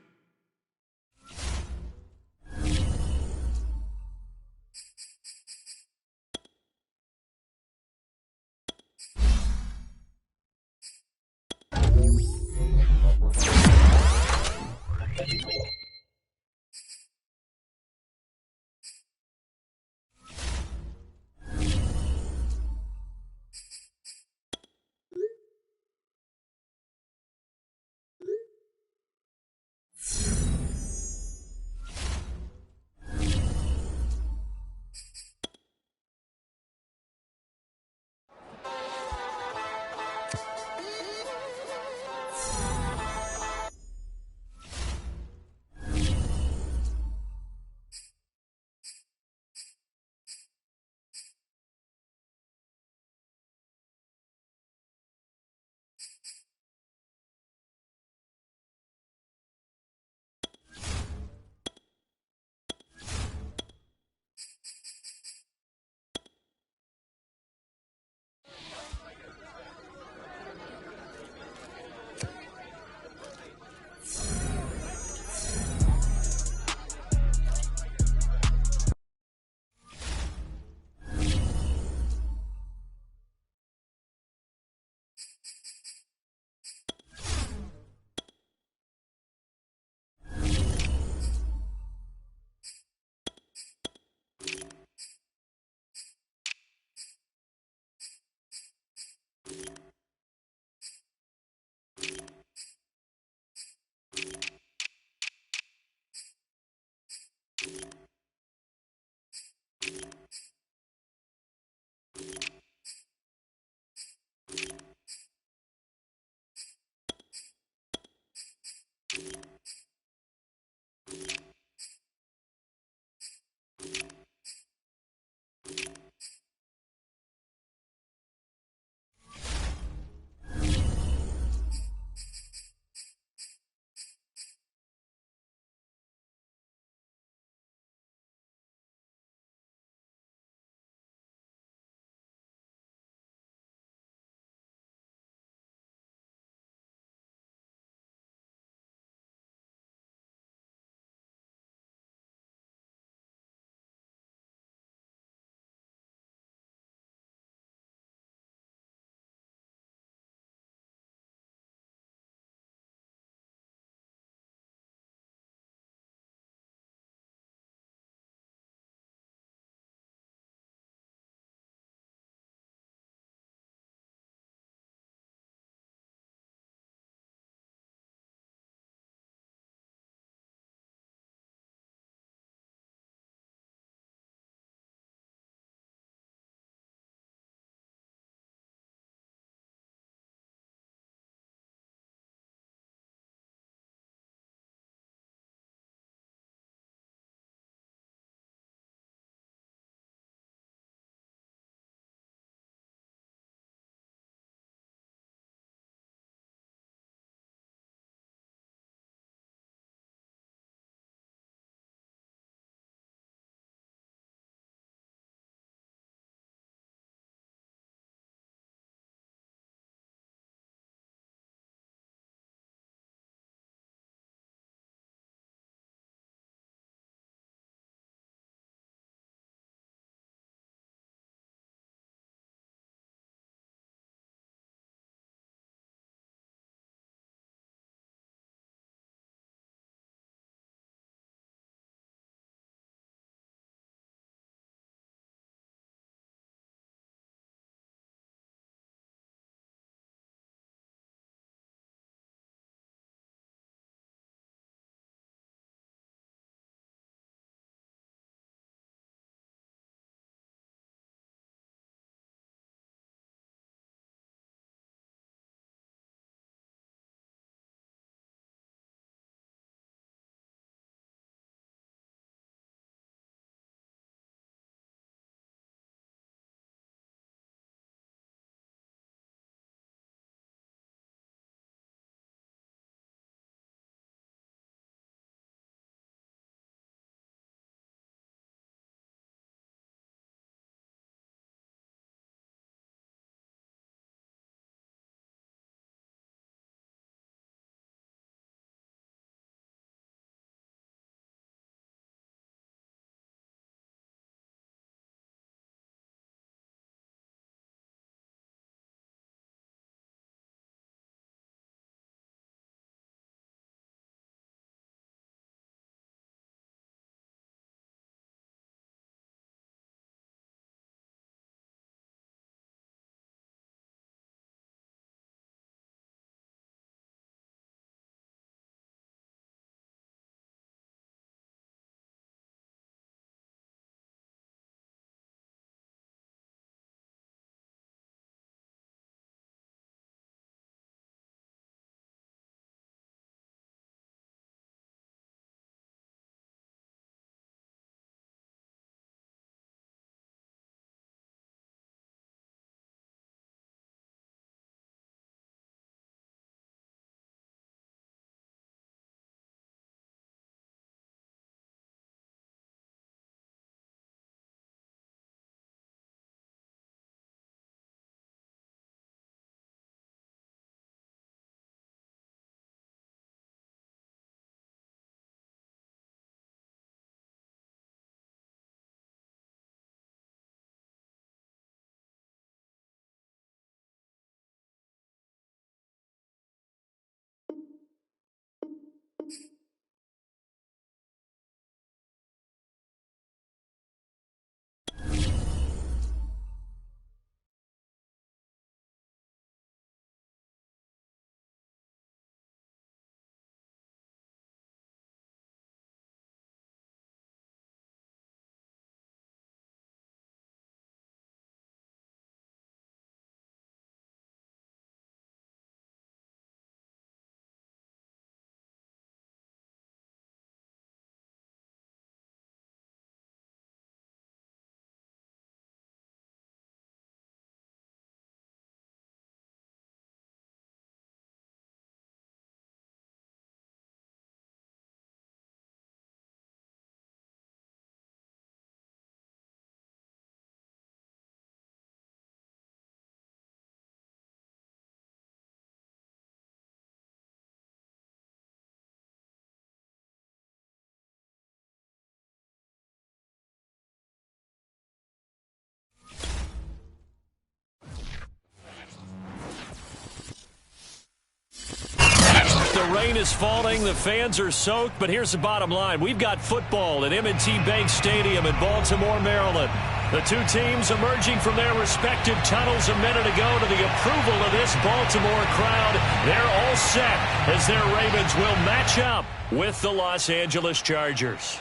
rain is falling. The fans are soaked. But here's the bottom line. We've got football at M&T Bank Stadium in Baltimore, Maryland. The two teams emerging from their respective tunnels a minute ago to the approval of this Baltimore crowd. They're all set as their Ravens will match up with the Los Angeles Chargers.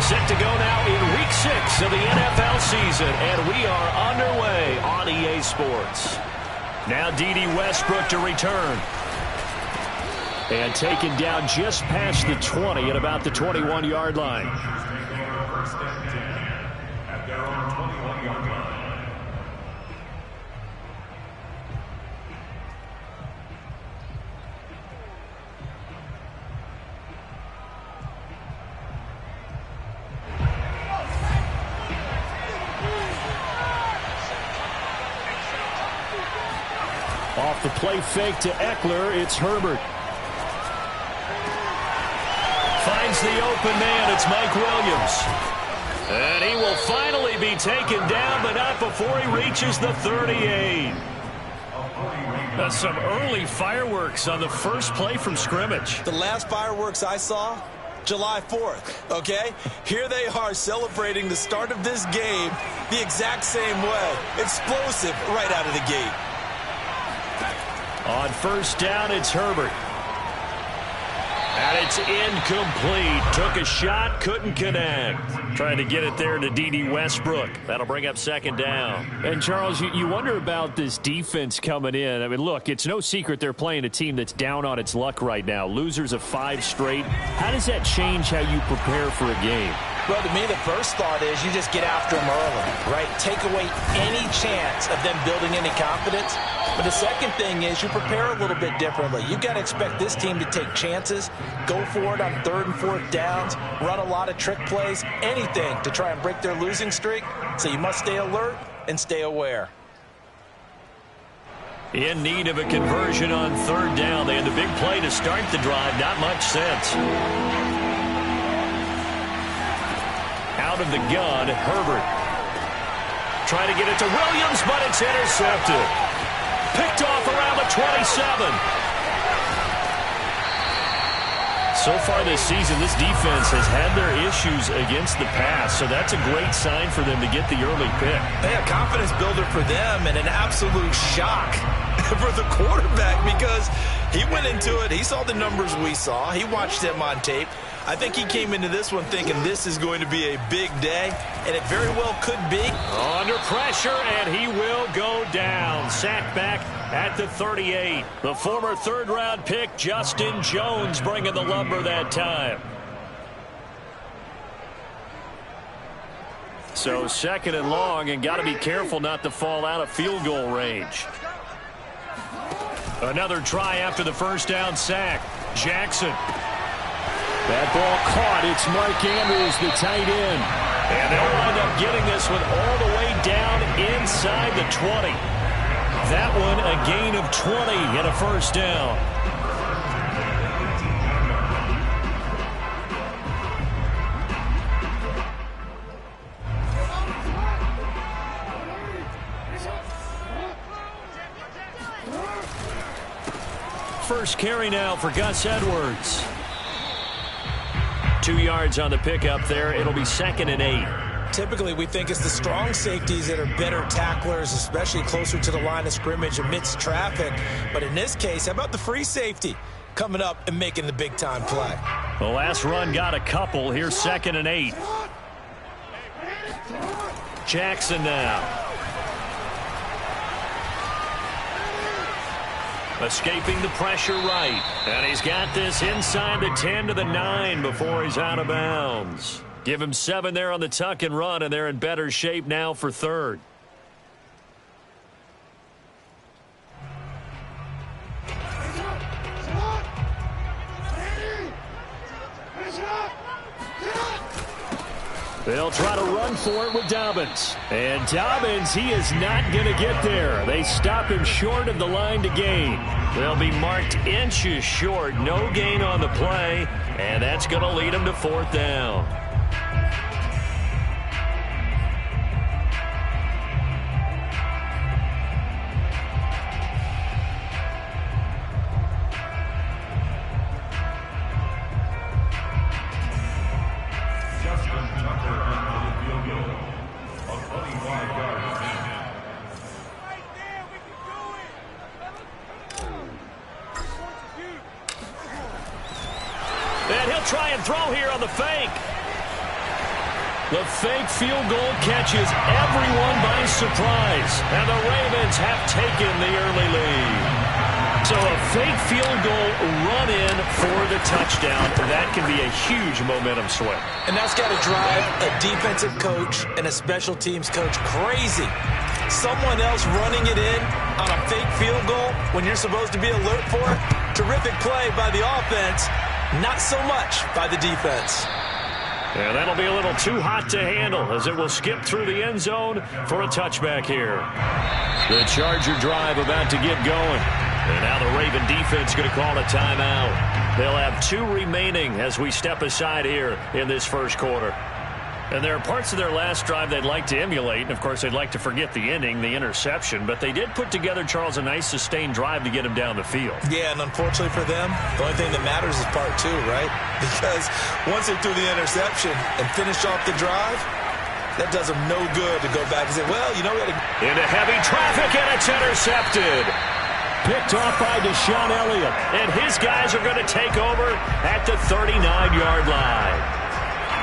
Set to go now in Week 6 of the NFL season, and we are underway on EA Sports. Now D.D. Westbrook to return. And taken down just past the 20 at about the 21-yard line. First and 10 at their own 21-yard line. Off the play fake to Eckler, it's Herbert. Finds the open man, it's Mike Williams. And he will finally be taken down, but not before he reaches the 38. Some early fireworks on the first play from scrimmage. The last fireworks I saw, July 4th, okay? Here they are celebrating the start of this game the exact same way. Explosive right out of the gate. On first down, it's Herbert. And it's incomplete. Took a shot, couldn't connect. Trying to get it there to D.D. Westbrook. That'll bring up second down. And, Charles, you wonder about this defense coming in. I mean, look, it's no secret they're playing a team that's down on its luck right now. Losers of 5 straight. How does that change how you prepare for a game? Well, to me, the first thought is you just get after them early, right? Take away any chance of them building any confidence. But the second thing is you prepare a little bit differently. You've got to expect this team to take chances, go for it on 3rd and 4th downs, run a lot of trick plays, anything to try and break their losing streak. So you must stay alert and stay aware. In need of a conversion on 3rd down. They had the big play to start the drive. Not much sense. Out of the gun, Herbert. Trying to get it to Williams, but it's intercepted. Picked off around the 27. So far this season, this defense has had their issues against the pass, so that's a great sign for them to get the early pick. Yeah, confidence builder for them and an absolute shock for the quarterback because he went into it. He saw the numbers we saw. He watched them on tape. I think he came into this one thinking this is going to be a big day, and it very well could be. Under pressure, and he will go down. Sacked back at the 38. The former 3rd-round pick, Justin Jones, bringing the lumber that time. So 2nd and long, and got to be careful not to fall out of field goal range. Another try after the first down sack. Jackson. That ball caught. It's Mark Andrews, the tight end. And they'll wind up getting this one all the way down inside the 20. That one a gain of 20 and a first down. First carry now for Gus Edwards. 2 yards on the pickup there. It'll be 2nd and 8. Typically, we think it's the strong safeties that are better tacklers, especially closer to the line of scrimmage amidst traffic. But in this case, how about the free safety coming up and making the big-time play? The last run got a couple. Here's 2nd and 8. Jackson now. Escaping the pressure right. And he's got this inside the 10 to the 9 before he's out of bounds. Give him 7 there on the tuck and run, and they're in better shape now for 3rd. They'll try to run for it with Dobbins. And Dobbins, he is not going to get there. They stop him short of the line to gain. They'll be marked inches short. No gain on the play. And that's going to lead him to 4th down. Ashton Tucker for the field goal. A 25-yard attempt. And he'll try and throw here on the fake. The fake field goal catches everyone by surprise. And the Ravens have taken the early lead. So a fake field goal run in for the touchdown. That can be a huge momentum swing. And that's got to drive a defensive coach and a special teams coach crazy. Someone else running it in on a fake field goal when you're supposed to be alert for it. Terrific play by the offense. Not so much by the defense. And that'll be a little too hot to handle as it will skip through the end zone for a touchback here. The Charger drive about to get going. And now the Raven defense going to call a timeout. They'll have 2 remaining as we step aside here in this first quarter. And there are parts of their last drive they'd like to emulate. And, of course, they'd like to forget the ending, the interception. But they did put together, Charles, a nice sustained drive to get him down the field. Yeah, and unfortunately for them, the only thing that matters is part 2, right? Because once they threw the interception and finished off the drive, that does them no good to go back and say, well, you know, we had to... Into heavy traffic, and it's intercepted. Picked off by Deshaun Elliott. And his guys are going to take over at the 39-yard line.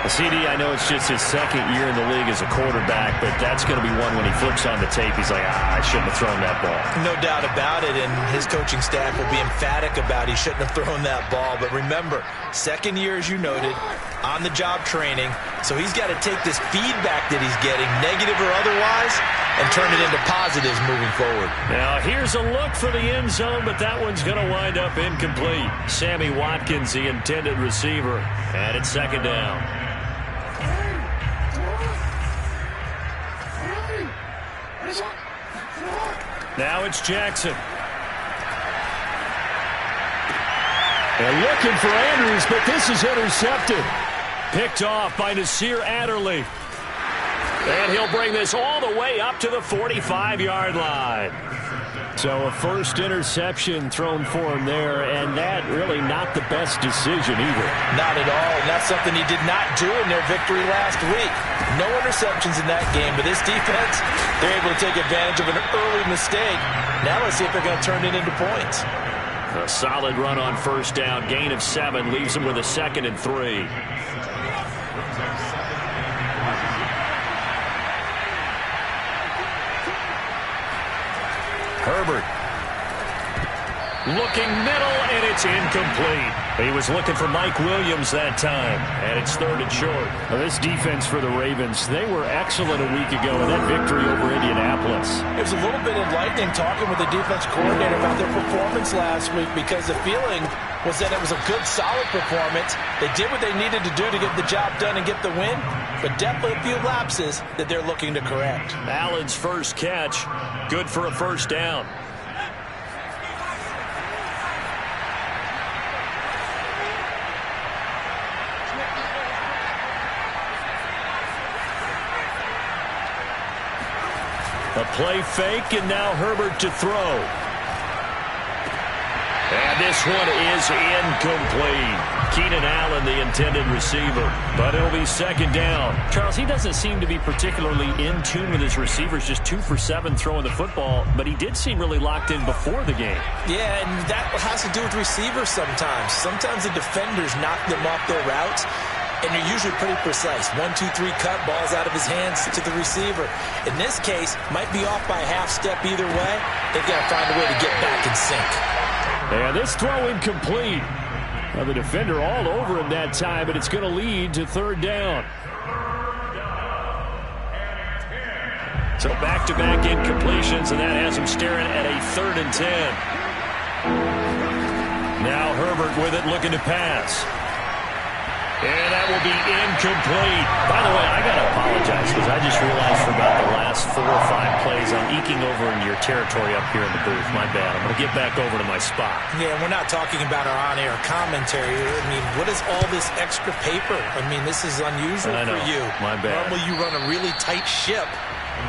CD, I know it's just his second year in the league as a quarterback, but that's going to be one when he flips on the tape. He's like, I shouldn't have thrown that ball. No doubt about it, and his coaching staff will be emphatic about he shouldn't have thrown that ball. But remember, second year, as you noted, on-the-job training, so he's got to take this feedback that he's getting, negative or otherwise, and turn it into positives moving forward. Now, here's a look for the end zone, but that one's going to wind up incomplete. Sammy Watkins, the intended receiver, and it's second down. Now it's Jackson. They're looking for Andrews, but this is intercepted. Picked off by Nasir Adderley. And he'll bring this all the way up to the 45-yard line. So a first interception thrown for him there, and that really not the best decision either. Not at all, and that's something he did not do in their victory last week. No interceptions in that game, but this defense, they're able to take advantage of an early mistake. Now let's see if they're going to turn it into points. A solid run on first down, gain of 7, leaves them with a 2nd and 3. Herbert. Looking middle, and it's incomplete. He was looking for Mike Williams that time, and it's 3rd and short. Now, this defense for the Ravens, they were excellent a week ago in that victory over Indianapolis. It was a little bit enlightening talking with the defense coordinator about their performance last week because the feeling was that it was a good, solid performance. They did what they needed to do to get the job done and get the win, but definitely a few lapses that they're looking to correct. Allen's first catch, good for a first down. A play fake, and now Herbert to throw. And this one is incomplete. Keenan Allen, the intended receiver, but it'll be 2nd down. Charles, he doesn't seem to be particularly in tune with his receivers, just 2 for 7 throwing the football, but he did seem really locked in before the game. Yeah, and that has to do with receivers sometimes. Sometimes the defenders knock them off their routes, and they're usually pretty precise. 1, 2, 3 cut, balls out of his hands to the receiver. In this case, might be off by a half step either way. They've got to find a way to get back in sync. And this throw incomplete. Now the defender all over him that time, but it's going to lead to 3rd down. So back-to-back incompletions, and that has him staring at a 3rd and 10. Now Herbert with it, looking to pass. And that will be incomplete. By the way, I got to apologize because I just realized for about the last 4 or 5 plays I'm eking over in your territory up here in the booth. My bad. I'm going to get back over to my spot. Yeah, we're not talking about our on-air commentary. I mean, what is all this extra paper? I mean, this is unusual for you. My bad. Normally you run a really tight ship.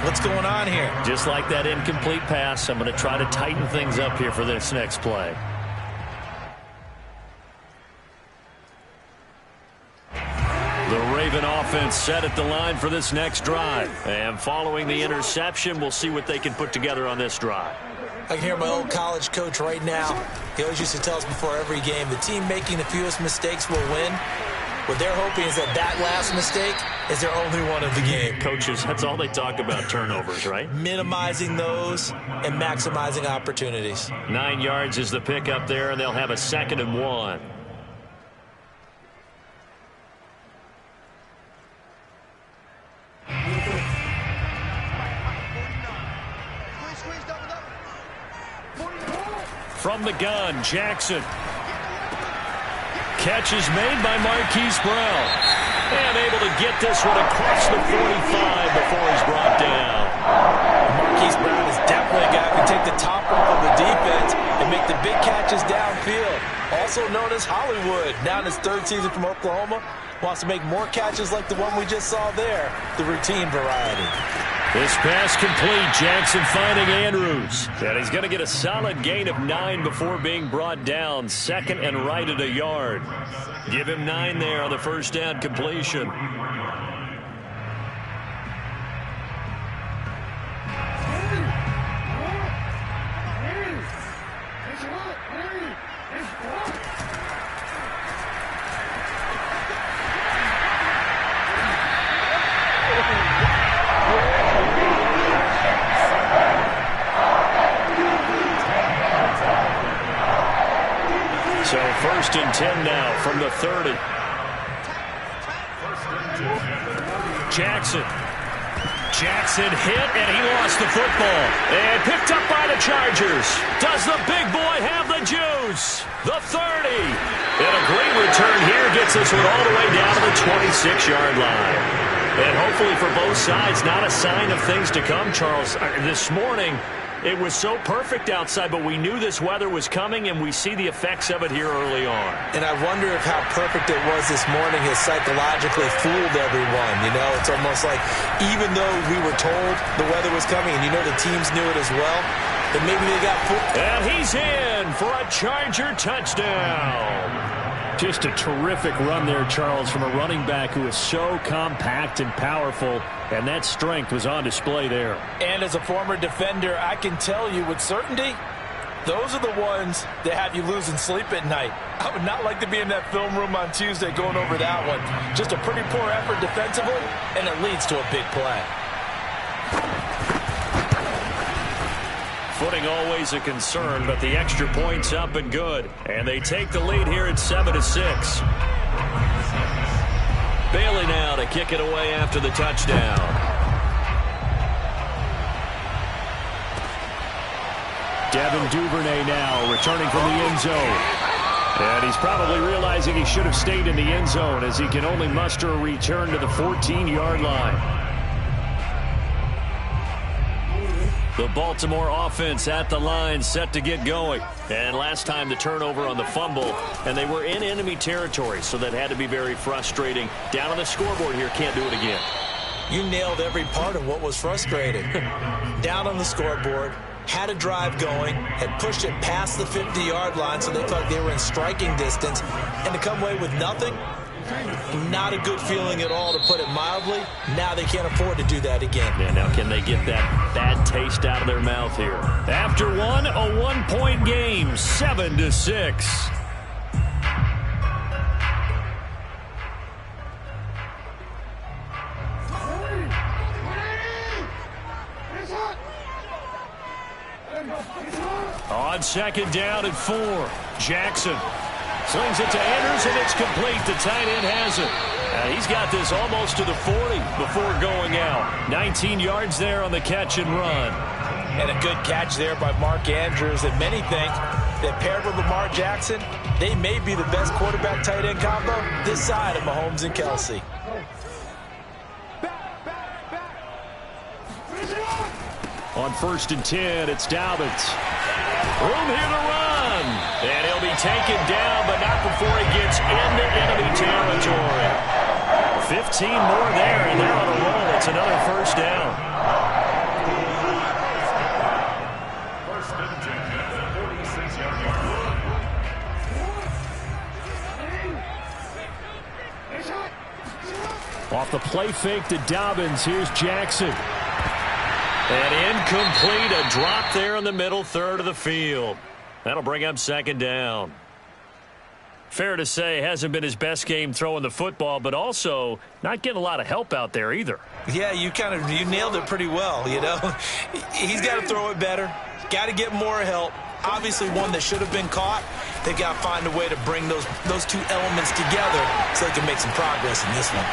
What's going on here? Just like that incomplete pass, I'm going to try to tighten things up here for this next play. The Raven offense set at the line for this next drive. And following the interception, we'll see what they can put together on this drive. I can hear my old college coach right now. He always used to tell us before every game, the team making the fewest mistakes will win. What they're hoping is that last mistake is their only one of the game. Coaches, that's all they talk about, turnovers, right? Minimizing those and maximizing opportunities. 9 yards is the pick up there, and they'll have a 2nd and 1. From the gun, Jackson. Catch is made by Marquise Brown. And able to get this one across the 45 before he's brought down. Marquise Brown is definitely a guy who can take the top off of the defense and make the big catches downfield. Also known as Hollywood. Now in his 3rd season from Oklahoma. Wants to make more catches like the one we just saw there. The routine variety. This pass complete. Jackson finding Andrews. And he's going to get a solid gain of 9 before being brought down. 2nd and right at a yard. Give him 9 there on the first down completion. So 1st and 10 now from the 30. Jackson hit, and he lost the football. And picked up by the Chargers. Does the big boy have the juice? The 30. And a great return here gets this one all the way down to the 26-yard line. And hopefully for both sides, not a sign of things to come, Charles. This morning, it was so perfect outside, but we knew this weather was coming, and we see the effects of it here early on. And I wonder if how perfect it was this morning has psychologically fooled everyone. You know, it's almost like even though we were told the weather was coming, and you know the teams knew it as well, that maybe they got fooled. And he's in for a Charger touchdown. Just a terrific run there, Charles, from a running back who is so compact and powerful, and that strength was on display there. And as a former defender, I can tell you with certainty, those are the ones that have you losing sleep at night. I would not like to be in that film room on Tuesday going over that one. Just a pretty poor effort defensively, and it leads to a big play. Footing always a concern, but the extra point's up and good. And they take the lead here at 7-6. Bailey now to kick it away after the touchdown. Devin Duvernay now returning from the end zone. And he's probably realizing he should have stayed in the end zone as he can only muster a return to the 14-yard line. The Baltimore offense at the line, set to get going. And last time the turnover on the fumble, and they were in enemy territory, so that had to be very frustrating. Down on the scoreboard here, can't do it again. You nailed every part of what was frustrating. Down on the scoreboard, had a drive going, had pushed it past the 50-yard line, so they thought they were in striking distance, and to come away with nothing, not a good feeling at all, to put it mildly. Now they can't afford to do that again. Yeah, now can they get that bad taste out of their mouth here? After one, a one-point game, 7-6. On 2nd down and 4, Jackson slings it to Andrews, and it's complete. The tight end has it. He's got this almost to the 40 before going out. 19 yards there on the catch and run. And a good catch there by Mark Andrews. And many think that paired with Lamar Jackson, they may be the best quarterback-tight end combo this side of Mahomes and Kelsey. On 1st and 10, it's Dobbins. Room here to run. And he'll be taken down, but not before he gets into enemy territory. 15 more there, and they're on a roll. It's another first down. First and 10, 46-yard line. Off the play fake to Dobbins. Here's Jackson. And incomplete. A drop there in the middle third of the field. That'll bring up second down. Fair to say, hasn't been his best game throwing the football, but also not getting a lot of help out there either. Yeah, you nailed it pretty well, you know. He's got to throw it better. Got to get more help. Obviously one that should have been caught. They've got to find a way to bring those two elements together so they can make some progress in this one.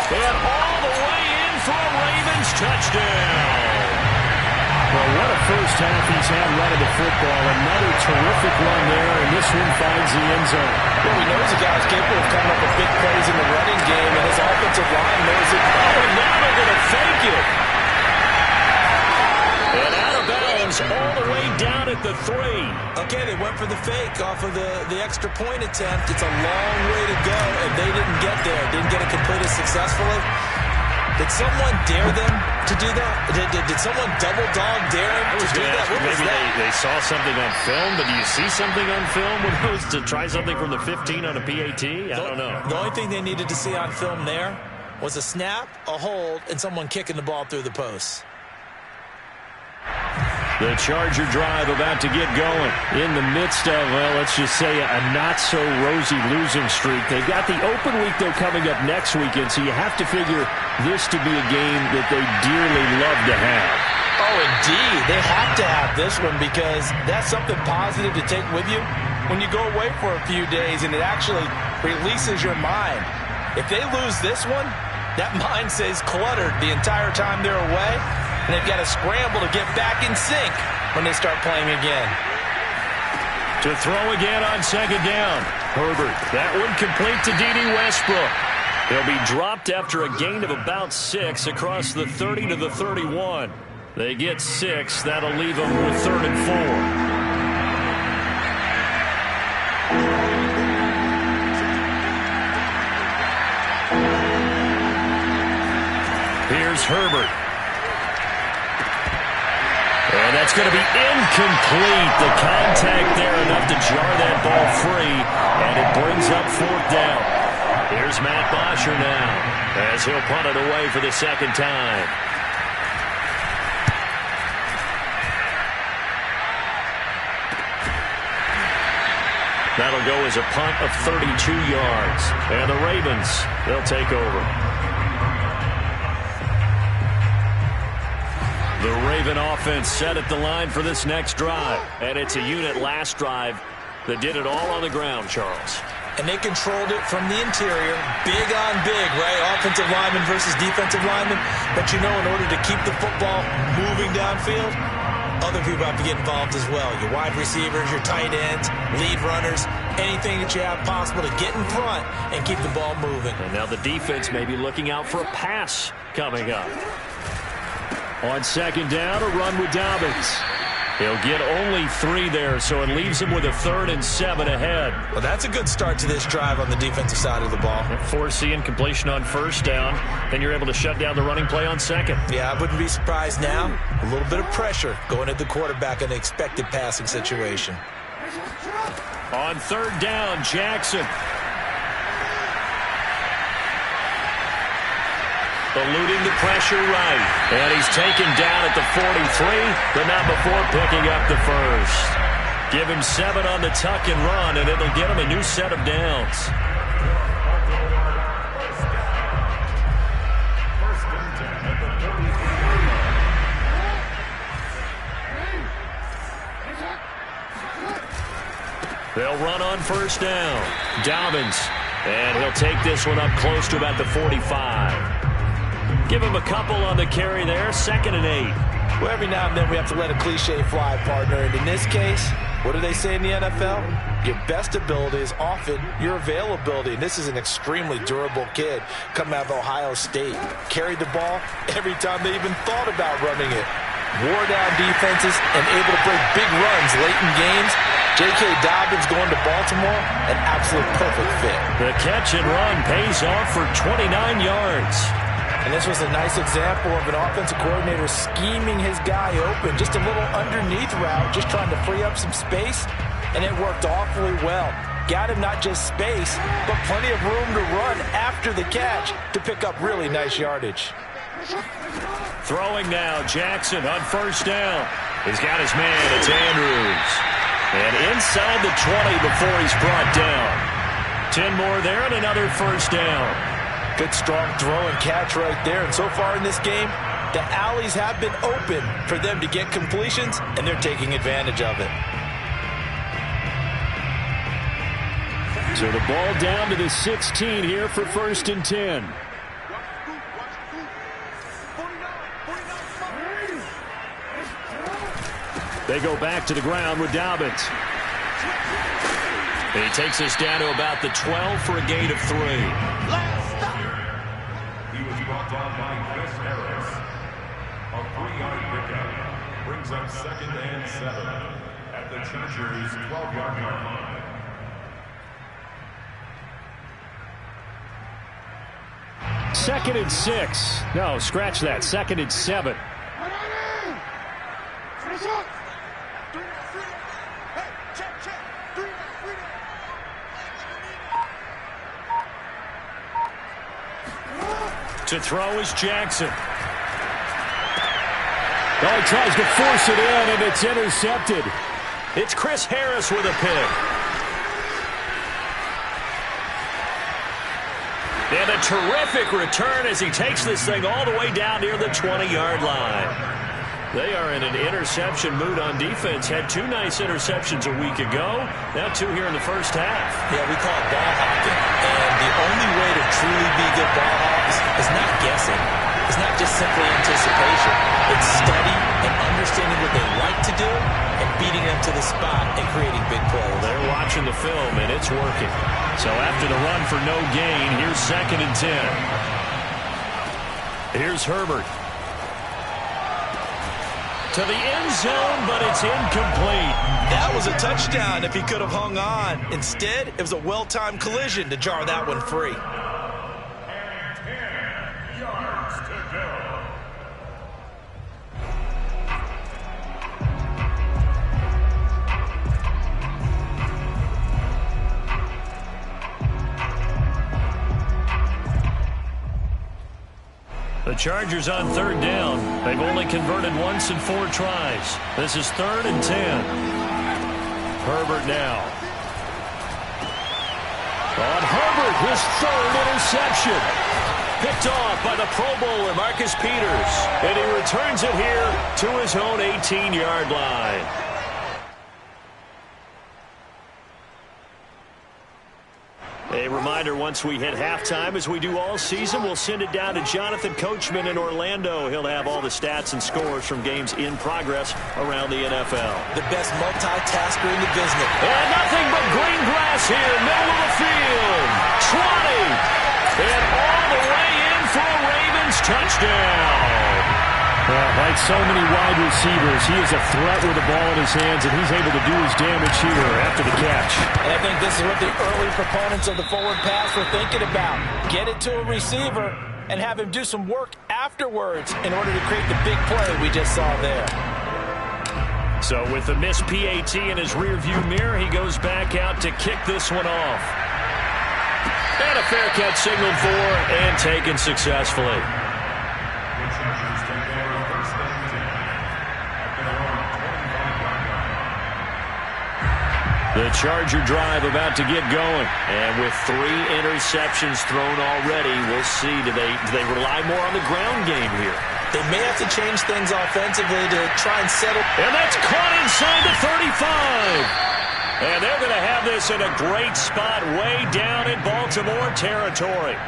And all the way in for a Ravens touchdown. Well, what a first half he's had running the football. Another terrific run there, and this one finds the end zone. Well, we know the guy's capable of coming up with big plays in the running game, and his offensive line knows it. Oh, and now they're going to fake it. And out of bounds all the way down at the 3. Okay, they went for the fake off of the extra point attempt. It's a long way to go, and they didn't get there. Didn't get it completed successfully. Did someone dare them to do that? Did someone double dog dare him to do that? What was maybe that? they saw something on film, but do you see something on film when it was to try something from the 15 on a PAT? I don't know. The only thing they needed to see on film there was a snap, a hold, and someone kicking the ball through the posts. The Charger drive about to get going in the midst of, well, let's just say a not-so-rosy losing streak. They've got the open week, though, coming up next weekend, so you have to figure this to be a game that they dearly love to have. Oh, indeed. They have to have this one because that's something positive to take with you when you go away for a few days, and it actually releases your mind. If they lose this one, that mind stays cluttered the entire time they're away, and they've got to scramble to get back in sync when they start playing again. To throw again on second down. Herbert, that one complete to D.D. Westbrook. He'll be dropped after a gain of about 6 across the 30 to the 31. They get 6. That'll leave them with 3rd and 4. Here's Herbert. And that's going to be incomplete. The contact there enough to jar that ball free, and it brings up 4th down. Here's Matt Bosher now as he'll punt it away for the second time. That'll go as a punt of 32 yards. And the Ravens, they'll take over. The Raven offense set at the line for this next drive. And it's a unit last drive that did it all on the ground, Charles. And they controlled it from the interior, big on big, right? Offensive lineman versus defensive lineman. But you know, in order to keep the football moving downfield, other people have to get involved as well. Your wide receivers, your tight ends, lead runners, anything that you have possible to get in front and keep the ball moving. And now the defense may be looking out for a pass coming up. On second down, a run with Dobbins. He'll get only 3 there, so it leaves him with a 3rd and 7 ahead. Well, that's a good start to this drive on the defensive side of the ball. Forcing completion on first down, then you're able to shut down the running play on second. Yeah, I wouldn't be surprised now. A little bit of pressure going at the quarterback in an expected passing situation. On 3rd down, Jackson. Eluding the pressure right. And he's taken down at the 43, but not before picking up the first. Give him 7 on the tuck and run, and it'll get him a new set of downs. They'll run on first down. Dobbins. And he'll take this one up close to about the 45. Give him a couple on the carry there. 2nd and 8. Well, every now and then we have to let a cliche fly, partner. And in this case, what do they say in the NFL? Your best ability is often your availability. And this is an extremely durable kid coming out of Ohio State. Carried the ball every time they even thought about running it. Wore down defenses and able to break big runs late in games. J.K. Dobbins going to Baltimore, an absolute perfect fit. The catch and run pays off for 29 yards. And this was a nice example of an offensive coordinator scheming his guy open. Just a little underneath route, just trying to free up some space, and it worked awfully well. got him not just space, but plenty of room to run after the catch to pick up really nice yardage. Throwing now, Jackson on first down. He's got his man, it's Andrews. And inside the 20 before he's brought down. 10 more there and another first down. Good strong throw and catch right there. And so far in this game, the alleys have been open for them to get completions, and they're taking advantage of it. So the ball down to the 16 here for 1st and 10. They go back to the ground with Dobbins. He takes us down to about the 12 for a gain of 3. He was brought down by Chris Harris. A 3-yard pickup brings up 2nd and 7 at the Chargers' 12-yard line. Second and 6. No, scratch that. 2nd and 7. To throw is Jackson. Oh, he tries to force it in, and it's intercepted. It's Chris Harris with a pick. And a terrific return as he takes this thing all the way down near the 20-yard line. They are in an interception mood on defense. Had 2 nice interceptions a week ago. Now 2 here in the first half. Yeah, we call it ball hawking. And the only way to truly be good ball hawks is not guessing. It's not just simply anticipation. It's study and understanding what they like to do and beating them to the spot and creating big plays. They're watching the film, and it's working. So after the run for no gain, here's 2nd and 10. Here's Herbert. To the end zone, but it's incomplete. That was a touchdown if he could have hung on. Instead, it was a well-timed collision to jar that one free. And 10 yards to go. The Chargers on 3rd down. They've only converted once in 4 tries. This is 3rd and 10. Herbert now. On Herbert, his 3rd interception. Picked off by the Pro Bowler, Marcus Peters. And he returns it here to his own 18-yard line. A reminder, once we hit halftime, as we do all season, we'll send it down to Jonathan Coachman in Orlando. He'll have all the stats and scores from games in progress around the NFL. The best multitasker in the business. And nothing but green grass here, middle of the field. 20. And all the way in for a Ravens touchdown. Like so many wide receivers, he is a threat with the ball in his hands, and he's able to do his damage here after the catch. And I think this is what the early proponents of the forward pass were thinking about. Get it to a receiver and have him do some work afterwards in order to create the big play we just saw there. So with the missed PAT in his rearview mirror, he goes back out to kick this one off. And a fair catch signaled for and taken successfully. The Charger drive about to get going. And with 3 interceptions thrown already, we'll see. Do they rely more on the ground game here? They may have to change things offensively to try and settle. And that's caught inside the 35. And they're going to have this in a great spot way down in Baltimore territory.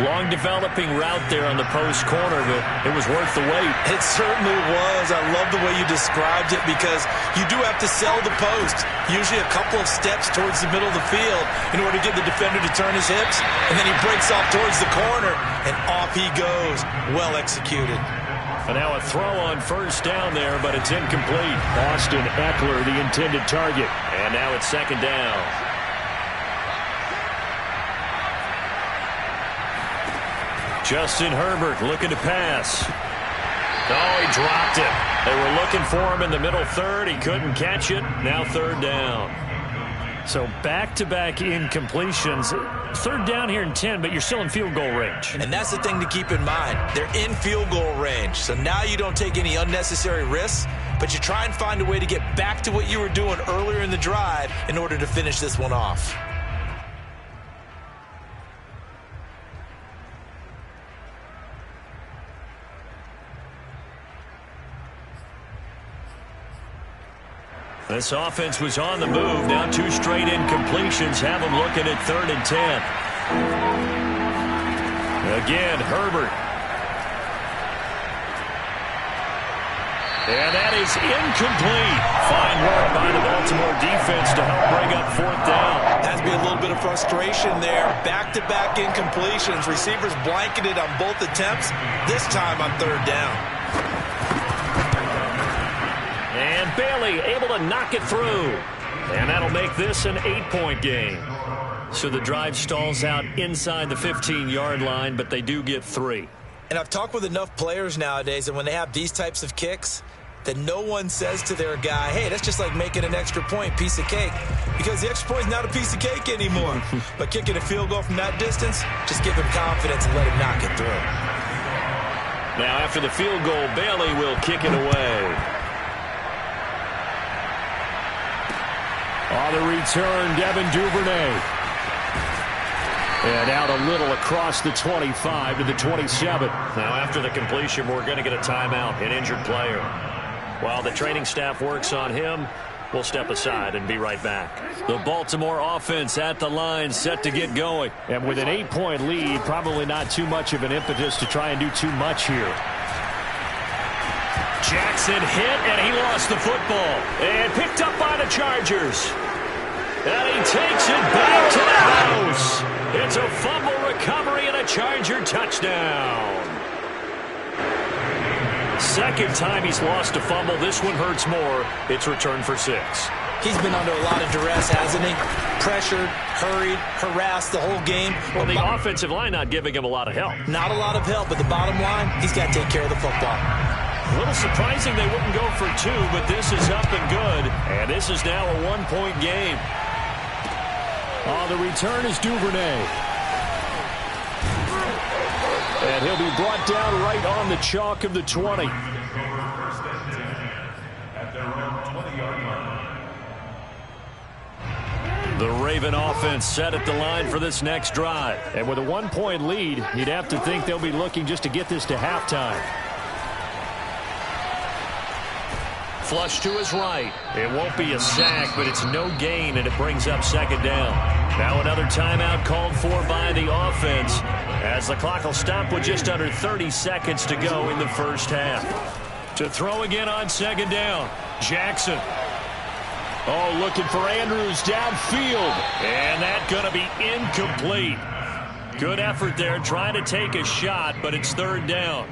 Long developing route there on the post corner, but it was worth the wait. It certainly was. I love the way you described it because you do have to sell the post. Usually a couple of steps towards the middle of the field in order to get the defender to turn his hips. And then he breaks off towards the corner, and off he goes. Well executed. And now a throw on first down there, but it's incomplete. Austin Eckler, the intended target. And now it's 2nd down. Justin Herbert looking to pass. Oh, he dropped it. They were looking for him in the middle 3rd. He couldn't catch it. Now 3rd down. So back-to-back incompletions. Third down here and 10, but you're still in field goal range. And that's the thing to keep in mind. They're in field goal range. So now you don't take any unnecessary risks, but you try and find a way to get back to what you were doing earlier in the drive in order to finish this one off. This offense was on the move. Now 2 straight incompletions have them looking at 3rd and 10. Again, Herbert. And that is incomplete. Fine work by the Baltimore defense to help bring up 4th down. Has to be a little bit of frustration there. Back-to-back incompletions. Receivers blanketed on both attempts, this time on 3rd down. And Bailey able to knock it through. And that'll make this an 8-point game. So the drive stalls out inside the 15-yard line, but they do get 3. And I've talked with enough players nowadays, and when they have these types of kicks, that no one says to their guy, hey, that's just like making an extra point, piece of cake. Because the extra point is not a piece of cake anymore. But kicking a field goal from that distance, just give him confidence and let him knock it through. Now after the field goal, Bailey will kick it away. On the return, Devin Duvernay. And out a little across the 25 to the 27. Now after the completion, we're going to get a timeout, an injured player. While the training staff works on him, we'll step aside and be right back. The Baltimore offense at the line, set to get going. And with an 8-point lead, probably not too much of an impetus to try and do too much here. Jackson hit, and he lost the football. And picked up by the Chargers. And he takes it back to the house. It's a fumble recovery and a Charger touchdown. Second time he's lost a fumble. This one hurts more. It's returned for 6. He's been under a lot of duress, hasn't he? Pressured, hurried, harassed the whole game. Well, the offensive line not giving him a lot of help. Not a lot of help, but the bottom line, he's got to take care of the football. A little surprising they wouldn't go for 2, but this is up and good. And this is now a 1-point game. The return is Duvernay. And he'll be brought down right on the chalk of the 20. The Raven offense set at the line for this next drive. And with a 1-point lead, you'd have to think they'll be looking just to get this to halftime. Flush to his right. It won't be a sack, but it's no gain, and it brings up 2nd down. Now another timeout called for by the offense, as the clock will stop with just under 30 seconds to go in the first half. To throw again on 2nd down, Jackson. Oh, looking for Andrews downfield, and that's going to be incomplete. Good effort there, trying to take a shot, but it's 3rd down.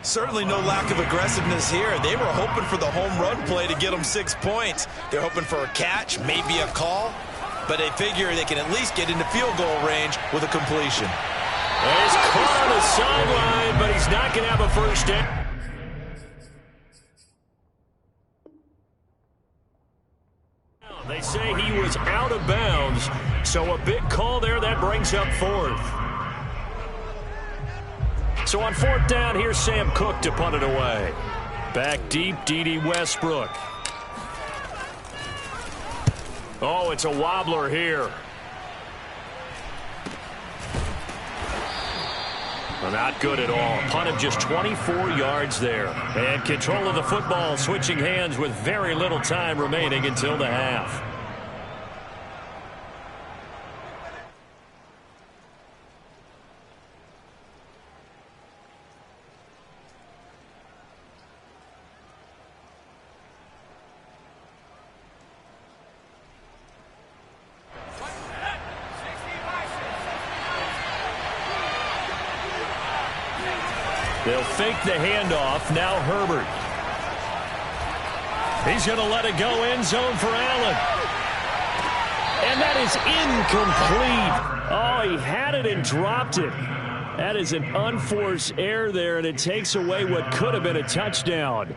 Certainly no lack of aggressiveness here. They were hoping for the home run play to get them 6 points. They're hoping for a catch, maybe a call, but they figure they can at least get into field goal range with a completion. He's caught on the sideline, but he's not going to have a first down. They say he was out of bounds, so a big call there that brings up 4th. So on 4th down, here's Sam Cook to punt it away. Back deep, D.D. Westbrook. Oh, it's a wobbler here. Well, not good at all. Punt of just 24 yards there. And control of the football switching hands with very little time remaining until the half. They'll fake the handoff. Now Herbert. He's going to let it go end zone for Allen. And that is incomplete. Oh, he had it and dropped it. That is an unforced error there, and it takes away what could have been a touchdown.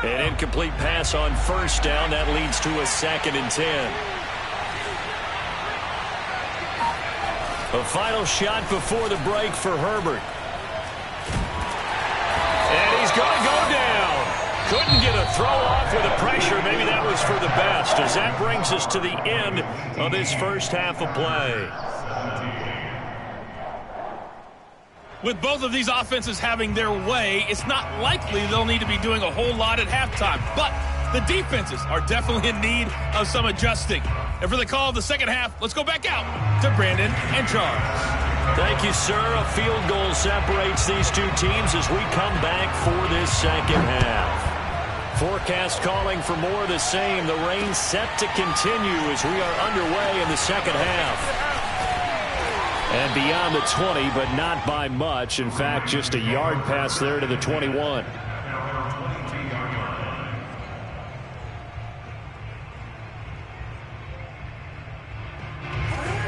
An incomplete pass on first down. That leads to a 2nd and 10. A final shot before the break for Herbert. And he's going to go down. Couldn't get a throw off with the pressure. Maybe that was for the best, as that brings us to the end of this first half of play. With both of these offenses having their way, it's not likely they'll need to be doing a whole lot at halftime. But the defenses are definitely in need of some adjusting. And for the call of the second half, let's go back out to Brandon and Charles. Thank you, sir. A field goal separates these two teams as we come back for this second half. Forecast calling for more of the same. The rain set to continue as we are underway in the second half. And beyond the 20, but not by much. In fact, just a yard pass there to the 21.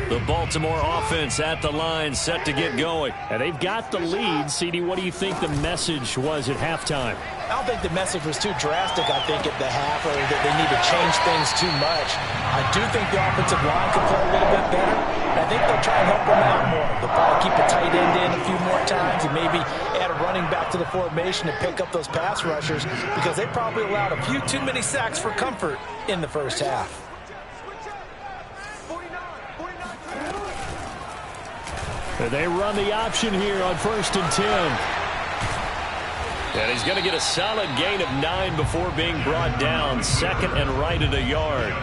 The Baltimore offense at the line, set to get going. And they've got the lead. CD, what do you think the message was at halftime? I don't think the message was too drastic, I think, at the half, or that they need to change things too much. I do think the offensive line could play a little bit better. And I think they'll try and help them out more. They'll probably keep a tight end in a few more times and maybe add a running back to the formation to pick up those pass rushers, because they probably allowed a few too many sacks for comfort in the first half. They run the option here on 1st and 10. And he's going to get a solid gain of 9 before being brought down. 2nd and right at a yard.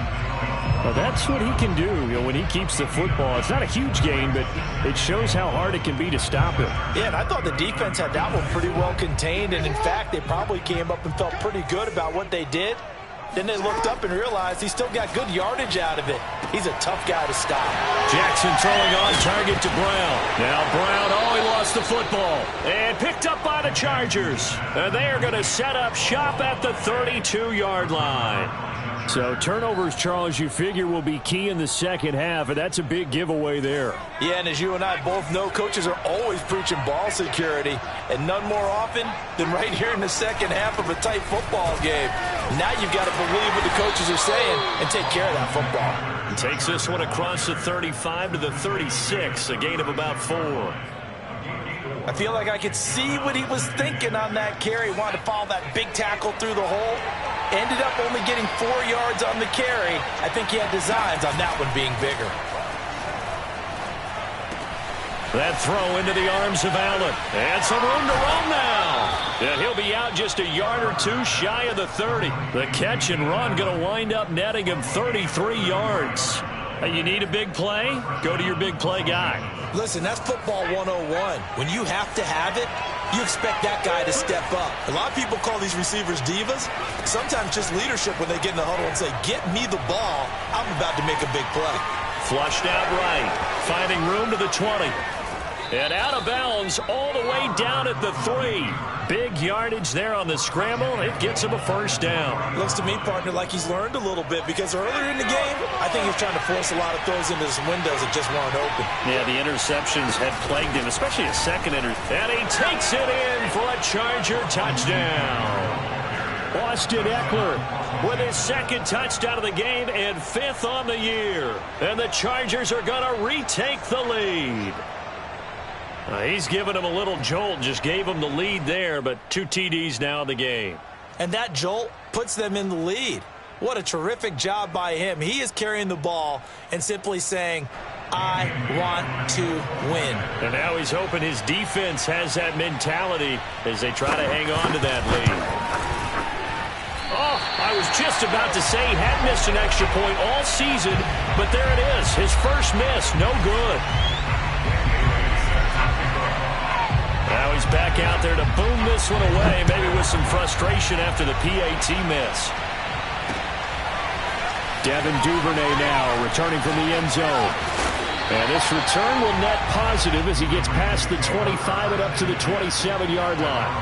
Well, that's what he can do, when he keeps the football. It's not a huge gain, but it shows how hard it can be to stop him. Yeah, and I thought the defense had that one pretty well contained. And, in fact, they probably came up and felt pretty good about what they did. Then they looked up and realized he still got good yardage out of it. He's a tough guy to stop. Jackson throwing on target to Brown. Now Brown, he lost the football. And picked up by the Chargers. And they are going to set up shop at the 32-yard line. So turnovers, Charles, you figure will be key in the second half, and that's a big giveaway there. Yeah, and as you and I both know, coaches are always preaching ball security, and none more often than right here in the second half of a tight football game. Now you've got to believe what the coaches are saying and take care of that football. He takes this one across the 35 to the 36, a gain of about 4. I feel like I could see what he was thinking on that carry. Wanted to follow that big tackle through the hole. Ended up only getting 4 yards on the carry. I think he had designs on that one being bigger. That throw into the arms of Allen. And some room to run now. And he'll be out just a yard or two shy of the 30. The catch and run going to wind up netting him 33 yards. Hey, you need a big play? Go to your big play guy. Listen, that's football 101. When you have to have it, you expect that guy to step up. A lot of people call these receivers divas. Sometimes just leadership when they get in the huddle and say, get me the ball. I'm about to make a big play. Flushed out right. Finding room to the 20. And out of bounds all the way down at the 3. Big yardage there on the scramble. It gets him a first down. Looks to me, partner, like he's learned a little bit, because earlier in the game, I think he was trying to force a lot of throws into his windows that just weren't open. Yeah, the interceptions had plagued him, especially a second interception. And he takes it in for a Charger touchdown. Austin Eckler with his second touchdown of the game and 5th on the year. And the Chargers are going to retake the lead. He's given him a little jolt, just gave him the lead there, but 2 TDs now in the game. And that jolt puts them in the lead. What a terrific job by him. He is carrying the ball and simply saying, I want to win. And now he's hoping his defense has that mentality as they try to hang on to that lead. Oh, I was just about to say he had missed an extra point all season, but there it is. His first miss, no good. Now he's back out there to boom this one away, maybe with some frustration after the PAT miss. Devin Duvernay now returning from the end zone. And this return will net positive as he gets past the 25 and up to the 27-yard line.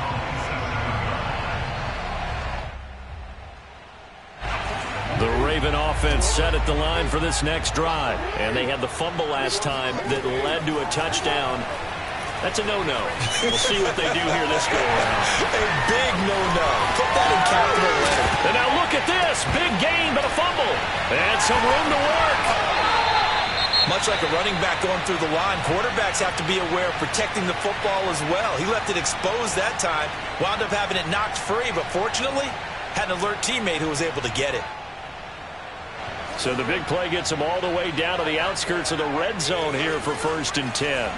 The Raven offense set at the line for this next drive. And they had the fumble last time that led to a touchdown. That's a no-no. We'll see what they do here this go-around. A big no-no. Put that in capital letters. And now look at this. Big gain, but a fumble. And some room to work. Much like a running back going through the line, quarterbacks have to be aware of protecting the football as well. He left it exposed that time, wound up having it knocked free, but fortunately, had an alert teammate who was able to get it. So the big play gets him all the way down to the outskirts of the red zone here for 1st and 10.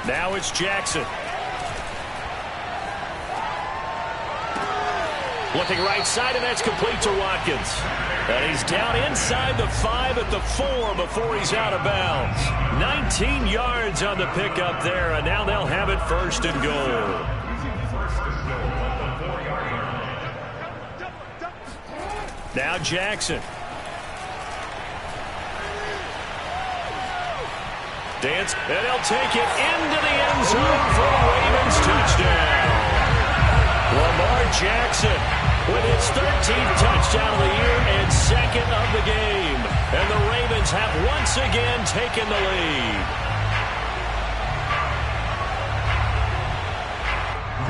Now it's Jackson. Looking right side, and that's complete to Watkins. And he's down inside the 5 at the 4 before he's out of bounds. 19 yards on the pickup there, and now they'll have it 1st and goal. Now Jackson. Dance, and he'll take it into the end zone for the Ravens touchdown. Lamar Jackson with his 13th touchdown of the year and 2nd of the game. And the Ravens have once again taken the lead.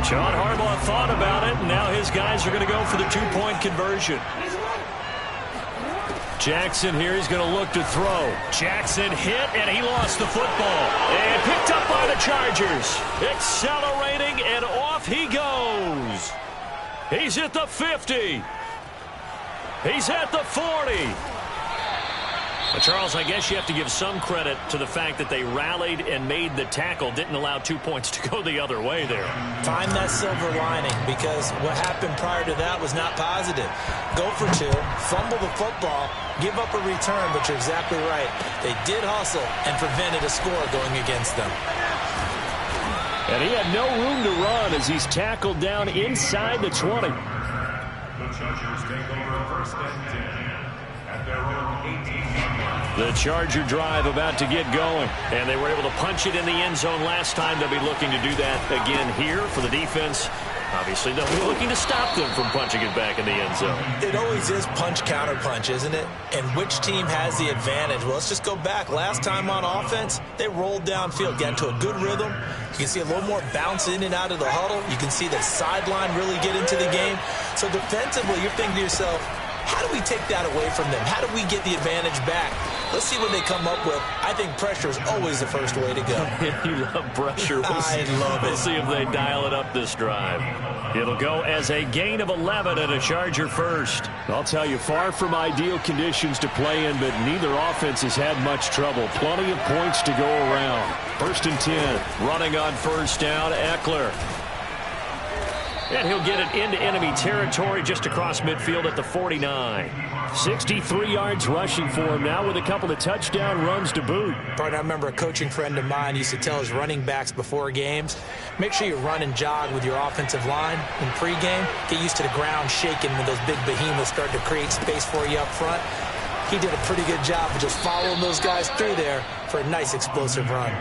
John Harbaugh thought about it, and now his guys are going to go for the 2-point conversion. Jackson here, he's going to look to throw. Jackson hit, and he lost the football. And picked up by the Chargers. Accelerating, and off he goes. He's at the 50. He's at the 40. But Charles, I guess you have to give some credit to the fact that they rallied and made the tackle, didn't allow 2 points to go the other way there. Find that silver lining, because what happened prior to that was not positive. Go for 2, fumble the football, give up a return, but you're exactly right. They did hustle and prevented a score going against them. And he had no room to run as he's tackled down inside the 20. The Chargers take over 1st and 10 at their own 18-yard line. The Charger drive about to get going. And they were able to punch it in the end zone last time. They'll be looking to do that again here for the defense. Obviously, they'll be looking to stop them from punching it back in the end zone. It always is punch-counter-punch, isn't it? And which team has the advantage? Well, let's just go back. Last time on offense, they rolled downfield, got into a good rhythm. You can see a little more bounce in and out of the huddle. You can see the sideline really get into the game. So defensively, you're thinking to yourself, how do we take that away from them? How do we get the advantage back? Let's see what they come up with. I think pressure is always the first way to go. You love pressure. I love it. We'll see if they dial it up this drive. It'll go as a gain of 11 and a Charger first. I'll tell you, far from ideal conditions to play in, but neither offense has had much trouble. Plenty of points to go around. 1st and 10. Running on 1st down, Eckler. And he'll get it into enemy territory just across midfield at the 49. 63 yards rushing for him now with a couple of touchdown runs to boot. Partner, I remember a coaching friend of mine used to tell his running backs before games, make sure you run and jog with your offensive line in pregame. Get used to the ground shaking when those big behemoths start to create space for you up front. He did a pretty good job of just following those guys through there for a nice explosive run.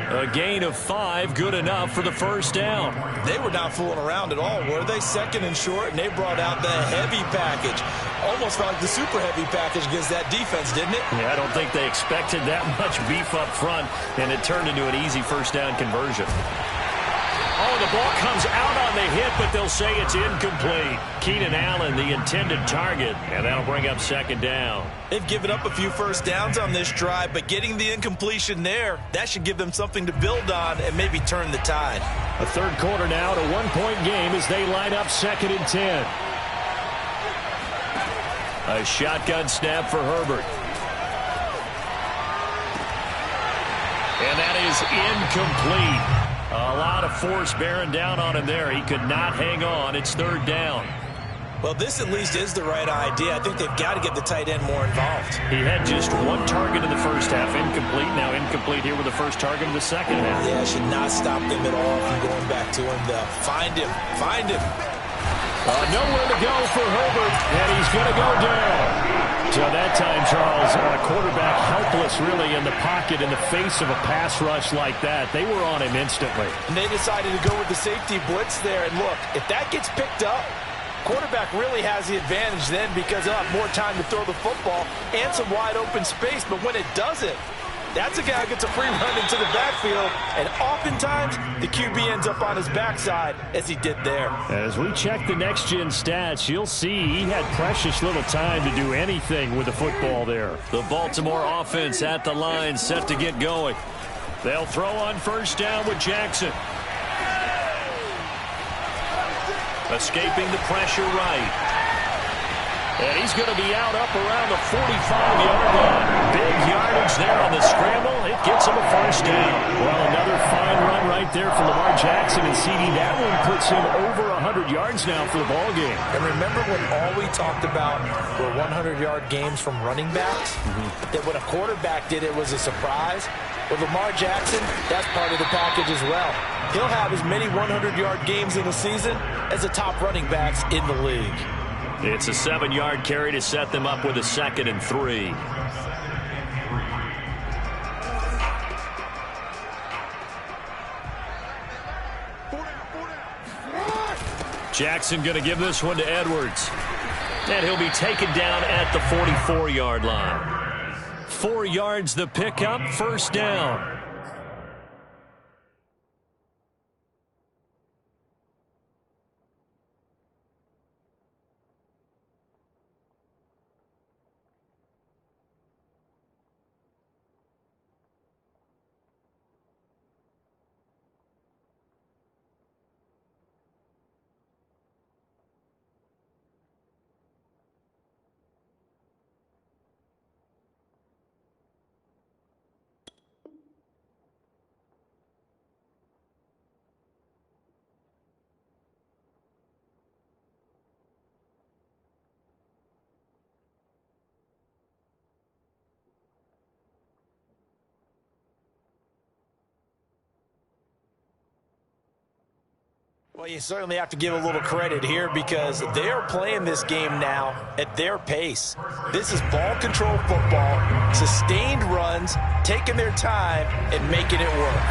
A gain of 5, good enough for the 1st down. They were not fooling around at all, were they? 2nd and short, and they brought out the heavy package. Almost felt like the super heavy package against that defense, didn't it? Yeah, I don't think they expected that much beef up front, and it turned into an easy 1st down conversion. Oh, the ball comes out on the hit, but they'll say it's incomplete. Keenan Allen, the intended target, and that'll bring up 2nd down. They've given up a few 1st downs on this drive, but getting the incompletion there, that should give them something to build on and maybe turn the tide. A 3rd quarter now, a 1-point game as they line up 2nd and 10. A shotgun snap for Herbert. And that is incomplete. A lot of force bearing down on him there. He could not hang on. It's 3rd down. Well, this at least is the right idea. I think they've got to get the tight end more involved. He had just 1 target in the 1st half. Incomplete. Now incomplete here with the 1st target in the 2nd half. Yeah, should not stop them at all from going back to him. Find him. Find him. Nowhere to go for Herbert, and he's going to go down. So that time, Charles, a quarterback helpless really in the pocket in the face of a pass rush like that. They were on him instantly. And they decided to go with the safety blitz there. And look, if that gets picked up, quarterback really has the advantage then because they'll have more time to throw the football and some wide open space. But when it doesn't, That's a guy who gets a free run into the backfield, and oftentimes the QB ends up on his backside as he did there. As we check the next-gen stats, you'll see he had precious little time to do anything with the football there. The Baltimore offense at the line, set to get going. They'll throw on first down with Jackson. Escaping the pressure right. And he's going to be out up around the 45-yard line. Big yardage there on the scramble. It gets him a first down. Well, another fine run right there from Lamar Jackson. And CD, that one puts him over 100 yards now for the ball game. And remember when all we talked about were 100-yard games from running backs? That when a quarterback did it was a surprise? With Lamar Jackson, that's part of the package as well. He'll have as many 100-yard games in the season as the top running backs in the league. It's a 7-yard carry to set them up with a 2nd and 3. Jackson going to give this one to Edwards. And he'll be taken down at the 44-yard line. 4 yards the pickup, first down. Well, you certainly have to give a little credit here because they are playing this game now at their pace. This is ball control football, sustained runs, taking their time and making it work.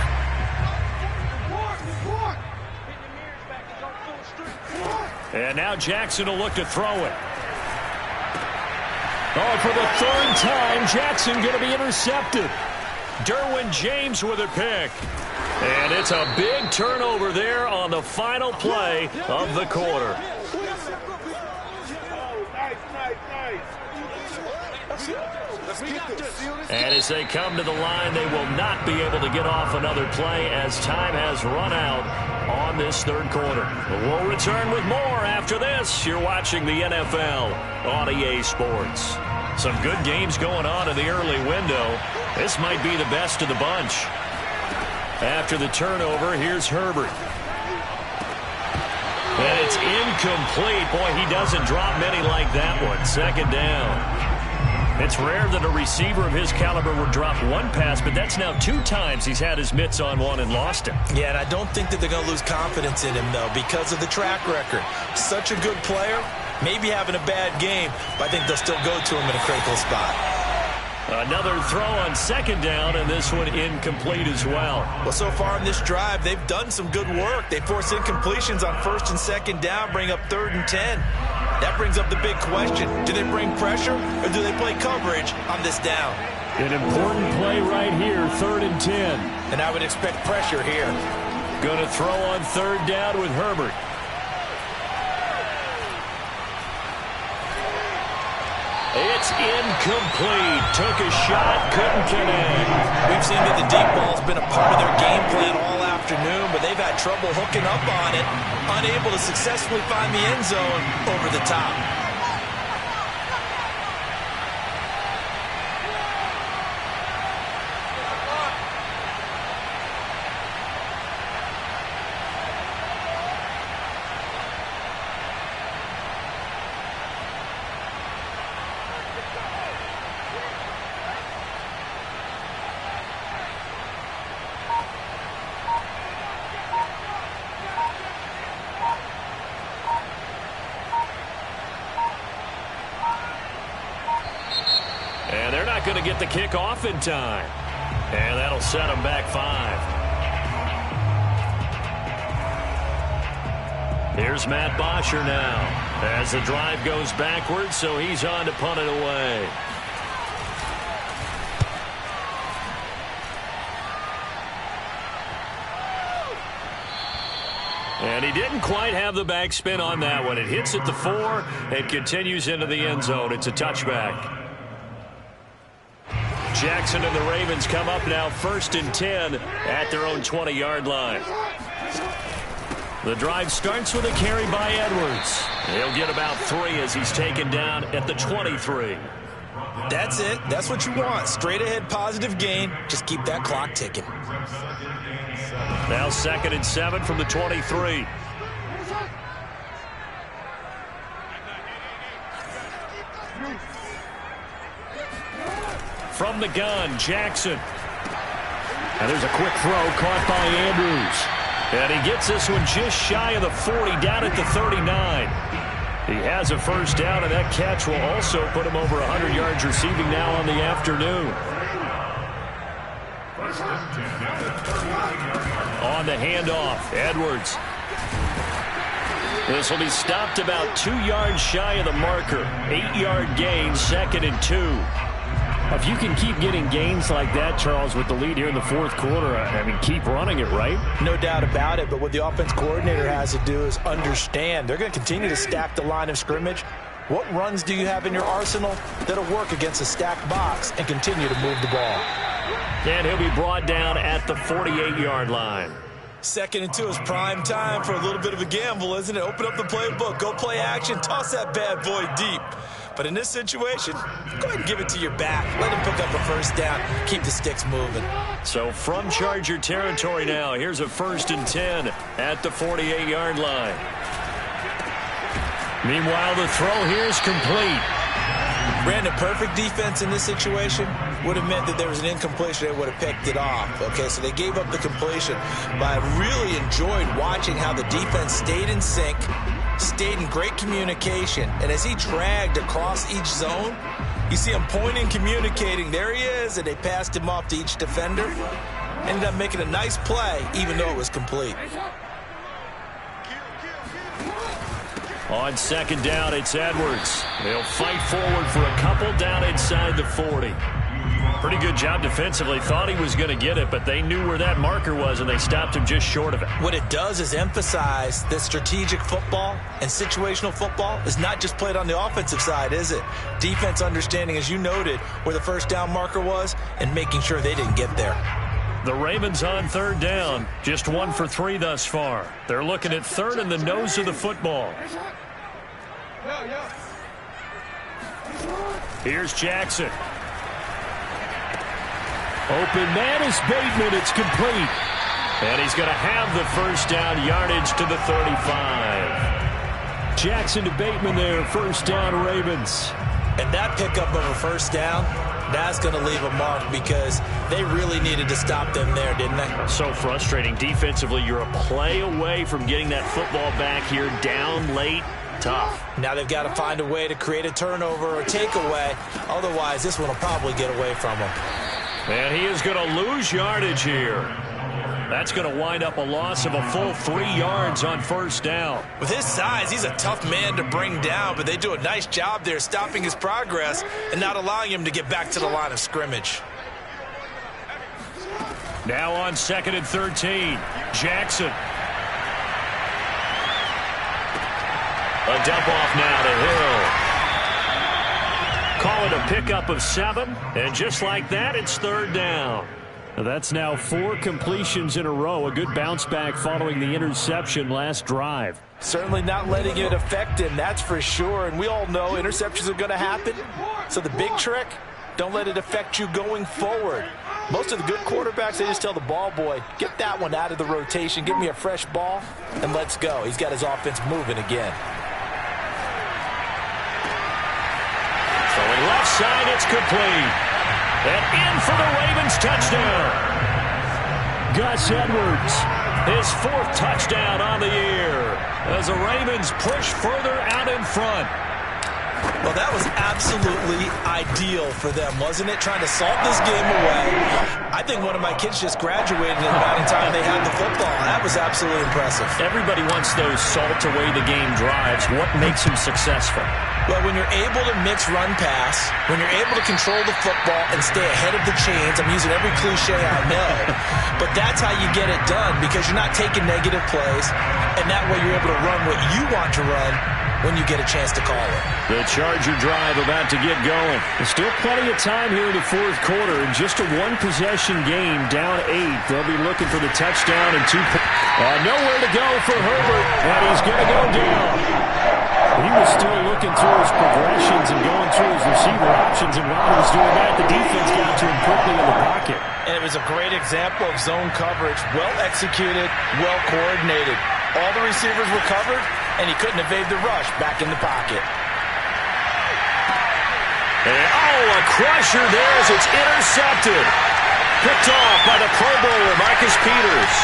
And now Jackson will look to throw it. Oh, for the 3rd time, Jackson going to be intercepted. Derwin James with a pick. And it's a big turnover there on the final play of the quarter. And as they come to the line, they will not be able to get off another play as time has run out on this 3rd quarter. We'll return with more after this. You're watching the NFL on EA Sports. Some good games going on in the early window. This might be the best of the bunch. After the turnover, here's Herbert. And it's incomplete. Boy, he doesn't drop many like that one. 2nd down. It's rare that a receiver of his caliber would drop one pass, but that's now 2 times he's had his mitts on one and lost it. Yeah, and I don't think that they're going to lose confidence in him, though, because of the track record. Such a good player, maybe having a bad game, but I think they'll still go to him in a critical spot. Another throw on 2nd down, and this one incomplete as well. Well, so far in this drive, they've done some good work. They force incompletions on 1st and 2nd down, bring up 3rd and 10. That brings up the big question. Do they bring pressure, or do they play coverage on this down? An important play right here, 3rd and 10. And I would expect pressure here. Going to throw on 3rd down with Herbert. It's incomplete. Took a shot, couldn't connect. We've seen that the deep ball's been a part of their game plan all afternoon, but they've had trouble hooking up on it, unable to successfully find the end zone over the top. And they're not going to get the kick off in time. And that'll set them back 5. Here's Matt Bosher now as the drive goes backwards, so he's on to punt it away. And he didn't quite have the backspin on that one. It hits at the 4 and continues into the end zone. It's a touchback. Jackson and the Ravens come up now 1st and 10 at their own 20-yard line. The drive starts with a carry by Edwards. He'll get about 3 as he's taken down at the 23. That's it. That's what you want. Straight ahead positive gain. Just keep that clock ticking. Now 2nd and 7 from the 23. From the gun, Jackson. And there's a quick throw caught by Andrews. And he gets this one just shy of the 40, down at the 39. He has a first down, and that catch will also put him over 100 yards receiving now on the afternoon. On the handoff, Edwards. This will be stopped about 2 yards shy of the marker. 8-yard gain, 2nd and 2. If you can keep getting gains like that, Charles, with the lead here in the 4th quarter, I mean, keep running it, right? No doubt about it, but what the offense coordinator has to do is understand. They're going to continue to stack the line of scrimmage. What runs do you have in your arsenal that'll work against a stacked box and continue to move the ball? And he'll be brought down at the 48-yard line. 2nd and 2 is prime time for a little bit of a gamble, isn't it? Open up the playbook, go play action, toss that bad boy deep. But in this situation, go ahead and give it to your back. Let him pick up a first down. Keep the sticks moving. So from Charger territory now, here's a 1st and 10 at the 48-yard line. Meanwhile, the throw here is complete. Brandon, perfect defense in this situation would have meant that there was an incompletion. They would have picked it off. Okay, so they gave up the completion. But I really enjoyed watching how the defense stayed in sync, stayed in great communication, and as he dragged across each zone, you see him pointing, communicating. There he is, and they passed him off to each defender. Ended up making a nice play, even though it was complete. On 2nd down, it's Edwards. They'll fight forward for a couple down inside the 40. Pretty good job defensively. Thought he was going to get it, but they knew where that marker was, and they stopped him just short of it. What it does is emphasize that strategic football and situational football is not just played on the offensive side, is it? Defense understanding, as you noted, where the first down marker was and making sure they didn't get there. The Ravens on 3rd down. Just 1 for 3 thus far. They're looking at 3rd and the nose of the football. Here's Jackson. Open man is Bateman. It's complete. And he's going to have the first down, yardage to the 35. Jackson to Bateman there, first down Ravens. And that pickup of a first down, that's going to leave a mark because they really needed to stop them there, didn't they? So frustrating. Defensively, you're a play away from getting that football back here, down late. Tough. Now they've got to find a way to create a turnover or takeaway. Otherwise, this one will probably get away from them. And he is going to lose yardage here. That's going to wind up a loss of a full 3 yards on first down. With his size, he's a tough man to bring down, but they do a nice job there stopping his progress and not allowing him to get back to the line of scrimmage. Now on 2nd and 13, Jackson. A dump off now to Hill. Call it a pickup of 7, and just like that, it's 3rd down. That's now 4 completions in a row. A good bounce back following the interception last drive. Certainly not letting it affect him, that's for sure. And we all know interceptions are going to happen. So the big trick, don't let it affect you going forward. Most of the good quarterbacks, they just tell the ball boy, get that one out of the rotation, give me a fresh ball, and let's go. He's got his offense moving again. Throwing left side, it's complete. And in for the Ravens touchdown. Gus Edwards, his 4th touchdown on the year as the Ravens push further out in front. Well, that was absolutely ideal for them, wasn't it? Trying to salt this game away. I think one of my kids just graduated in the amount of time they had the football. That was absolutely impressive. Everybody wants those salt away the game drives. What makes them successful? Well, when you're able to mix run-pass, when you're able to control the football and stay ahead of the chains, I'm using every cliche I know, but that's how you get it done because you're not taking negative plays, and that way you're able to run what you want to run when you get a chance to call it. The Charger drive about to get going. There's still plenty of time here in the fourth quarter. In just a one-possession game, down 8. They'll be looking for the touchdown and 2 points. Nowhere to go for Herbert, and he's going to go down. He was still looking through his progressions and going through his receiver options, and while he was doing that, the defense got to him quickly in the pocket. And it was a great example of zone coverage. Well executed, well coordinated. All the receivers were covered, and he couldn't evade the rush back in the pocket. And, a crusher there as it's intercepted. Picked off by the Pro Bowler, Marcus Peters.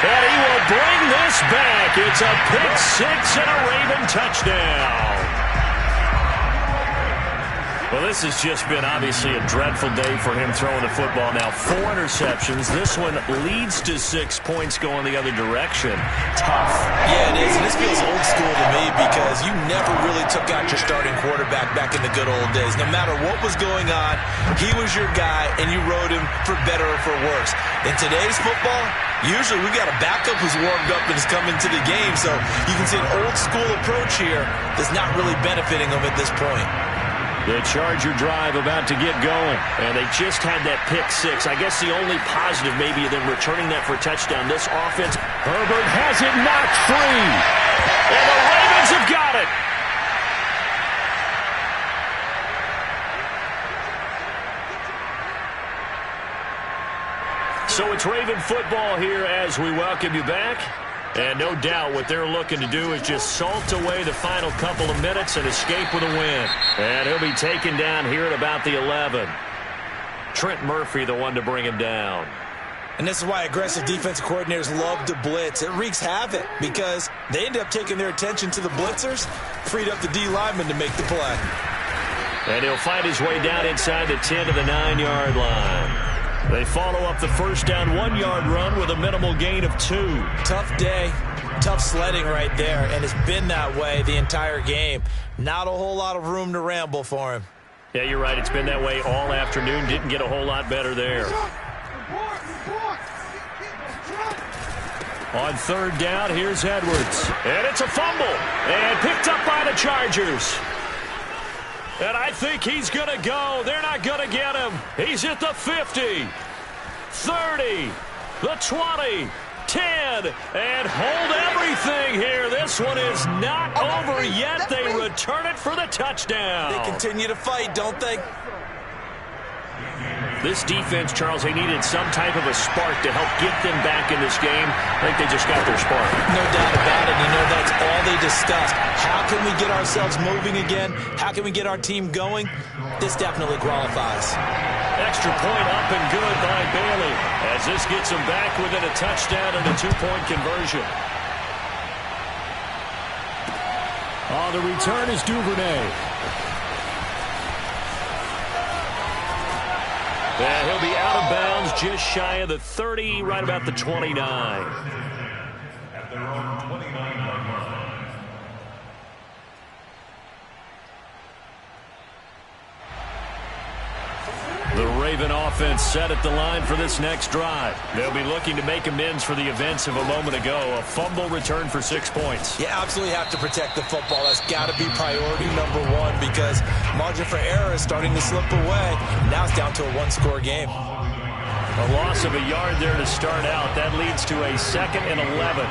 And he will bring this back. It's a pick six and a Raven touchdown. Well, this has just been obviously a dreadful day for him throwing the football. Now 4 interceptions. This one leads to 6 points going the other direction. Tough. Yeah, it is. And this feels old school to me because you never really took out your starting quarterback back in the good old days. No matter what was going on, he was your guy, and you rode him for better or for worse. In today's football, usually we got a backup who's warmed up and is coming to the game. So you can see an old school approach here that's not really benefiting him at this point. The Charger drive about to get going, and they just had that pick six. I guess the only positive maybe of them returning that for a touchdown. This offense, Herbert has it knocked free, and the Ravens have got it. So it's Raven football here as we welcome you back. And no doubt what they're looking to do is just salt away the final couple of minutes and escape with a win. And he'll be taken down here at about the 11. Trent Murphy, the one to bring him down. And this is why aggressive defensive coordinators love to blitz. It wreaks havoc because they end up taking their attention to the blitzers, freed up the D lineman to make the play. And he'll find his way down inside the 10 to the 9-yard line. They follow up the first down 1-yard run with a minimal gain of 2. Tough day, tough sledding right there, and it's been that way the entire game. Not a whole lot of room to ramble for him. Yeah, you're right. It's been that way all afternoon. Didn't get a whole lot better there. On third down, here's Edwards. And it's a fumble. And picked up by the Chargers. And I think he's going to go. They're not going to get him. He's at the 50, 30, the 20, 10, and hold everything here. This one is not over yet. They return it for the touchdown. They continue to fight, don't they? This defense, Charles, they needed some type of a spark to help get them back in this game. I think they just got their spark. No doubt about it. You know, that's all they discussed. How can we get ourselves moving again? How can we get our team going? This definitely qualifies. Extra point up and good by Bailey as this gets them back within a touchdown and a 2-point conversion. The return is Duvernay. And he'll be out of bounds just shy of the 30, right about the 29. At their own 29-yard line. The Raven offense set at the line for this next drive. They'll be looking to make amends for the events of a moment ago. A fumble return for 6 points. You absolutely have to protect the football. That's got to be priority number one because margin for error is starting to slip away. Now it's down to a one-score game. A loss of a yard there to start out. That leads to a 2nd and 11.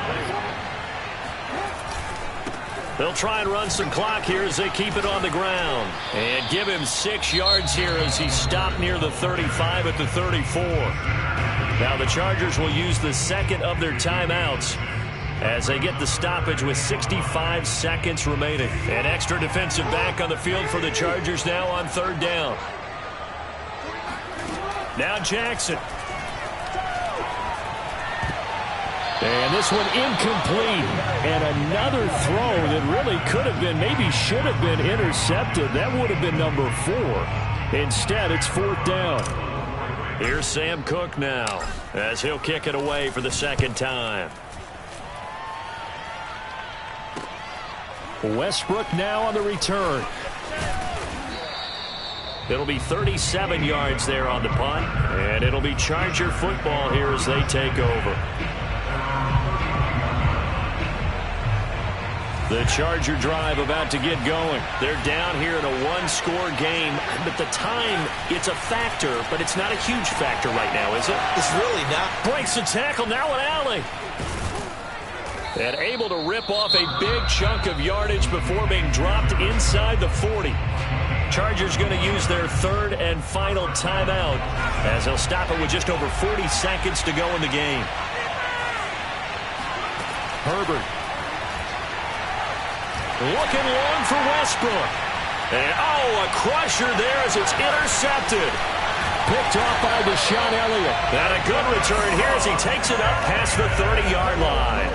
They'll try and run some clock here as they keep it on the ground. And give him 6 yards here as he stopped near the 35 at the 34. Now the Chargers will use the second of their timeouts as they get the stoppage with 65 seconds remaining. An extra defensive back on the field for the Chargers now on third down. Now Jackson. And this one incomplete. And another throw that really could have been, maybe should have been intercepted. That would have been number 4. Instead, it's 4th down. Here's Sam Cook now as he'll kick it away for the second time. Westbrook now on the return. It'll be 37 yards there on the punt, and it'll be Charger football here as they take over. The Charger drive about to get going. They're down here in a one-score game, but the time, it's a factor, but it's not a huge factor right now, is it? It's really not. Breaks the tackle, now an alley. And able to rip off a big chunk of yardage before being dropped inside the 40. Chargers going to use their 3rd and final timeout as they'll stop it with just over 40 seconds to go in the game. Herbert. Looking long for Westbrook. And, a crusher there as it's intercepted. Picked off by Deshaun Elliott. And a good return here as he takes it up past the 30-yard line.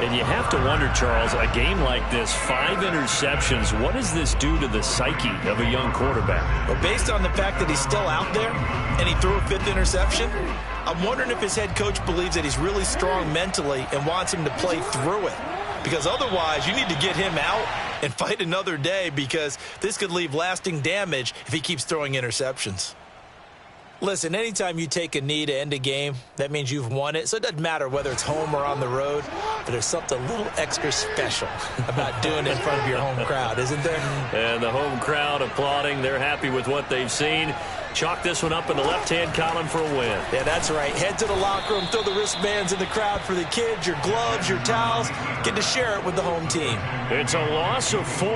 And you have to wonder, Charles, a game like this, 5 interceptions, what does this do to the psyche of a young quarterback? Well, based on the fact that he's still out there and he threw a 5th interception, I'm wondering if his head coach believes that he's really strong mentally and wants him to play through it. Because otherwise, you need to get him out and fight another day because this could leave lasting damage if he keeps throwing interceptions. Listen, anytime you take a knee to end a game, that means you've won it. So it doesn't matter whether it's home or on the road, but there's something a little extra special about doing it in front of your home crowd, isn't there? And the home crowd applauding. They're happy with what they've seen. Chalk this one up in the left-hand column for a win. Yeah, that's right. Head to the locker room, throw the wristbands in the crowd for the kids, your gloves, your towels. Get to share it with the home team. It's a loss of 4.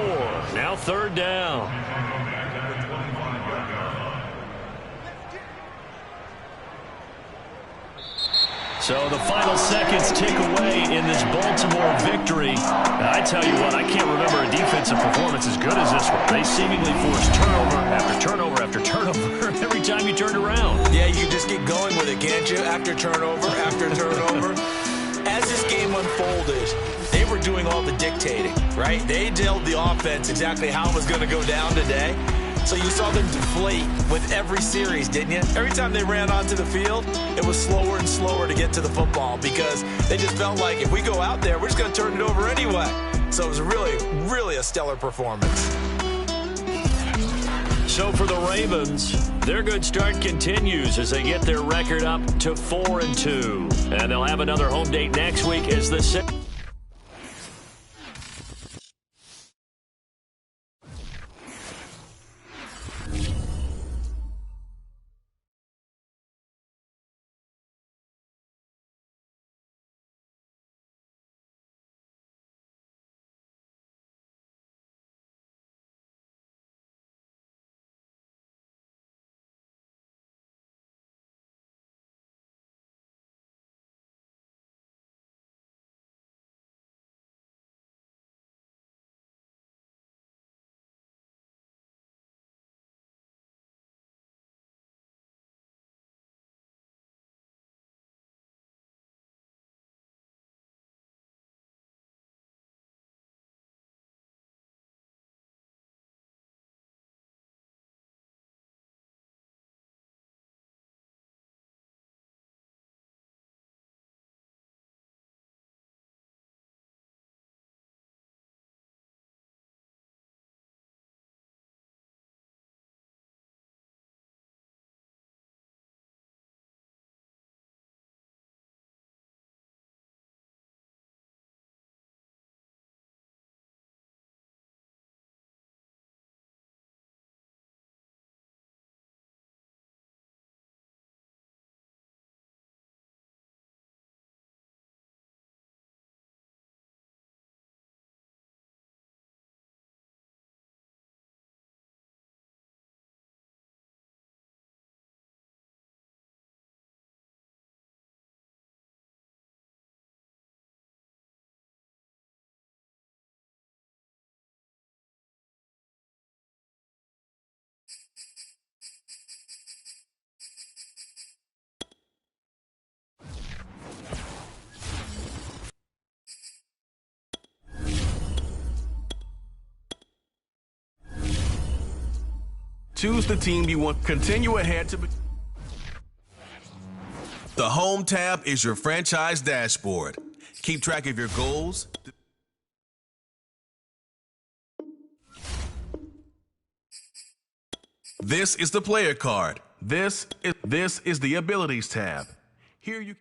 Now 3rd down. So the final seconds tick away in this Baltimore victory. I tell you what, I can't remember a defensive performance as good as this one. They seemingly forced turnover after turnover after turnover every time you turned around. Yeah, you just get going with it, can't you? After turnover, after turnover. As this game unfolded, they were doing all the dictating, right? They told the offense exactly how it was going to go down today. So you saw them deflate with every series, didn't you? Every time they ran onto the field, it was slower and slower to get to the football because they just felt like if we go out there, we're just going to turn it over anyway. So it was really, really a stellar performance. So for the Ravens, their good start continues as they get their record up to 4-2. And they'll have another home date next week as the Choose the team you want. Continue ahead to... The Home tab is your franchise dashboard. Keep track of your goals. This is the player card. This is the Abilities tab. Here you...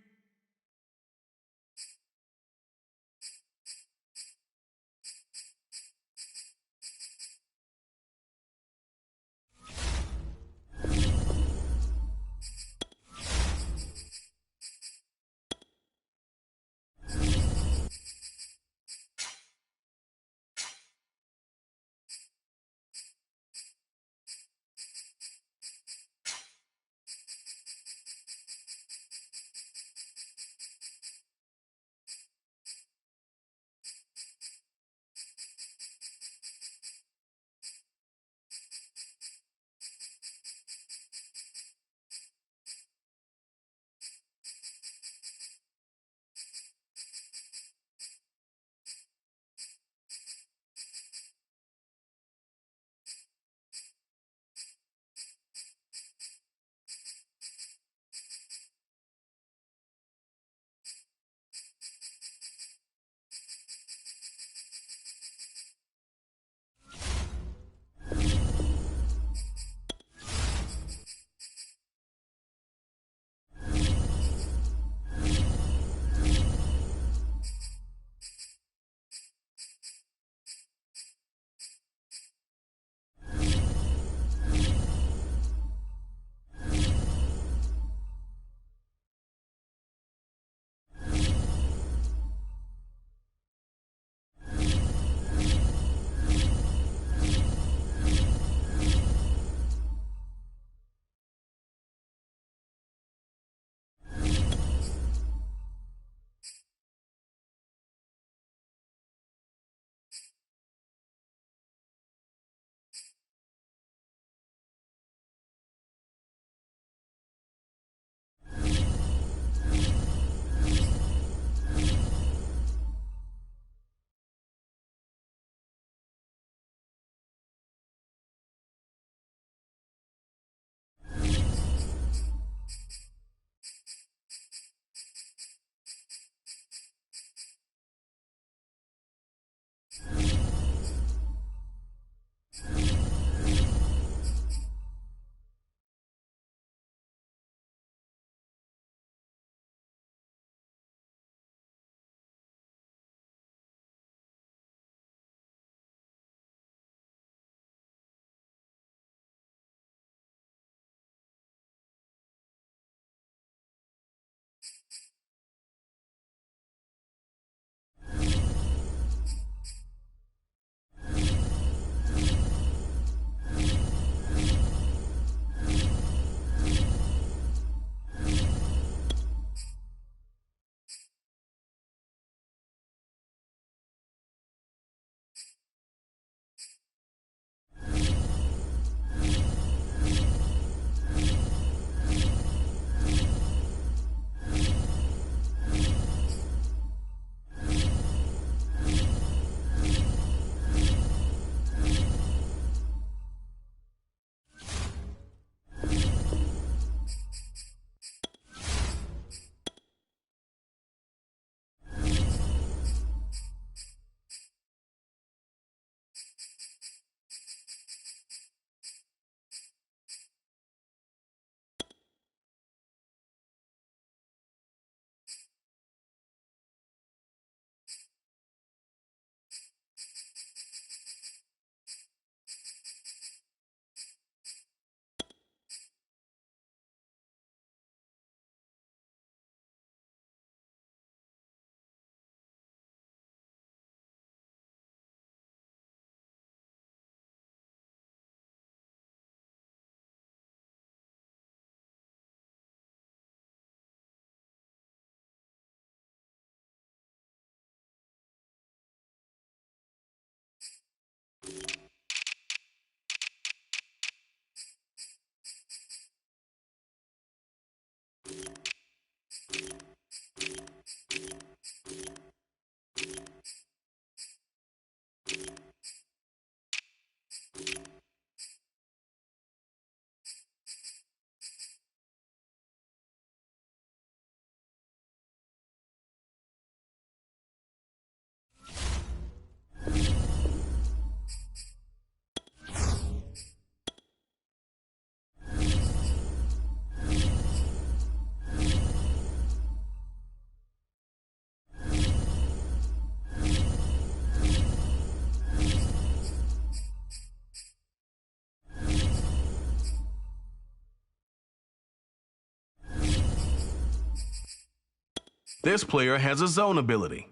This player has a zone ability.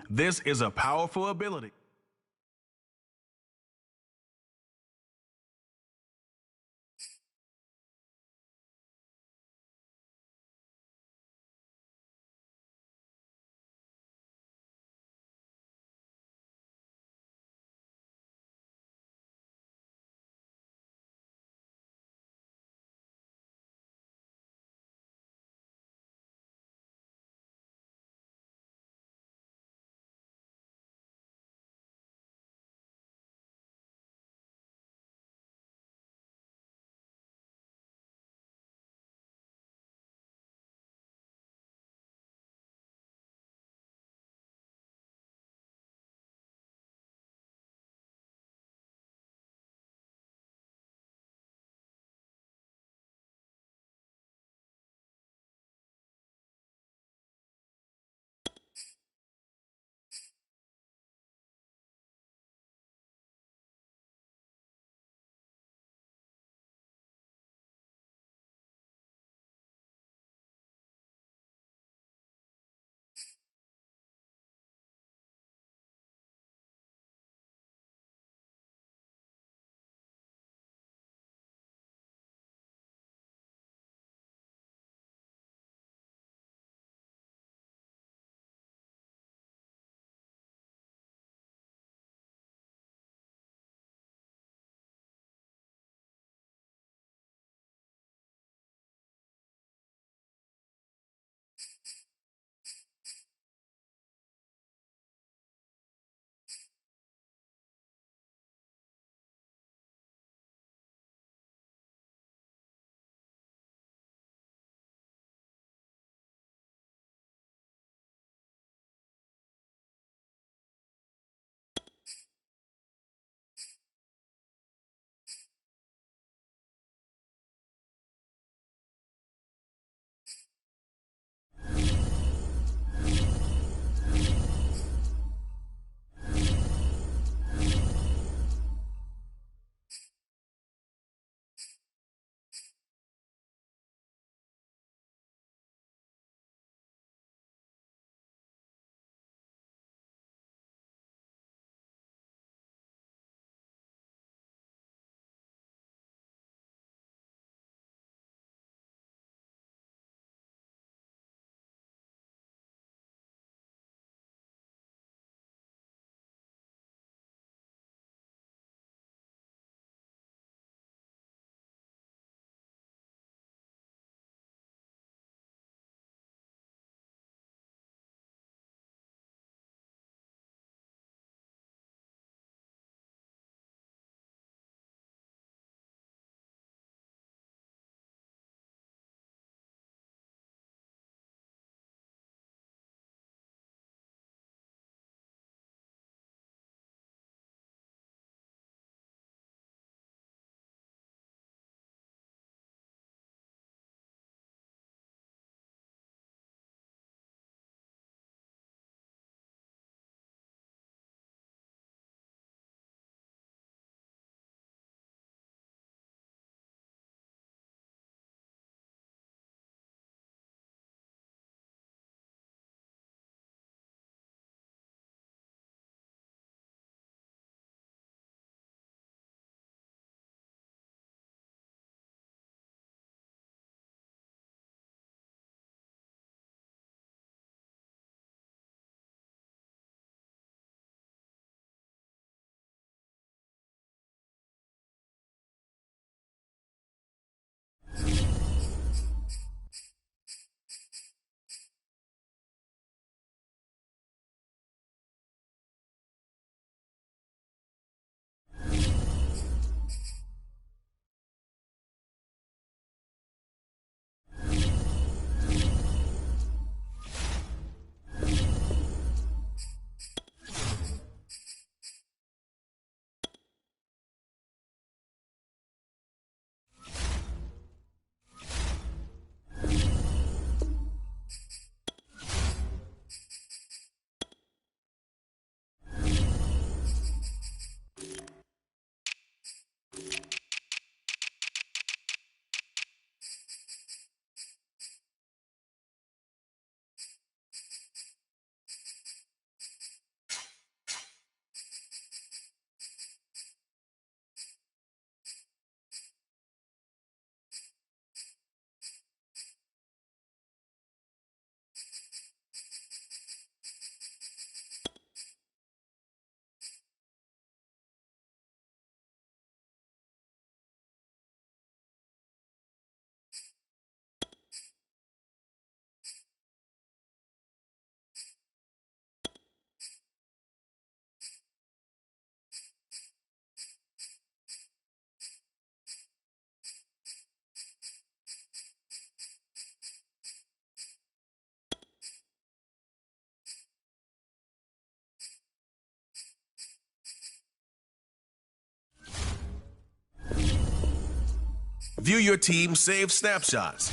This is a powerful ability. View your team's saved snapshots,